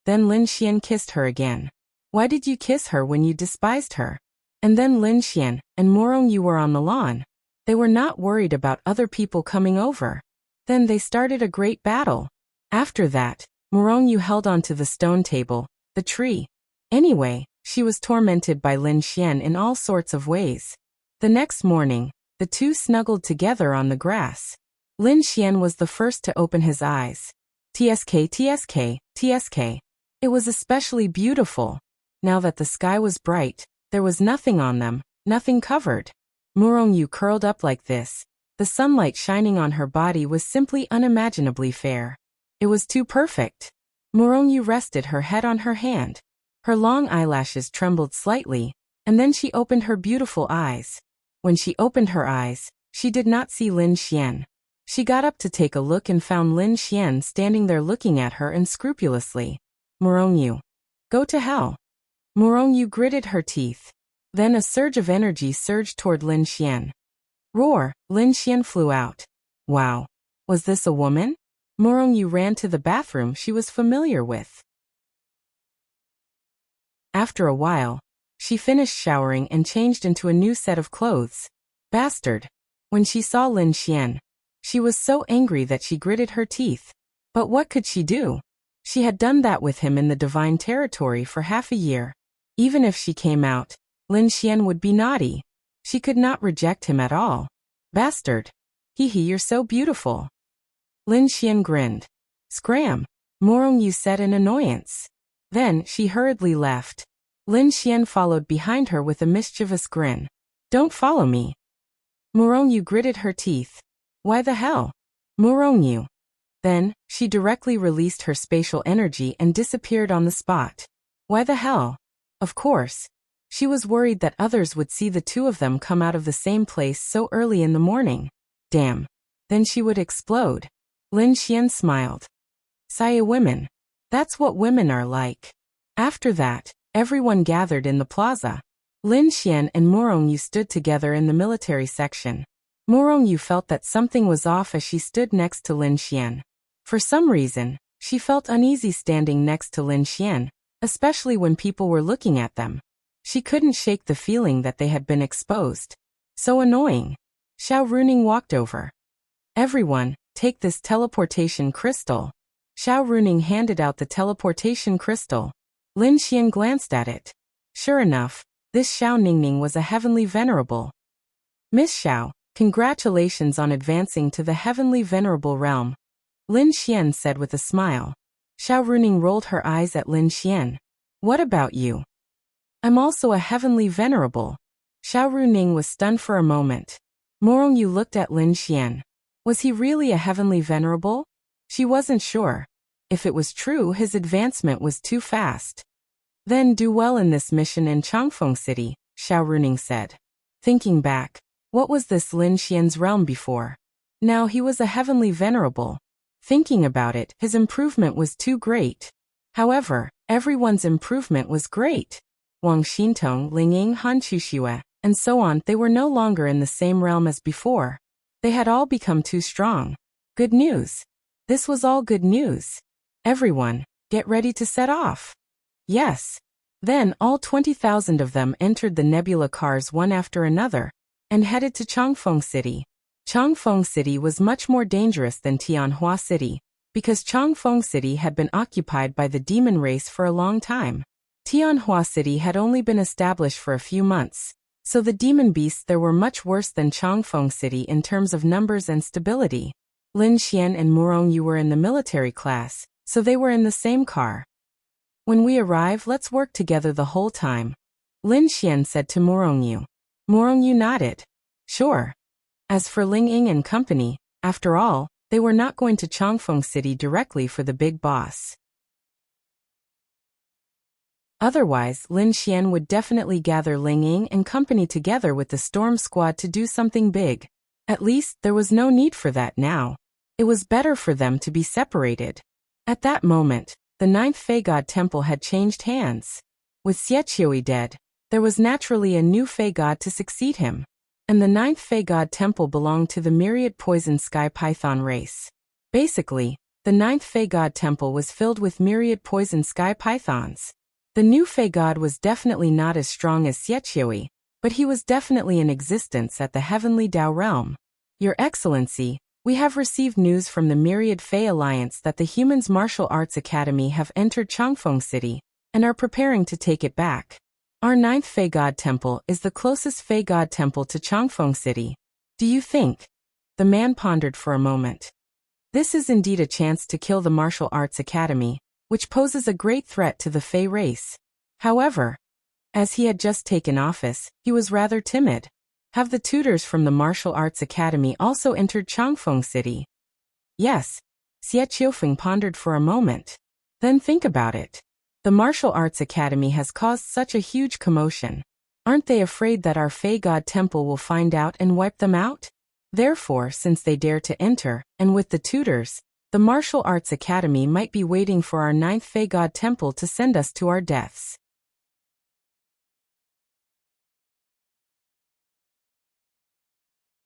Then Lin Xian kissed her again. Why did you kiss her when you despised her? And then Lin Xian and Morongyu were on the lawn. They were not worried about other people coming over. Then they started a great battle. After that, Morongyu held onto the stone table, the tree. Anyway, she was tormented by Lin Xian in all sorts of ways. The next morning, the two snuggled together on the grass. Lin Xian was the first to open his eyes. TSK. It was especially beautiful. Now that the sky was bright, there was nothing on them, nothing covered. Morongyu curled up like this. The sunlight shining on her body was simply unimaginably fair. It was too perfect. Morongyu rested her head on her hand. Her long eyelashes trembled slightly, and then she opened her beautiful eyes. When she opened her eyes, she did not see Lin Xian. She got up to take a look and found Lin Xian standing there looking at her unscrupulously. Morongyu. Go to hell. Morongyu gritted her teeth. Then a surge of energy surged toward Lin Xian. Roar! Lin Xian flew out. Wow. Was this a woman? Morongyu ran to the bathroom she was familiar with. After a while, she finished showering and changed into a new set of clothes. Bastard. When she saw Lin Xian, she was so angry that she gritted her teeth. But what could she do? She had done that with him in the divine territory for half a year. Even if she came out, Lin Xian would be naughty. She could not reject him at all. Bastard. You're so beautiful. Lin Xian grinned. Scram. Morongyu said in annoyance. Then she hurriedly left. Lin Xian followed behind her with a mischievous grin. Don't follow me. Morongyu gritted her teeth. Why the hell? Morongyu. Then, she directly released her spatial energy and disappeared on the spot. Why the hell? Of course. She was worried that others would see the two of them come out of the same place so early in the morning. Damn. Then she would explode. Lin Xian smiled. Saya women. That's what women are like. After that, everyone gathered in the plaza. Lin Xian and Morongyu stood together in the military section. Morongyu felt that something was off as she stood next to Lin Xian. For some reason, she felt uneasy standing next to Lin Xian, especially when people were looking at them. She couldn't shake the feeling that they had been exposed. So annoying. Xiao Runing walked over. Everyone, take this teleportation crystal. Xiao Runing handed out the teleportation crystal. Lin Xian glanced at it. Sure enough, this Xiao Ningning was a heavenly venerable. Miss Xiao, congratulations on advancing to the heavenly venerable realm. Lin Xian said with a smile. Xiao Runing rolled her eyes at Lin Xian. What about you? I'm also a heavenly venerable. Xiao Runing was stunned for a moment. Morongyu looked at Lin Xian. Was he really a heavenly venerable? She wasn't sure. If it was true, his advancement was too fast. Then do well in this mission in Changfeng City, Xiao Runing said. Thinking back, what was this Lin Xian's realm before? Now he was a heavenly venerable. Thinking about it, his improvement was too great. However, everyone's improvement was great. Wang Xintong, Lingying, Han Chuxue, and so on, they were no longer in the same realm as before. They had all become too strong. Good news. This was all good news. Everyone, get ready to set off. Yes. Then all 20,000 of them entered the nebula cars one after another, and headed to Changfeng City. Changfeng City was much more dangerous than Tianhua City, because Changfeng City had been occupied by the demon race for a long time. Tianhua City had only been established for a few months, so the demon beasts there were much worse than Changfeng City in terms of numbers and stability. Lin Xian and Morongyu were in the military class, so they were in the same car. When we arrive, let's work together the whole time, Lin Xian said to Morongyu. Morongyu nodded. Sure. As for Ling Ying and company, After all, they were not going to Changfeng City directly for the big boss. Otherwise, Lin Xian would definitely gather Ling Ying and company together with the Storm Squad to do something big. At least, there was no need for that now. It was better for them to be separated. At that moment, the 9th Fey God Temple had changed hands. With Xieqiui dead, there was naturally a new Fey God to succeed him. And the 9th Fey God Temple belonged to the myriad poison sky python race. Basically, the 9th Fey God Temple was filled with myriad poison sky pythons. The new Fey God was definitely not as strong as Xieqiui, but he was definitely in existence at the Heavenly Dao realm. Your Excellency, we have received news from the Myriad Fey Alliance that the Humans Martial Arts Academy have entered Changfeng City and are preparing to take it back. Our 9th Fey God Temple is the closest Fey God Temple to Changfeng City. Do you think? The man pondered for a moment. This is indeed a chance to kill the Martial Arts Academy, which poses a great threat to the Fey race. However, as he had just taken office, he was rather timid. Have the tutors from the Martial Arts Academy also entered Changfeng City? Yes. Xie Qiufeng pondered for a moment. Then think about it. The Martial Arts Academy has caused such a huge commotion. Aren't they afraid that our Fey God Temple will find out and wipe them out? Therefore, since they dare to enter, and with the tutors, the Martial Arts Academy might be waiting for our 9th Fey God Temple to send us to our deaths.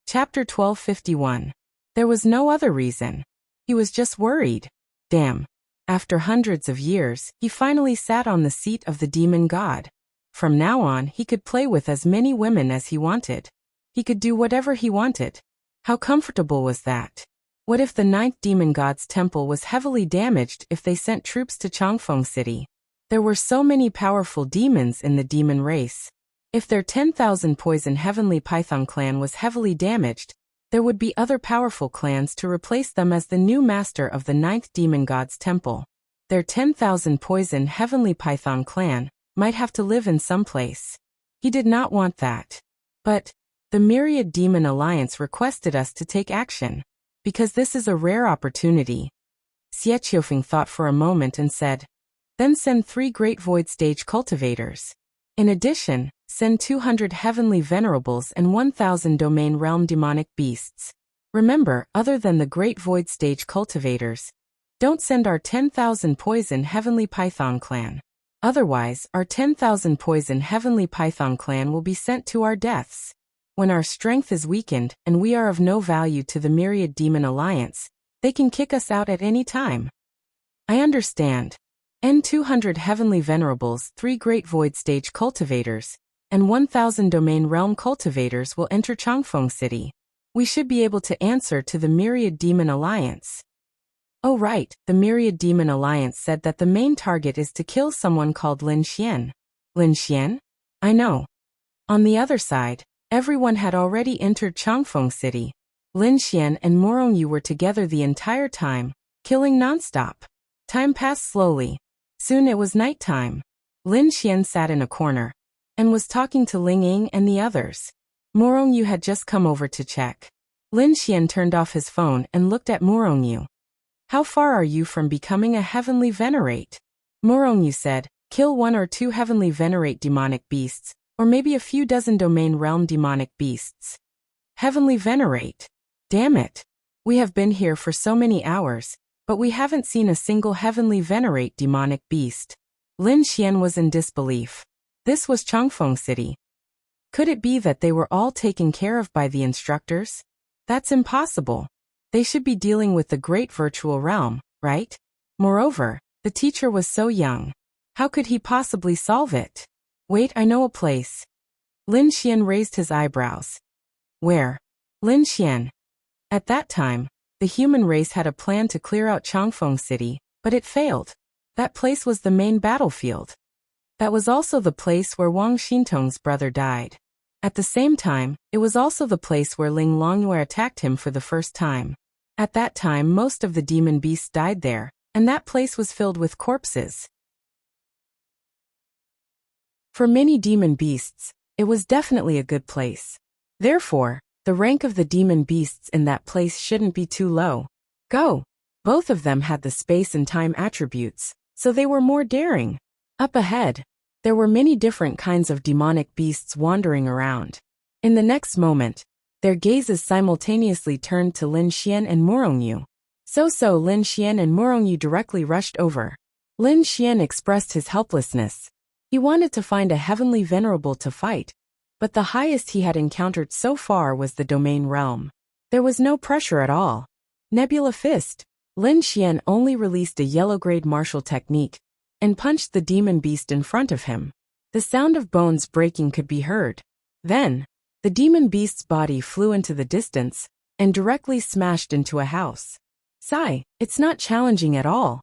Chapter 1251. There was no other reason. He was just worried. Damn. After hundreds of years, he finally sat on the seat of the demon god. From now on, he could play with as many women as he wanted. He could do whatever he wanted. How comfortable was that? What if the 9th demon god's temple was heavily damaged if they sent troops to Changfeng City? There were so many powerful demons in the demon race. If their 10,000 poison heavenly python clan was heavily damaged, there would be other powerful clans to replace them as the new master of the 9th demon god's temple. Their 10,000 poison heavenly python clan might have to live in some place. He did not want that. But the Myriad Demon Alliance requested us to take action, because this is a rare opportunity. Xie Qiufeng thought for a moment and said, then send 3 Great Void Stage cultivators. In addition, send 200 heavenly venerables and 1,000 domain realm demonic beasts. Remember, other than the Great Void Stage cultivators, don't send our 10,000 poison heavenly python clan. Otherwise, our 10,000 poison heavenly python clan will be sent to our deaths. When our strength is weakened and we are of no value to the Myriad Demon Alliance, they can kick us out at any time. I understand. N200 heavenly venerables, 3 Great Void Stage cultivators, and 1,000 domain realm cultivators will enter Changfeng City. We should be able to answer to the Myriad Demon Alliance. Oh right, the Myriad Demon Alliance said that the main target is to kill someone called Lin Xian. Lin Xian? I know. On the other side, everyone had already entered Changfeng City. Lin Xian and Morongyu were together the entire time, killing nonstop. Time passed slowly. Soon it was night time. Lin Xian sat in a corner and was talking to Ling Ying and the others. Morongyu had just come over to check. Lin Xian turned off his phone and looked at Morongyu. How far are you from becoming a heavenly venerate? Morongyu said, kill 1 or 2 heavenly venerate demonic beasts, or maybe a few dozen domain realm demonic beasts. Heavenly venerate. Damn it. We have been here for so many hours, but we haven't seen a single heavenly venerate demonic beast. Lin Xian was in disbelief. This was Changfeng City. Could it be that they were all taken care of by the instructors? That's impossible. They should be dealing with the great virtual realm, right? Moreover, the teacher was so young. How could he possibly solve it? Wait, I know a place. Lin Xian raised his eyebrows. Where? Lin Xian. At that time, the human race had a plan to clear out Changfeng City, but it failed. That place was the main battlefield. That was also the place where Wang Xintong's brother died. At the same time, it was also the place where Ling Longyue attacked him for the first time. At that time, most of the demon beasts died there, and that place was filled with corpses. For many demon beasts, it was definitely a good place. Therefore, The rank of the demon beasts in that place shouldn't be too low. Go! Both of them had the space and time attributes, so they were more daring. Up ahead, there were many different kinds of demonic beasts wandering around. In the next moment, their gazes simultaneously turned to Lin Xian and Morongyu. So Lin Xian and Morongyu directly rushed over. Lin Xian expressed his helplessness. He wanted to find a heavenly venerable to fight, but the highest he had encountered so far was the domain realm. There was no pressure at all. Nebula Fist. Lin Xian only released a yellow-grade martial technique and punched the demon beast in front of him. The sound of bones breaking could be heard. Then, the demon beast's body flew into the distance and directly smashed into a house. Sigh, it's not challenging at all.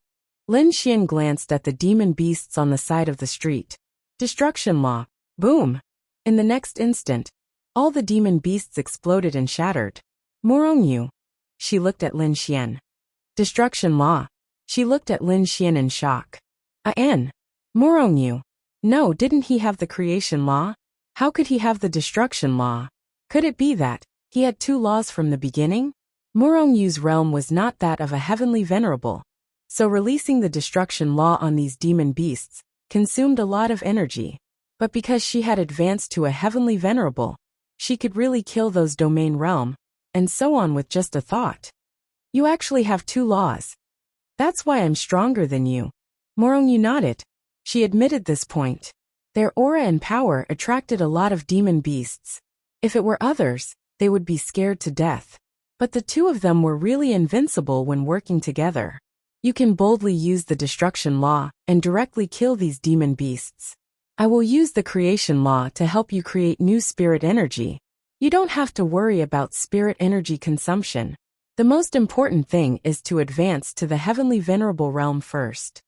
Lin Xian glanced at the demon beasts on the side of the street. Destruction Law. Boom! In the next instant, all the demon beasts exploded and shattered. Morongyu. She looked at Lin Xian. Destruction Law. She looked at Lin Xian in shock. Morongyu. No, didn't he have the creation law? How could he have the destruction law? Could it be that he had two laws from the beginning? Morongyu's realm was not that of a heavenly venerable, so releasing the destruction law on these demon beasts consumed a lot of energy. But because she had advanced to a heavenly venerable, she could really kill those domain realm, and so on with just a thought. You actually have two laws. That's why I'm stronger than you. Morongyu nodded. She admitted this point. Their aura and power attracted a lot of demon beasts. If it were others, they would be scared to death. But the two of them were really invincible when working together. You can boldly use the destruction law and directly kill these demon beasts. I will use the creation law to help you create new spirit energy. You don't have to worry about spirit energy consumption. The most important thing is to advance to the heavenly venerable realm first.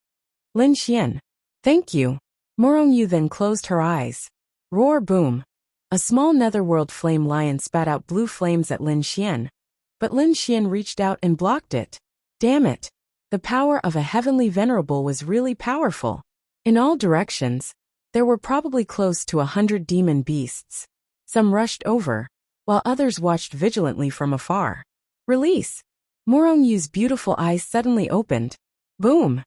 Lin Xian. Thank you. Morongyu then closed her eyes. Roar boom. A small netherworld flame lion spat out blue flames at Lin Xian. But Lin Xian reached out and blocked it. Damn it. The power of a heavenly venerable was really powerful. In all directions, there were probably close to 100 demon beasts. Some rushed over, while others watched vigilantly from afar. Release! Morongyu's beautiful eyes suddenly opened. Boom!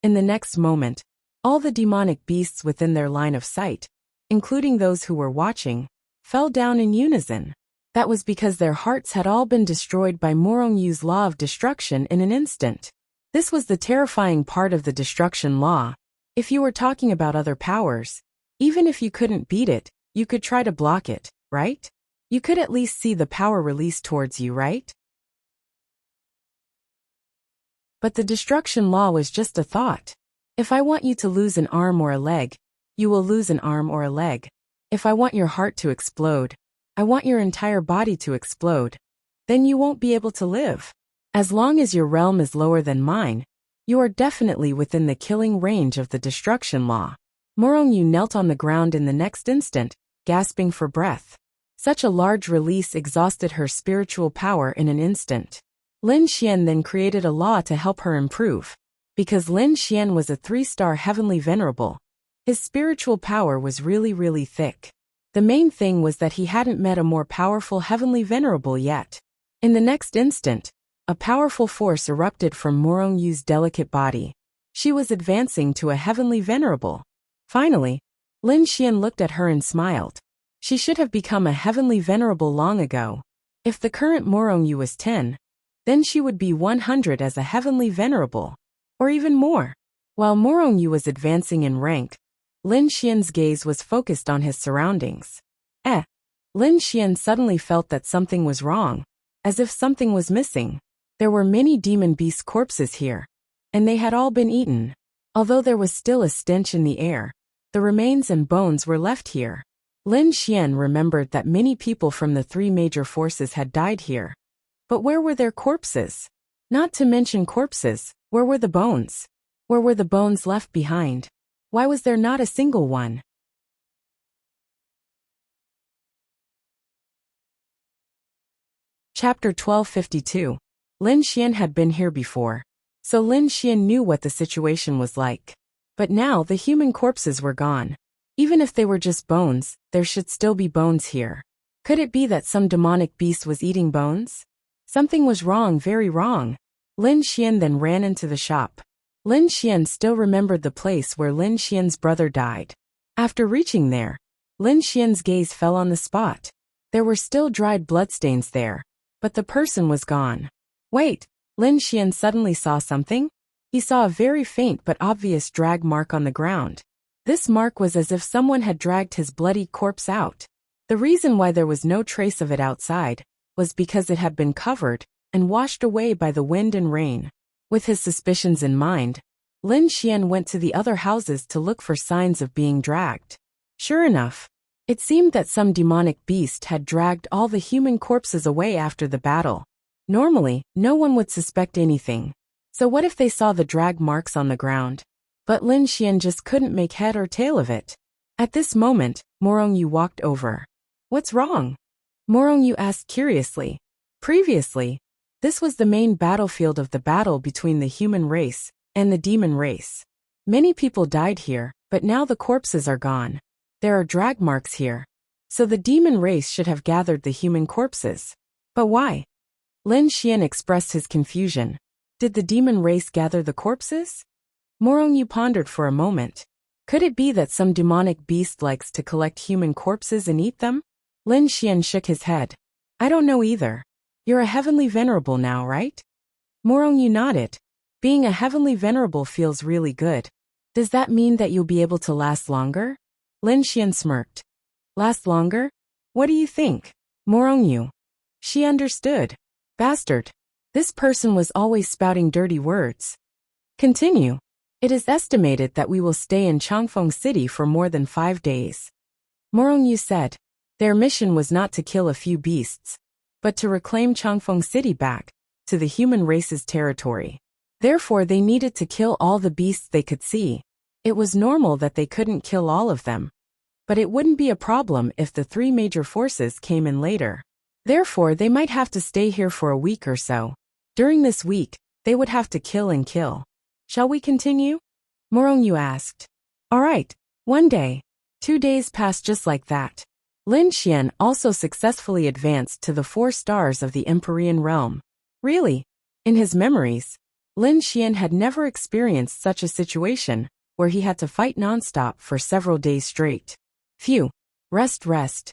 In the next moment, all the demonic beasts within their line of sight, including those who were watching, fell down in unison. That was because their hearts had all been destroyed by Morongyu's law of destruction in an instant. This was the terrifying part of the destruction law. If you were talking about other powers, even if you couldn't beat it, you could try to block it, right? You could at least see the power released towards you, right? But the destruction law was just a thought. If I want you to lose an arm or a leg, you will lose an arm or a leg. If I want your heart to explode, I want your entire body to explode. Then you won't be able to live. As long as your realm is lower than mine, you are definitely within the killing range of the destruction law. Morongyu knelt on the ground in the next instant, gasping for breath. Such a large release exhausted her spiritual power in an instant. Lin Xian then created a law to help her improve. Because Lin Xian was a 3-star heavenly venerable, his spiritual power was really thick. The main thing was that he hadn't met a more powerful heavenly venerable yet. In the next instant, a powerful force erupted from Morongyu's delicate body. She was advancing to a heavenly venerable. Finally, Lin Xian looked at her and smiled. She should have become a heavenly venerable long ago. If the current Morongyu was 10, then she would be 100 as a heavenly venerable. Or even more. While Morongyu was advancing in rank, Lin Xian's gaze was focused on his surroundings. Lin Xian suddenly felt that something was wrong, as if something was missing. There were many demon beast corpses here, and they had all been eaten. Although there was still a stench in the air, the remains and bones were left here. Lin Xian remembered that many people from the 3 major forces had died here. But where were their corpses? Not to mention corpses, where were the bones? Where were the bones left behind? Why was there not a single one? Chapter 1252. Lin Xian had been here before, so Lin Xian knew what the situation was like. But now the human corpses were gone. Even if they were just bones, there should still be bones here. Could it be that some demonic beast was eating bones? Something was wrong, very wrong. Lin Xian then ran into the shop. Lin Xian still remembered the place where Lin Xian's brother died. After reaching there, Lin Xian's gaze fell on the spot. There were still dried bloodstains there, but the person was gone. Wait, Lin Xian suddenly saw something. He saw a very faint but obvious drag mark on the ground. This mark was as if someone had dragged his bloody corpse out. The reason why there was no trace of it outside was because it had been covered and washed away by the wind and rain. With his suspicions in mind, Lin Xian went to the other houses to look for signs of being dragged. Sure enough, it seemed that some demonic beast had dragged all the human corpses away after the battle. Normally, no one would suspect anything. So what if they saw the drag marks on the ground? But Lin Xian just couldn't make head or tail of it. At this moment, Morongyu walked over. What's wrong? Morongyu asked curiously. Previously, this was the main battlefield of the battle between the human race and the demon race. Many people died here, but now the corpses are gone. There are drag marks here. So the demon race should have gathered the human corpses. But why? Lin Xian expressed his confusion. Did the demon race gather the corpses? Morongyu pondered for a moment. Could it be that some demonic beast likes to collect human corpses and eat them? Lin Xian shook his head. I don't know either. You're a heavenly venerable now, right? Morongyu nodded. Being a heavenly venerable feels really good. Does that mean that you'll be able to last longer? Lin Xian smirked. Last longer? What do you think? Morongyu. She understood. Bastard. This person was always spouting dirty words. Continue. It is estimated that we will stay in Changfeng City for more than 5 days. Morongyu said. Their mission was not to kill a few beasts, but to reclaim Changfeng City back to the human race's territory. Therefore they needed to kill all the beasts they could see. It was normal that they couldn't kill all of them. But it wouldn't be a problem if the 3 major forces came in later. Therefore they might have to stay here for a week or so. During this week, they would have to kill and kill. Shall we continue? Morongyu asked. All right. 1 day. 2 days passed just like that. Lin Xian also successfully advanced to the 4 stars of the Empyrean realm. Really? In his memories, Lin Xian had never experienced such a situation where he had to fight nonstop for several days straight. Phew. Rest.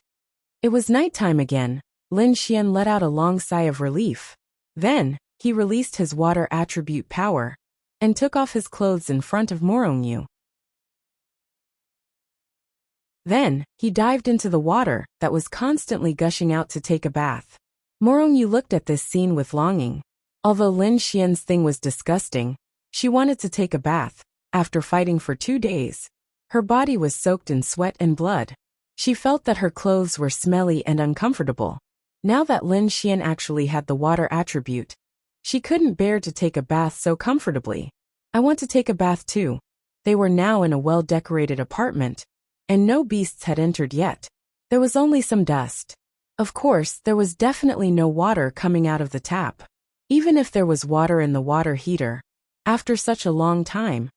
It was nighttime again. Lin Xian let out a long sigh of relief. Then, he released his water attribute power and took off his clothes in front of Morongyu. Then, he dived into the water that was constantly gushing out to take a bath. Morongyu looked at this scene with longing. Although Lin Xian's thing was disgusting, she wanted to take a bath. After fighting for 2 days, her body was soaked in sweat and blood. She felt that her clothes were smelly and uncomfortable. Now that Lin Xian actually had the water attribute, she couldn't bear to take a bath so comfortably. I want to take a bath too. They were now in a well-decorated apartment, and no beasts had entered yet. There was only some dust. Of course, there was definitely no water coming out of the tap. Even if there was water in the water heater, after such a long time,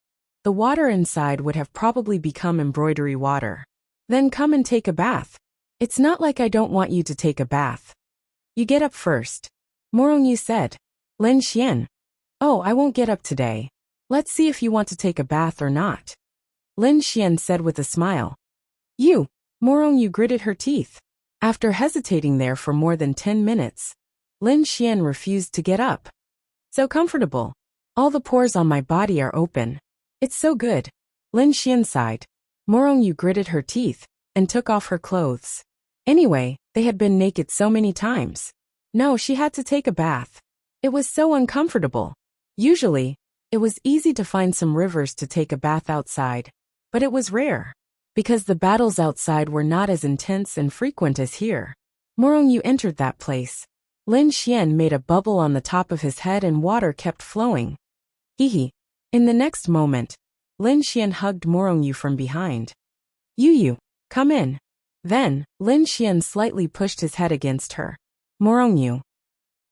the water inside would have probably become embroidery water. Then come and take a bath. It's not like I don't want you to take a bath. You get up first. Morongyu said. Lin Xian. Oh, I won't get up today. Let's see if you want to take a bath or not. Lin Xian said with a smile. You. Morongyu gritted her teeth. After hesitating there for more than 10 minutes, Lin Xian refused to get up. So comfortable. All the pores on my body are open. It's so good. Lin Xian sighed. Morongyu gritted her teeth and took off her clothes. Anyway, they had been naked so many times. No, she had to take a bath. It was so uncomfortable. Usually, it was easy to find some rivers to take a bath outside, but it was rare, because the battles outside were not as intense and frequent as here. Morongyu entered that place. Lin Xian made a bubble on the top of his head and water kept flowing. Hee. In the next moment, Lin Xian hugged Morongyu from behind. You, come in. Then, Lin Xian slightly pushed his head against her. Morongyu.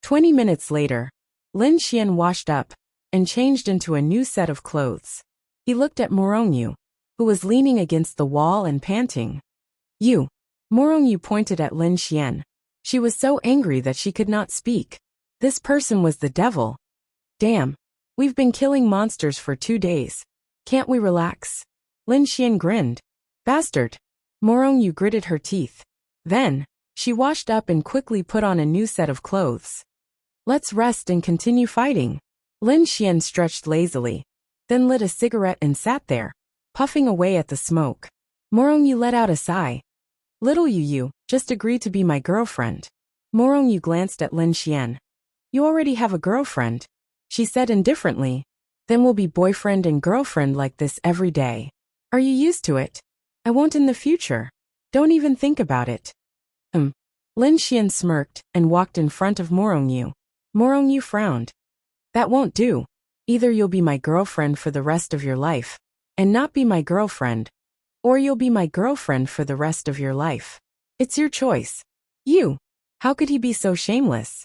20 minutes later, Lin Xian washed up and changed into a new set of clothes. He looked at Morongyu, who was leaning against the wall and panting. You. Morongyu pointed at Lin Xian. She was so angry that she could not speak. This person was the devil. Damn. We've been killing monsters for 2 days. Can't we relax? Lin Xian grinned. Bastard. Morongyu gritted her teeth. Then, she washed up and quickly put on a new set of clothes. Let's rest and continue fighting. Lin Xian stretched lazily, then lit a cigarette and sat there, puffing away at the smoke. Morongyu let out a sigh. Little you, just agree to be my girlfriend. Morongyu glanced at Lin Xian. You already have a girlfriend, she said indifferently. Then we'll be boyfriend and girlfriend like this every day. Are you used to it? I won't in the future. Don't even think about it. Lin Xian smirked and walked in front of Morongyu. Morongyu frowned. That won't do. Either you'll be my girlfriend for the rest of your life, and not be my girlfriend, or you'll be my girlfriend for the rest of your life. It's your choice. You. How could he be so shameless?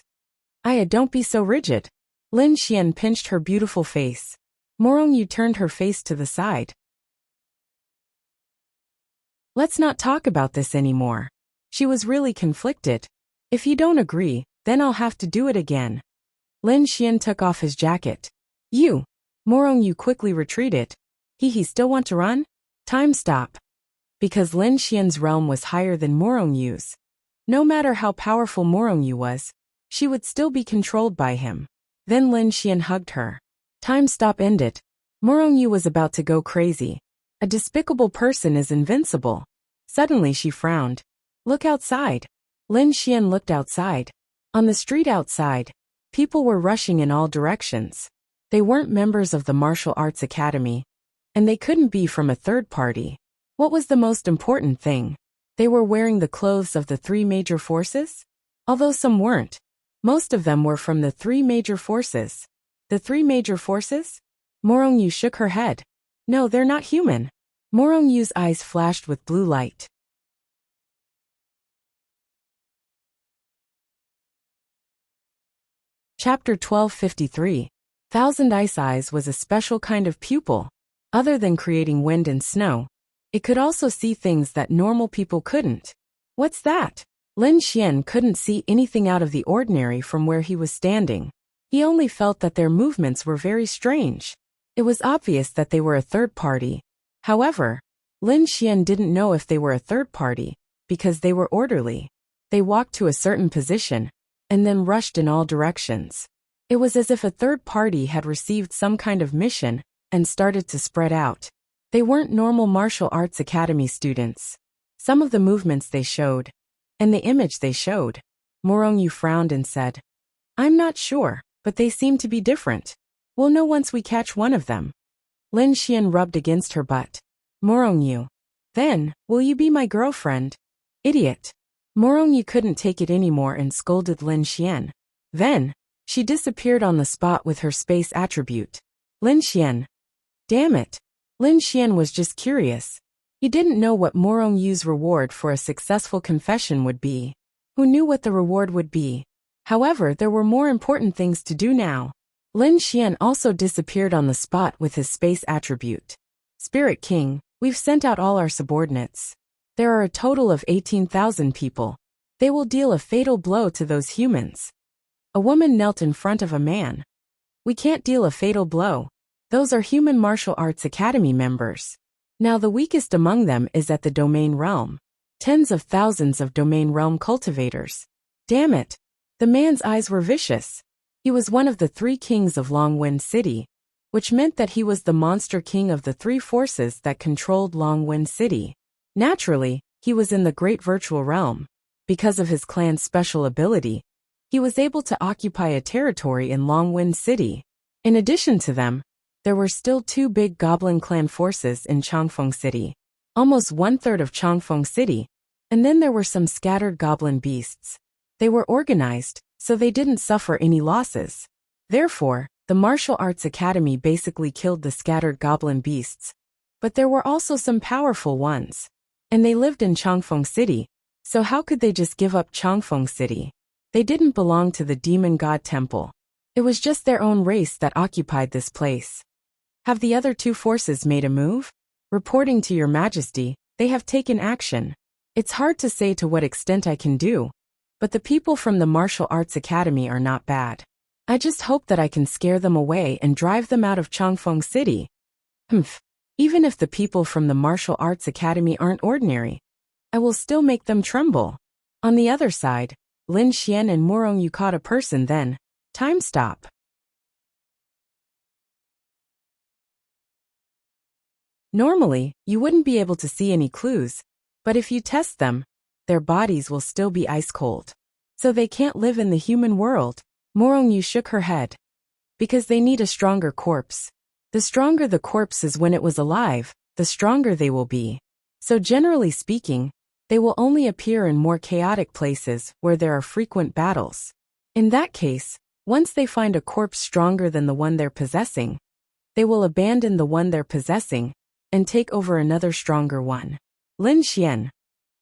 Aya, don't be so rigid. Lin Xian pinched her beautiful face. Morongyu turned her face to the side. Let's not talk about this anymore. She was really conflicted. If you don't agree, then I'll have to do it again. Lin Xian took off his jacket. You. Morongyu quickly retreated. He still want to run? Time stop. Because Lin Xian's realm was higher than Morongyu's. No matter how powerful Morongyu was, she would still be controlled by him. Then Lin Xian hugged her. Time stop ended. Morongyu was about to go crazy. A despicable person is invincible. Suddenly she frowned. Look outside. Lin Xian looked outside. On the street outside, people were rushing in all directions. They weren't members of the martial arts academy, and they couldn't be from a third party. What was the most important thing? They were wearing the clothes of the 3 major forces? Although some weren't. Most of them were from the 3 major forces. The 3 major forces? Morongyu shook her head. No, they're not human. Morongyu's eyes flashed with blue light. Chapter 1253. Thousand Ice Eyes was a special kind of pupil. Other than creating wind and snow, it could also see things that normal people couldn't. What's that? Lin Xian couldn't see anything out of the ordinary from where he was standing. He only felt that their movements were very strange. It was obvious that they were a third party. However, Lin Xian didn't know if they were a third party, because they were orderly. They walked to a certain position, and then rushed in all directions. It was as if a third party had received some kind of mission and started to spread out. They weren't normal martial arts academy students. Some of the movements they showed, and the image they showed. Morongyu frowned and said, I'm not sure, but they seem to be different. We'll know once we catch one of them. Lin Xian rubbed against her butt. Morongyu. Then, will you be my girlfriend? Idiot. Morongyu couldn't take it anymore and scolded Lin Xian. Then, she disappeared on the spot with her space attribute. Lin Xian. Damn it. Lin Xian was just curious. He didn't know what Morongyu's reward for a successful confession would be. Who knew what the reward would be? However, there were more important things to do now. Lin Xian also disappeared on the spot with his space attribute. Spirit King, we've sent out all our subordinates. There are a total of 18,000 people. They will deal a fatal blow to those humans. A woman knelt in front of a man. We can't deal a fatal blow. Those are human martial arts academy members. Now the weakest among them is at the domain realm. Tens of thousands of domain realm cultivators. Damn it. The man's eyes were vicious. He was one of the 3 kings of Longwind City, which meant that he was the monster king of the 3 forces that controlled Longwind City. Naturally, he was in the Great Virtual Realm. Because of his clan's special ability, he was able to occupy a territory in Longwind City. In addition to them, there were still 2 big Goblin clan forces in Changfeng City, almost 1/3 of Changfeng City, and then there were some scattered goblin beasts. They were organized, so they didn't suffer any losses. Therefore, the Martial Arts Academy basically killed the scattered goblin beasts. But there were also some powerful ones. And they lived in Changfeng City, so how could they just give up Changfeng City? They didn't belong to the demon god temple. It was just their own race that occupied this place. Have the other 2 forces made a move? Reporting to your majesty, they have taken action. It's hard to say to what extent I can do, but the people from the Martial Arts Academy are not bad. I just hope that I can scare them away and drive them out of Changfeng City. Humph. Even if the people from the Martial Arts Academy aren't ordinary, I will still make them tremble. On the other side, Lin Xian and Morong Yu caught a person then. Time stop. Normally, you wouldn't be able to see any clues, but if you test them, their bodies will still be ice cold. So they can't live in the human world. Morong Yu shook her head. Because they need a stronger corpse. The stronger the corpse is when it was alive, the stronger they will be. So generally speaking, they will only appear in more chaotic places where there are frequent battles. In that case, once they find a corpse stronger than the one they're possessing, they will abandon the one they're possessing and take over another stronger one. Lin Xian.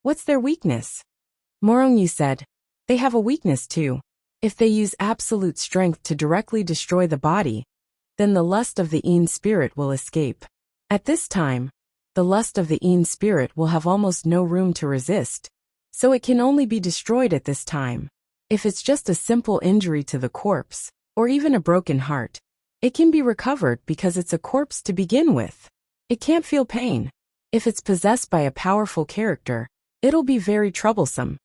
What's their weakness? Morong Yu said. They have a weakness too. If they use absolute strength to directly destroy the body, then the lust of the Yin spirit will escape. At this time, the lust of the Yin spirit will have almost no room to resist, so it can only be destroyed at this time. If it's just a simple injury to the corpse, or even a broken heart, it can be recovered because it's a corpse to begin with. It can't feel pain. If it's possessed by a powerful character, it'll be very troublesome.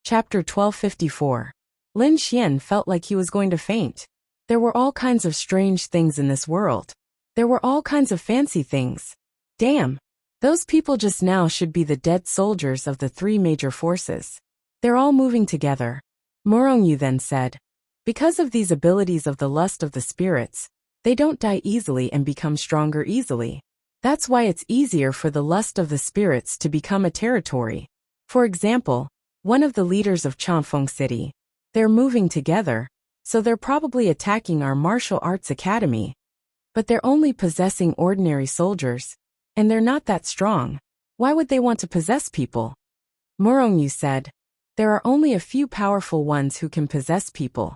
Chapter 1254. Lin Xian felt like he was going to faint. There were all kinds of strange things in this world. There were all kinds of fancy things. Damn. Those people just now should be the dead soldiers of the three major forces. They're all moving together. Morong Yu then said. Because of these abilities of the lust of the spirits, they don't die easily and become stronger easily. That's why it's easier for the lust of the spirits to become a territory. For example, one of the leaders of Changfeng City. They're moving together, so they're probably attacking our martial arts academy. But they're only possessing ordinary soldiers, and they're not that strong. Why would they want to possess people? Morong Yu said, there are only a few powerful ones who can possess people.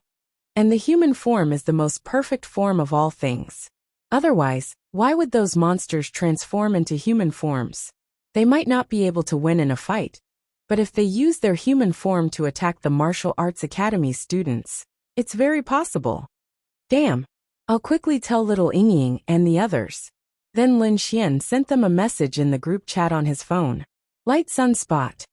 And the human form is the most perfect form of all things. Otherwise, why would those monsters transform into human forms? They might not be able to win in a fight, but if they use their human form to attack the Martial Arts Academy students, it's very possible. Damn. I'll quickly tell little Yingying and the others. Then Lin Xian sent them a message in the group chat on his phone. Light sunspot.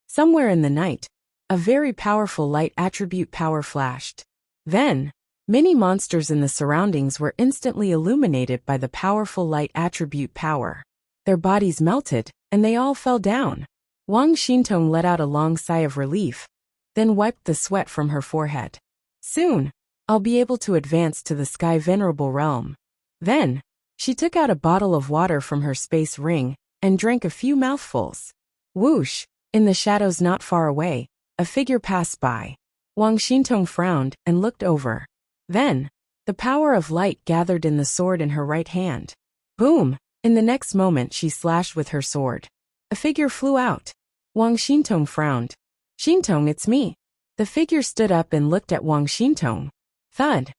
Somewhere in the night, a very powerful light attribute power flashed. Then, many monsters in the surroundings were instantly illuminated by the powerful light attribute power. Their bodies melted, and they all fell down. Wang Xintong let out a long sigh of relief, then wiped the sweat from her forehead. Soon, I'll be able to advance to the Sky Venerable Realm. Then, she took out a bottle of water from her space ring and drank a few mouthfuls. Whoosh! In the shadows not far away, a figure passed by. Wang Xintong frowned and looked over. Then, the power of light gathered in the sword in her right hand. Boom! In the next moment she slashed with her sword. A figure flew out. Wang Xintong frowned. Xintong, it's me. The figure stood up and looked at Wang Xintong. Thud.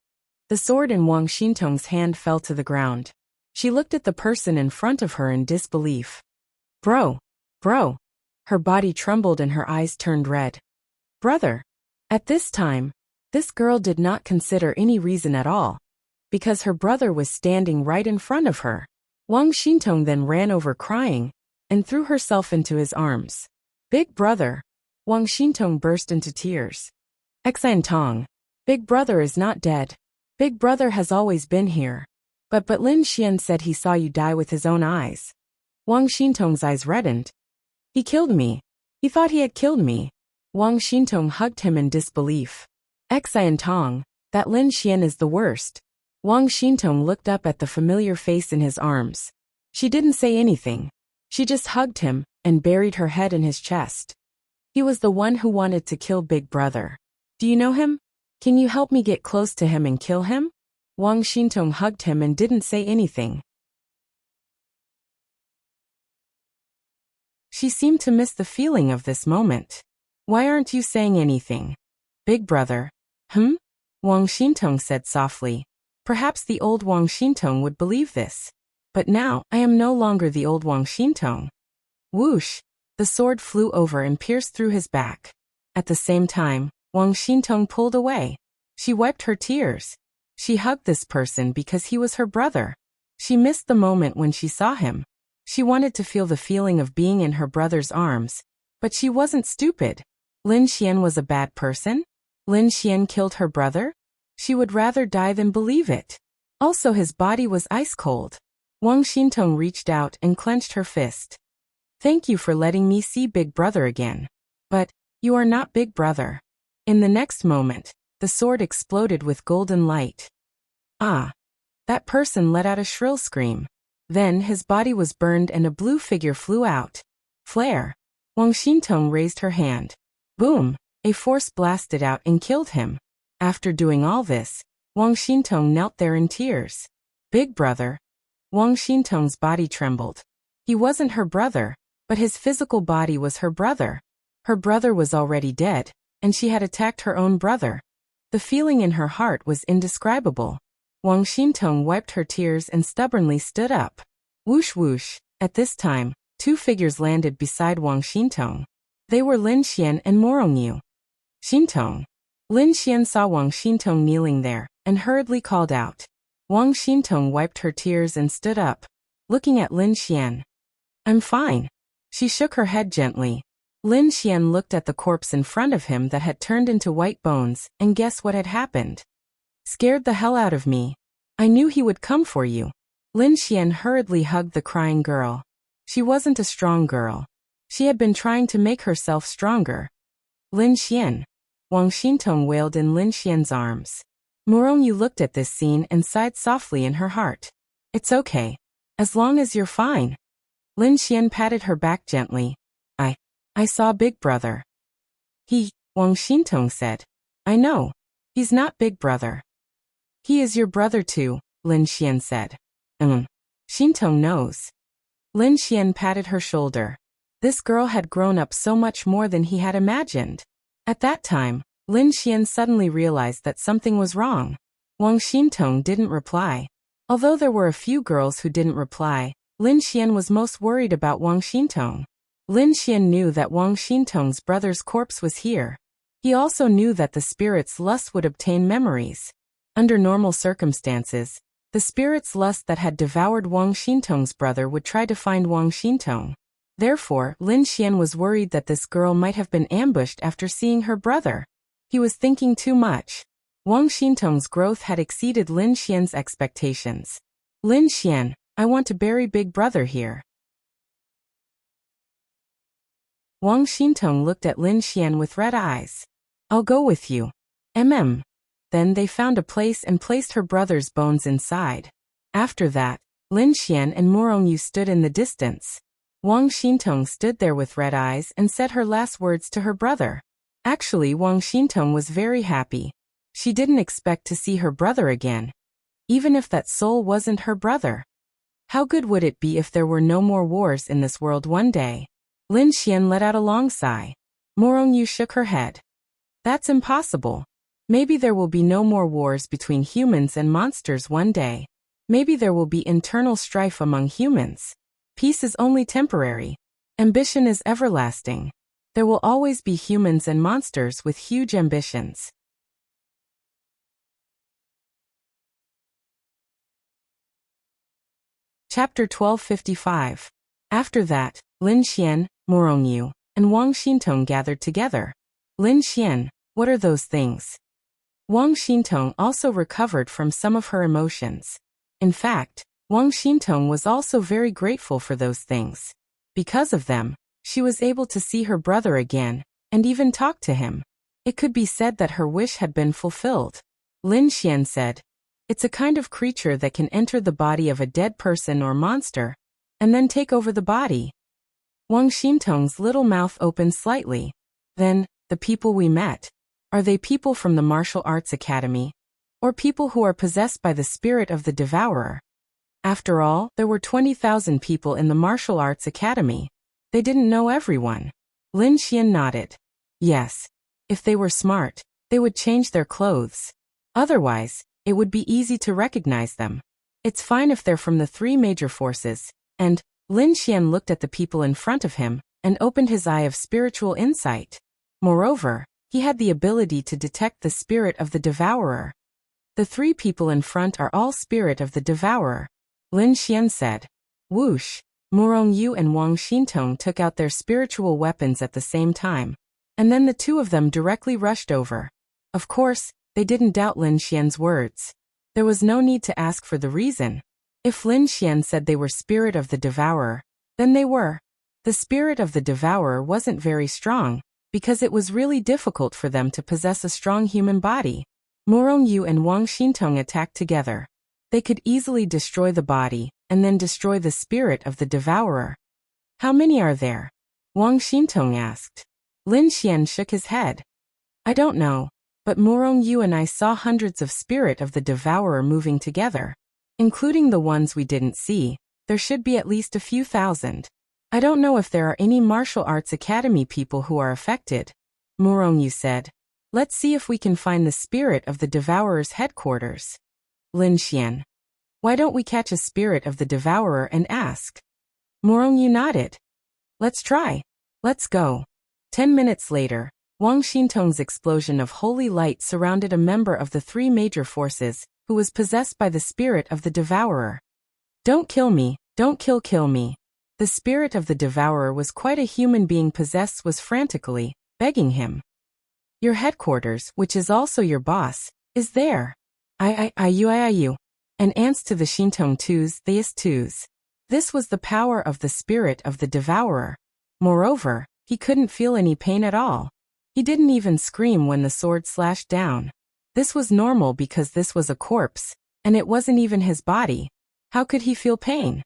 The sword in Wang Xintong's hand fell to the ground. She looked at the person in front of her in disbelief. Bro. Her body trembled and her eyes turned red. Brother. At this time, this girl did not consider any reason at all, because her brother was standing right in front of her. Wang Xintong then ran over crying and threw herself into his arms. Big brother. Wang Xintong burst into tears. Exan Tong. Big brother is not dead. Big brother has always been here. But Lin Xian said he saw you die with his own eyes. Wang Xintong's eyes reddened. He killed me. He thought he had killed me. Wang Xintong hugged him in disbelief. Exan Tong, that Lin Xian is the worst. Wang Xintong looked up at the familiar face in his arms. She didn't say anything. She just hugged him and buried her head in his chest. He was the one who wanted to kill Big Brother. Do you know him? Can you help me get close to him and kill him? Wang Xintong hugged him and didn't say anything. She seemed to miss the feeling of this moment. Why aren't you saying anything? Big Brother. Wang Xintong said softly. Perhaps the old Wang Xintong would believe this. But now, I am no longer the old Wang Xintong. Whoosh! The sword flew over and pierced through his back. At the same time, Wang Xintong pulled away. She wiped her tears. She hugged this person because he was her brother. She missed the moment when she saw him. She wanted to feel the feeling of being in her brother's arms. But she wasn't stupid. Lin Xian was a bad person? Lin Xian killed her brother? She would rather die than believe it. Also, his body was ice cold. Wang Xintong reached out and clenched her fist. Thank you for letting me see Big Brother again. But, you are not Big Brother. In the next moment, the sword exploded with golden light. Ah! That person let out a shrill scream. Then his body was burned and a blue figure flew out. Flare! Wang Xintong raised her hand. Boom! A force blasted out and killed him. After doing all this, Wang Xintong knelt there in tears. Big Brother. Wang Xintong's body trembled. He wasn't her brother, but his physical body was her brother. Her brother was already dead, and she had attacked her own brother. The feeling in her heart was indescribable. Wang Xintong wiped her tears and stubbornly stood up. Whoosh whoosh! At this time, two figures landed beside Wang Xintong. They were Lin Xian and Morongyu. Xintong. Lin Xian saw Wang Xintong kneeling there, and hurriedly called out. Wang Xintong wiped her tears and stood up, looking at Lin Xian. I'm fine. She shook her head gently. Lin Xian looked at the corpse in front of him that had turned into white bones, and guess what had happened? Scared the hell out of me. I knew he would come for you. Lin Xian hurriedly hugged the crying girl. She wasn't a strong girl. She had been trying to make herself stronger. Lin Xian. Wang Xintong wailed in Lin Xian's arms. Morongyu looked at this scene and sighed softly in her heart. It's okay. As long as you're fine. Lin Xian patted her back gently. I saw Big Brother. Wang Xintong said. I know. He's not Big Brother. He is your brother too, Lin Xian said. Xintong knows. Lin Xian patted her shoulder. This girl had grown up so much more than he had imagined. At that time, Lin Xian suddenly realized that something was wrong. Wang Xintong didn't reply. Although there were a few girls who didn't reply, Lin Xian was most worried about Wang Xintong. Lin Xian knew that Wang Xintong's brother's corpse was here. He also knew that the spirit's lust would obtain memories. Under normal circumstances, the spirit's lust that had devoured Wang Xintong's brother would try to find Wang Xintong. Therefore, Lin Xian was worried that this girl might have been ambushed after seeing her brother. He was thinking too much. Wang Xintong's growth had exceeded Lin Xian's expectations. Lin Xian, I want to bury Big Brother here. Wang Xintong looked at Lin Xian with red eyes. I'll go with you. Then they found a place and placed her brother's bones inside. After that, Lin Xian and Morongyu stood in the distance. Wang Xintong stood there with red eyes and said her last words to her brother. Actually, Wang Xintong was very happy. She didn't expect to see her brother again. Even if that soul wasn't her brother. How good would it be if there were no more wars in this world one day? Lin Xian let out a long sigh. Morongyu shook her head. That's impossible. Maybe there will be no more wars between humans and monsters one day. Maybe there will be internal strife among humans. Peace is only temporary. Ambition is everlasting. There will always be humans and monsters with huge ambitions. Chapter 1255. After that, Lin Xian, Morongyu, and Wang Xintong gathered together. Lin Xian, what are those things? Wang Xintong also recovered from some of her emotions. In fact, Wang Xintong was also very grateful for those things. Because of them, she was able to see her brother again, and even talk to him. It could be said that her wish had been fulfilled. Lin Xian said, it's a kind of creature that can enter the body of a dead person or monster, and then take over the body. Wang Xintong's little mouth opened slightly. Then, the people we met. Are they people from the martial arts academy? Or people who are possessed by the spirit of the devourer? After all, there were 20,000 people in the martial arts academy. They didn't know everyone. Lin Xian nodded. Yes. If they were smart, they would change their clothes. Otherwise, It would be easy to recognize them. It's fine if they're from the three major forces. And Lin Xian looked at the people in front of him and opened his eye of spiritual insight. Moreover, he had the ability to detect the spirit of the devourer. The three people in front are all spirit of the devourer. Lin Xian said. Whoosh! Morong Yu and Wang Xintong took out their spiritual weapons at the same time. And then the two of them directly rushed over. Of course, they didn't doubt Lin Xian's words. There was no need to ask for the reason. If Lin Xian said they were spirit of the devourer, then they were. The spirit of the devourer wasn't very strong, because it was really difficult for them to possess a strong human body. Morong Yu and Wang Xintong attacked together. They could easily destroy the body, and then destroy the spirit of the devourer. How many are there? Wang Xintong asked. Lin Xian shook his head. I don't know, but Morong Yu and I saw hundreds of spirit of the devourer moving together. Including the ones we didn't see, there should be at least a few thousand. I don't know if there are any martial arts academy people who are affected. Morong Yu said. Let's see if we can find the spirit of the devourer's headquarters. Lin Xian. Why don't we catch a spirit of the devourer and ask? Morong Yu nodded. Let's try. Let's go. 10 minutes later, Wang Xintong's explosion of holy light surrounded a member of the three major forces, who was possessed by the spirit of the devourer. Don't kill me, don't kill me. The spirit of the devourer was quite a human being possessed was frantically, begging him. Your headquarters, which is also your boss, is there. You. And ants to the Xintong twos, theist twos. This was the power of the spirit of the devourer. Moreover, he couldn't feel any pain at all. He didn't even scream when the sword slashed down. This was normal because this was a corpse, and it wasn't even his body. How could he feel pain?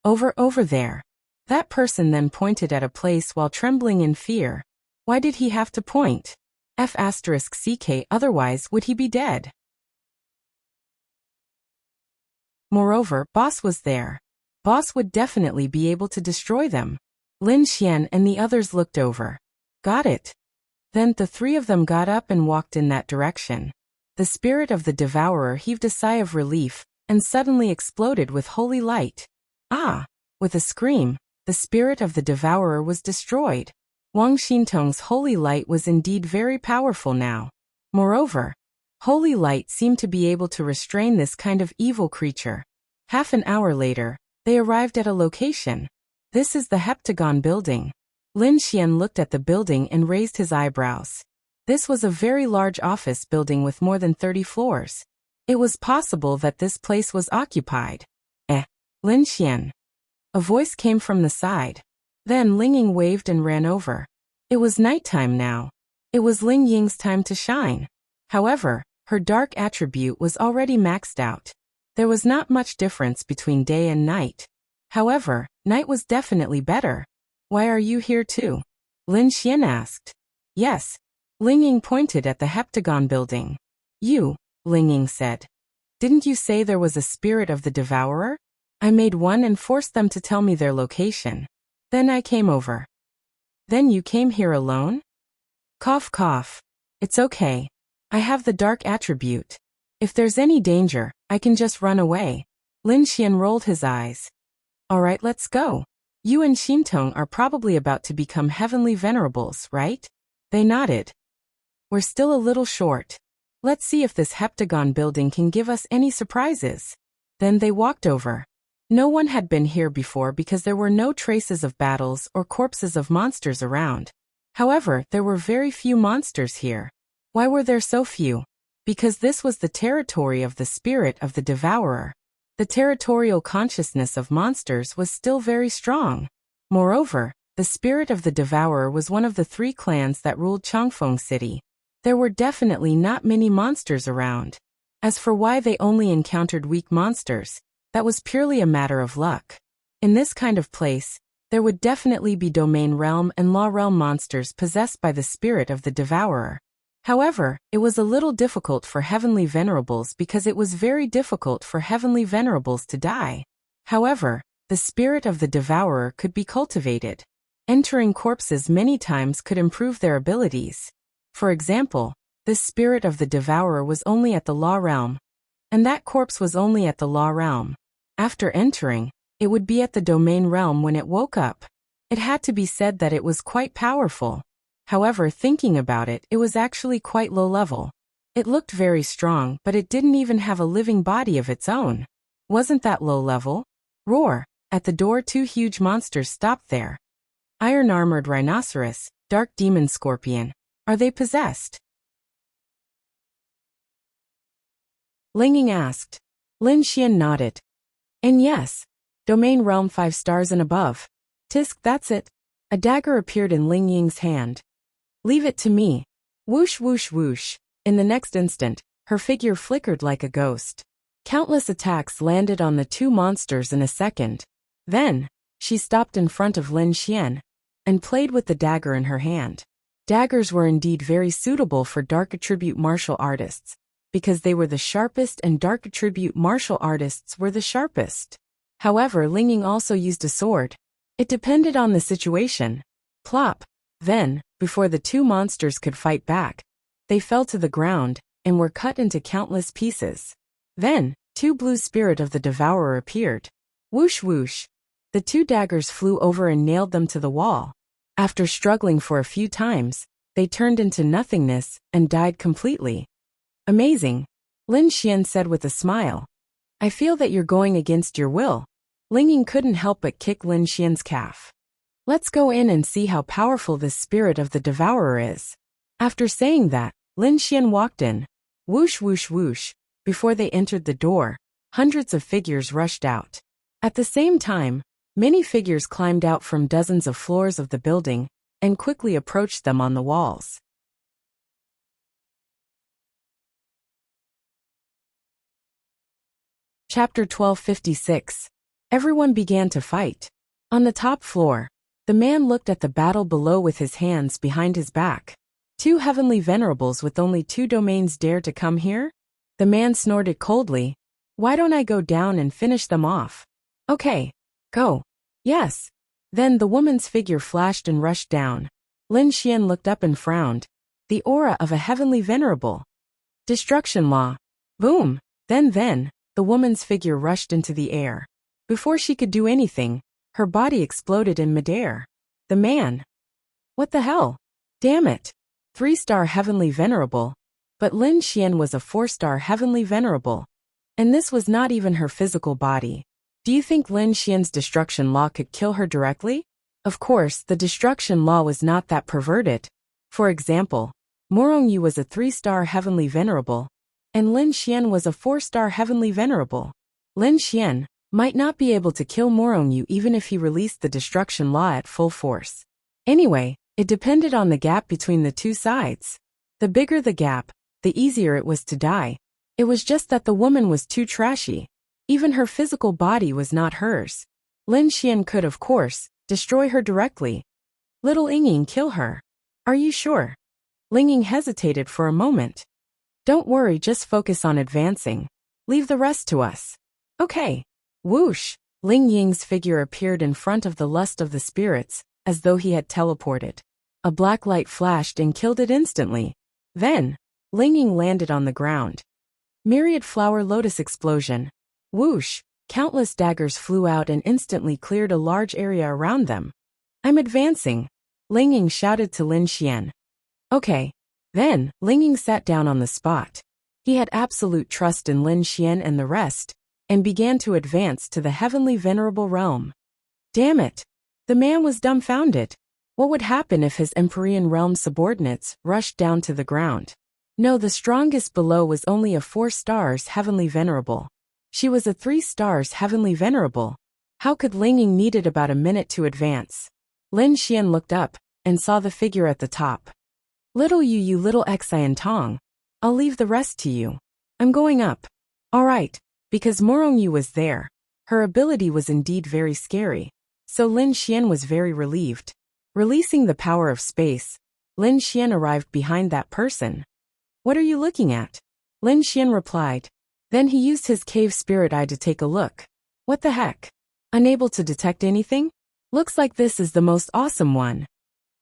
Over there. That person then pointed at a place while trembling in fear. Why did he have to point? F***ck, otherwise would he be dead? Moreover, Boss was there. Boss would definitely be able to destroy them. Lin Xian and the others looked over. Got it. Then the three of them got up and walked in that direction. The spirit of the devourer heaved a sigh of relief, and suddenly exploded with holy light. Ah! With a scream, the spirit of the devourer was destroyed. Wang Xintong's holy light was indeed very powerful now. Moreover, holy light seemed to be able to restrain this kind of evil creature. Half an hour later, they arrived at a location. This is the heptagon building. Lin Xian looked at the building and raised his eyebrows. This was a very large office building with more than 30 floors. It was possible that this place was occupied. Lin Xian. A voice came from the side. Then Ling Ying waved and ran over. It was nighttime now. It was Ling Ying's time to shine. However, her dark attribute was already maxed out. There was not much difference between day and night. However, night was definitely better. Why are you here too? Lin Xian asked. Yes. Ling Ying pointed at the heptagon building. You, Ling Ying said. Didn't you say there was a spirit of the devourer? I made one and forced them to tell me their location. Then I came over. Then you came here alone? Cough cough. It's okay. I have the dark attribute. If there's any danger, I can just run away. Lin Xian rolled his eyes. Alright, let's go. You and Xintong are probably about to become heavenly venerables, right? They nodded. We're still a little short. Let's see if this heptagon building can give us any surprises. Then they walked over. No one had been here before because there were no traces of battles or corpses of monsters around. However, there were very few monsters here. Why were there so few? Because this was the territory of the spirit of the devourer. The territorial consciousness of monsters was still very strong. Moreover, the spirit of the devourer was one of the three clans that ruled Changfeng City. There were definitely not many monsters around. As for why they only encountered weak monsters, that was purely a matter of luck. In this kind of place, there would definitely be domain realm and law realm monsters possessed by the spirit of the devourer. However, it was a little difficult for heavenly venerables because it was very difficult for heavenly venerables to die. However, the spirit of the devourer could be cultivated. Entering corpses many times could improve their abilities. For example, this spirit of the devourer was only at the law realm. And that corpse was only at the law realm. After entering, it would be at the domain realm when it woke up. It had to be said that it was quite powerful. However, thinking about it, it was actually quite low level. It looked very strong, but it didn't even have a living body of its own. Wasn't that low level? Roar! At the door, two huge monsters stopped there. Iron-armored rhinoceros, dark demon scorpion. Are they possessed? Linging asked. Lin Xian nodded. And yes. Domain realm 5 stars and above. Tisk, that's it. A dagger appeared in Ling Ying's hand. Leave it to me. Whoosh whoosh whoosh. In the next instant, her figure flickered like a ghost. Countless attacks landed on the two monsters in a second. Then, she stopped in front of Lin Xian and played with the dagger in her hand. Daggers were indeed very suitable for dark attribute martial artists, because they were the sharpest and dark attribute martial artists were the sharpest. However, Ling Ying also used a sword. It depended on the situation. Plop. Then, before the two monsters could fight back, they fell to the ground and were cut into countless pieces. Then, two blue spirit of the devourer appeared. Whoosh whoosh. The two daggers flew over and nailed them to the wall. After struggling for a few times, they turned into nothingness and died completely. Amazing, Lin Xian said with a smile. I feel that you're going against your will. Ling Ying couldn't help but kick Lin Xian's calf. Let's go in and see how powerful this spirit of the devourer is. After saying that, Lin Xian walked in. Whoosh whoosh whoosh. Before they entered the door, hundreds of figures rushed out. At the same time, many figures climbed out from dozens of floors of the building and quickly approached them on the walls. Chapter 1256. Everyone began to fight. On the top floor, the man looked at the battle below with his hands behind his back. Two heavenly venerables with only two domains dare to come here? The man snorted coldly. Why don't I go down and finish them off? Okay. Go. Yes. Then the woman's figure flashed and rushed down. Lin Xian looked up and frowned. The aura of a heavenly venerable. Destruction law. Boom. Then, the woman's figure rushed into the air. Before she could do anything, her body exploded in midair. The man. What the hell? Damn it. 3-star heavenly venerable. But Lin Xian was a 4-star heavenly venerable. And this was not even her physical body. Do you think Lin Xian's destruction law could kill her directly? Of course, the destruction law was not that perverted. For example, Morong Yu was a 3-star heavenly venerable, and Lin Xian was a 4-star heavenly venerable. Lin Xian might not be able to kill Morong Yu even if he released the destruction law at full force. Anyway, it depended on the gap between the two sides. The bigger the gap, the easier it was to die. It was just that the woman was too trashy. Even her physical body was not hers. Lin Xian could, of course, destroy her directly. Little Ling Ying kill her. Are you sure? Ling Ying hesitated for a moment. Don't worry, just focus on advancing. Leave the rest to us. Okay. Whoosh! Ling Ying's figure appeared in front of the lust of the spirits, as though he had teleported. A black light flashed and killed it instantly. Then, Ling Ying landed on the ground. Myriad flower lotus explosion. Whoosh! Countless daggers flew out and instantly cleared a large area around them. I'm advancing. Ling Ying shouted to Lin Xian. Okay. Then, Ling Ying sat down on the spot. He had absolute trust in Lin Xian and the rest, and began to advance to the heavenly venerable realm. Damn it! The man was dumbfounded. What would happen if his Empyrean realm subordinates rushed down to the ground? No, the strongest below was only a 4 stars heavenly venerable. She was a 3 stars heavenly venerable. How could Ling Ying needed about a minute to advance? Lin Xian looked up and saw the figure at the top. Little you little Xian Tong. I'll leave the rest to you. I'm going up. All right, because Morong Yu was there. Her ability was indeed very scary. So Lin Xian was very relieved. Releasing the power of space, Lin Xian arrived behind that person. What are you looking at? Lin Xian replied. Then he used his cave spirit eye to take a look. What the heck? Unable to detect anything? Looks like this is the most awesome one.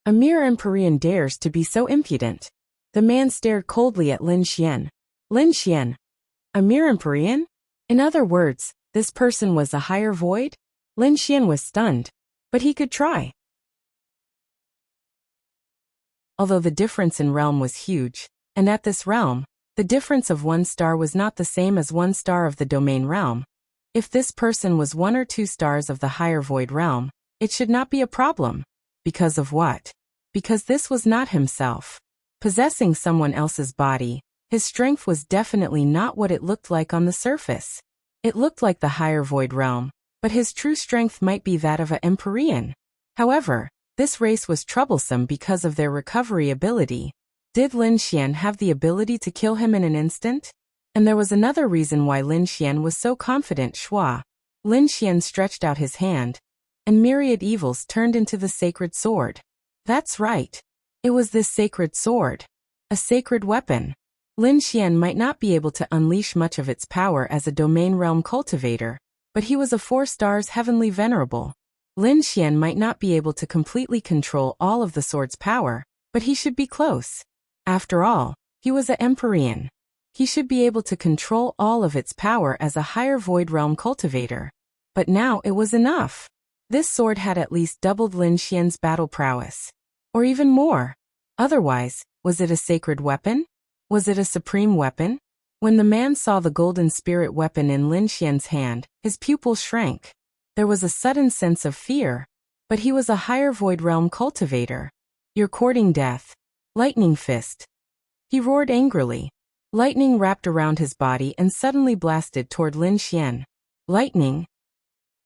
A mere Empyrean dares to be so impudent. The man stared coldly at Lin Xian. Lin Xian. A mere Empyrean? In other words, this person was a higher void? Lin Xian was stunned. But he could try. Although the difference in realm was huge, and at this realm, the difference of 1 star was not the same as 1 star of the domain realm. If this person was 1 or 2 stars of the higher void realm, it should not be a problem. Because of what? Because this was not himself. Possessing someone else's body, his strength was definitely not what it looked like on the surface. It looked like the higher void realm, but his true strength might be that of an Empyrean. However, this race was troublesome because of their recovery ability. Did Lin Xian have the ability to kill him in an instant? And there was another reason why Lin Xian was so confident. Shua. Lin Xian stretched out his hand, and myriad evils turned into the sacred sword. That's right. It was this sacred sword. A sacred weapon. Lin Xian might not be able to unleash much of its power as a domain realm cultivator, but he was a 4 stars heavenly venerable. Lin Xian might not be able to completely control all of the sword's power, but he should be close. After all, he was an Empyrean. He should be able to control all of its power as a higher void realm cultivator. But now it was enough. This sword had at least doubled Lin Xian's battle prowess. Or even more. Otherwise, was it a sacred weapon? Was it a supreme weapon? When the man saw the golden spirit weapon in Lin Xian's hand, his pupils shrank. There was a sudden sense of fear. But he was a higher void realm cultivator. You're courting death. Lightning fist. He roared angrily. Lightning wrapped around his body and suddenly blasted toward Lin Xian. Lightning?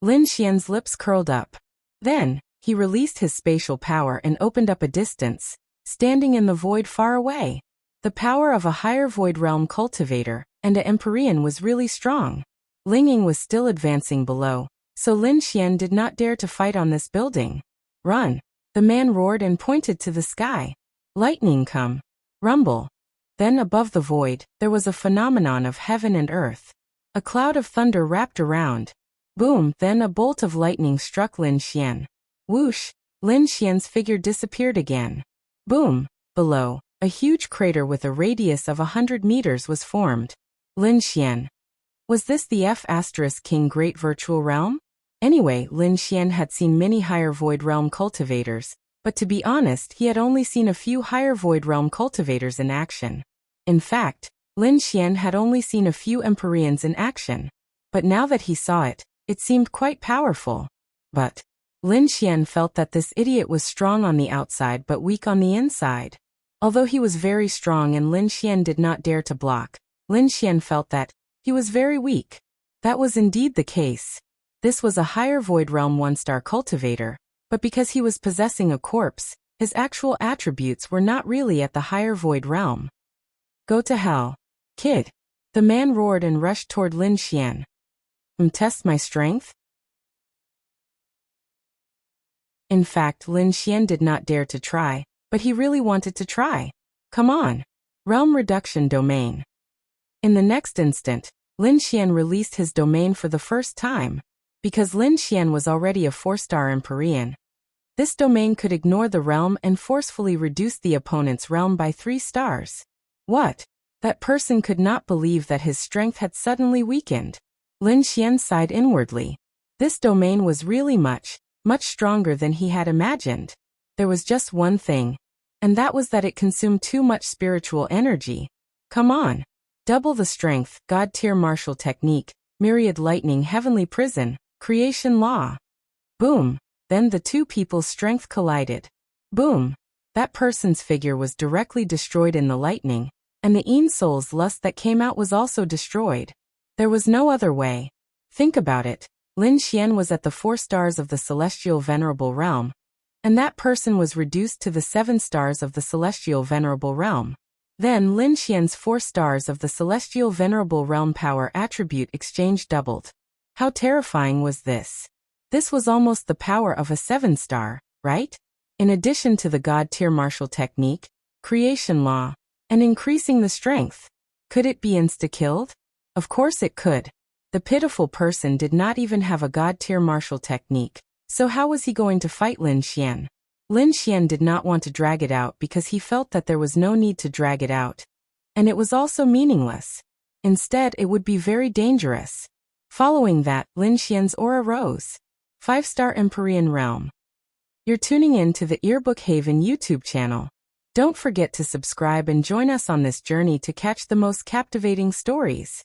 Lin Xian's lips curled up. Then, he released his spatial power and opened up a distance, standing in the void far away. The power of a higher void realm cultivator and an Empyrean was really strong. Linging was still advancing below, so Lin Xian did not dare to fight on this building. Run! The man roared and pointed to the sky. Lightning come. Rumble. Then above the void, there was a phenomenon of heaven and earth. A cloud of thunder wrapped around. Boom! Then a bolt of lightning struck Lin Xian. Whoosh! Lin Xian's figure disappeared again. Boom! Below, a huge crater with a radius of 100 meters was formed. Lin Xian. Was this the King Great Virtual Realm? Anyway, Lin Xian had seen many higher void realm cultivators, but to be honest, he had only seen a few higher void realm cultivators in action. In fact, Lin Xian had only seen a few Empyreans in action. But now that he saw it, it seemed quite powerful. But Lin Xian felt that this idiot was strong on the outside but weak on the inside. Although he was very strong and Lin Xian did not dare to block, Lin Xian felt that he was very weak. That was indeed the case. This was a higher void realm 1-star cultivator, but because he was possessing a corpse, his actual attributes were not really at the higher void realm. Go to hell. Kid. The man roared and rushed toward Lin Xian. Test my strength? In fact, Lin Xian did not dare to try, but he really wanted to try. Come on. Realm reduction domain. In the next instant, Lin Xian released his domain for the first time. Because Lin Xian was already a 4-star Empyrean, this domain could ignore the realm and forcefully reduce the opponent's realm by 3 stars. What? That person could not believe that his strength had suddenly weakened. Lin Xian sighed inwardly. This domain was really much stronger than he had imagined. There was just one thing, and that was that it consumed too much spiritual energy. Come on. Double the strength, God tier martial technique, myriad lightning heavenly prison, creation law. Boom. Then the two people's strength collided. Boom. That person's figure was directly destroyed in the lightning, and the Een Soul's lust that came out was also destroyed. There was no other way. Think about it. Lin Xian was at the 4 stars of the celestial venerable realm, and that person was reduced to the 7 stars of the celestial venerable realm. Then Lin Xian's 4 stars of the celestial venerable realm power attribute exchange doubled. How terrifying was this? This was almost the power of a 7-star, right? In addition to the God tier martial technique, creation law, and increasing the strength. Could it be insta-killed? Of course it could. The pitiful person did not even have a God tier martial technique, so how was he going to fight Lin Xian? Lin Xian did not want to drag it out because he felt that there was no need to drag it out. And it was also meaningless. Instead, it would be very dangerous. Following that, Lin Xian's aura rose. 5-star Empyrean Realm. You're tuning in to the Earbook Haven YouTube channel. Don't forget to subscribe and join us on this journey to catch the most captivating stories.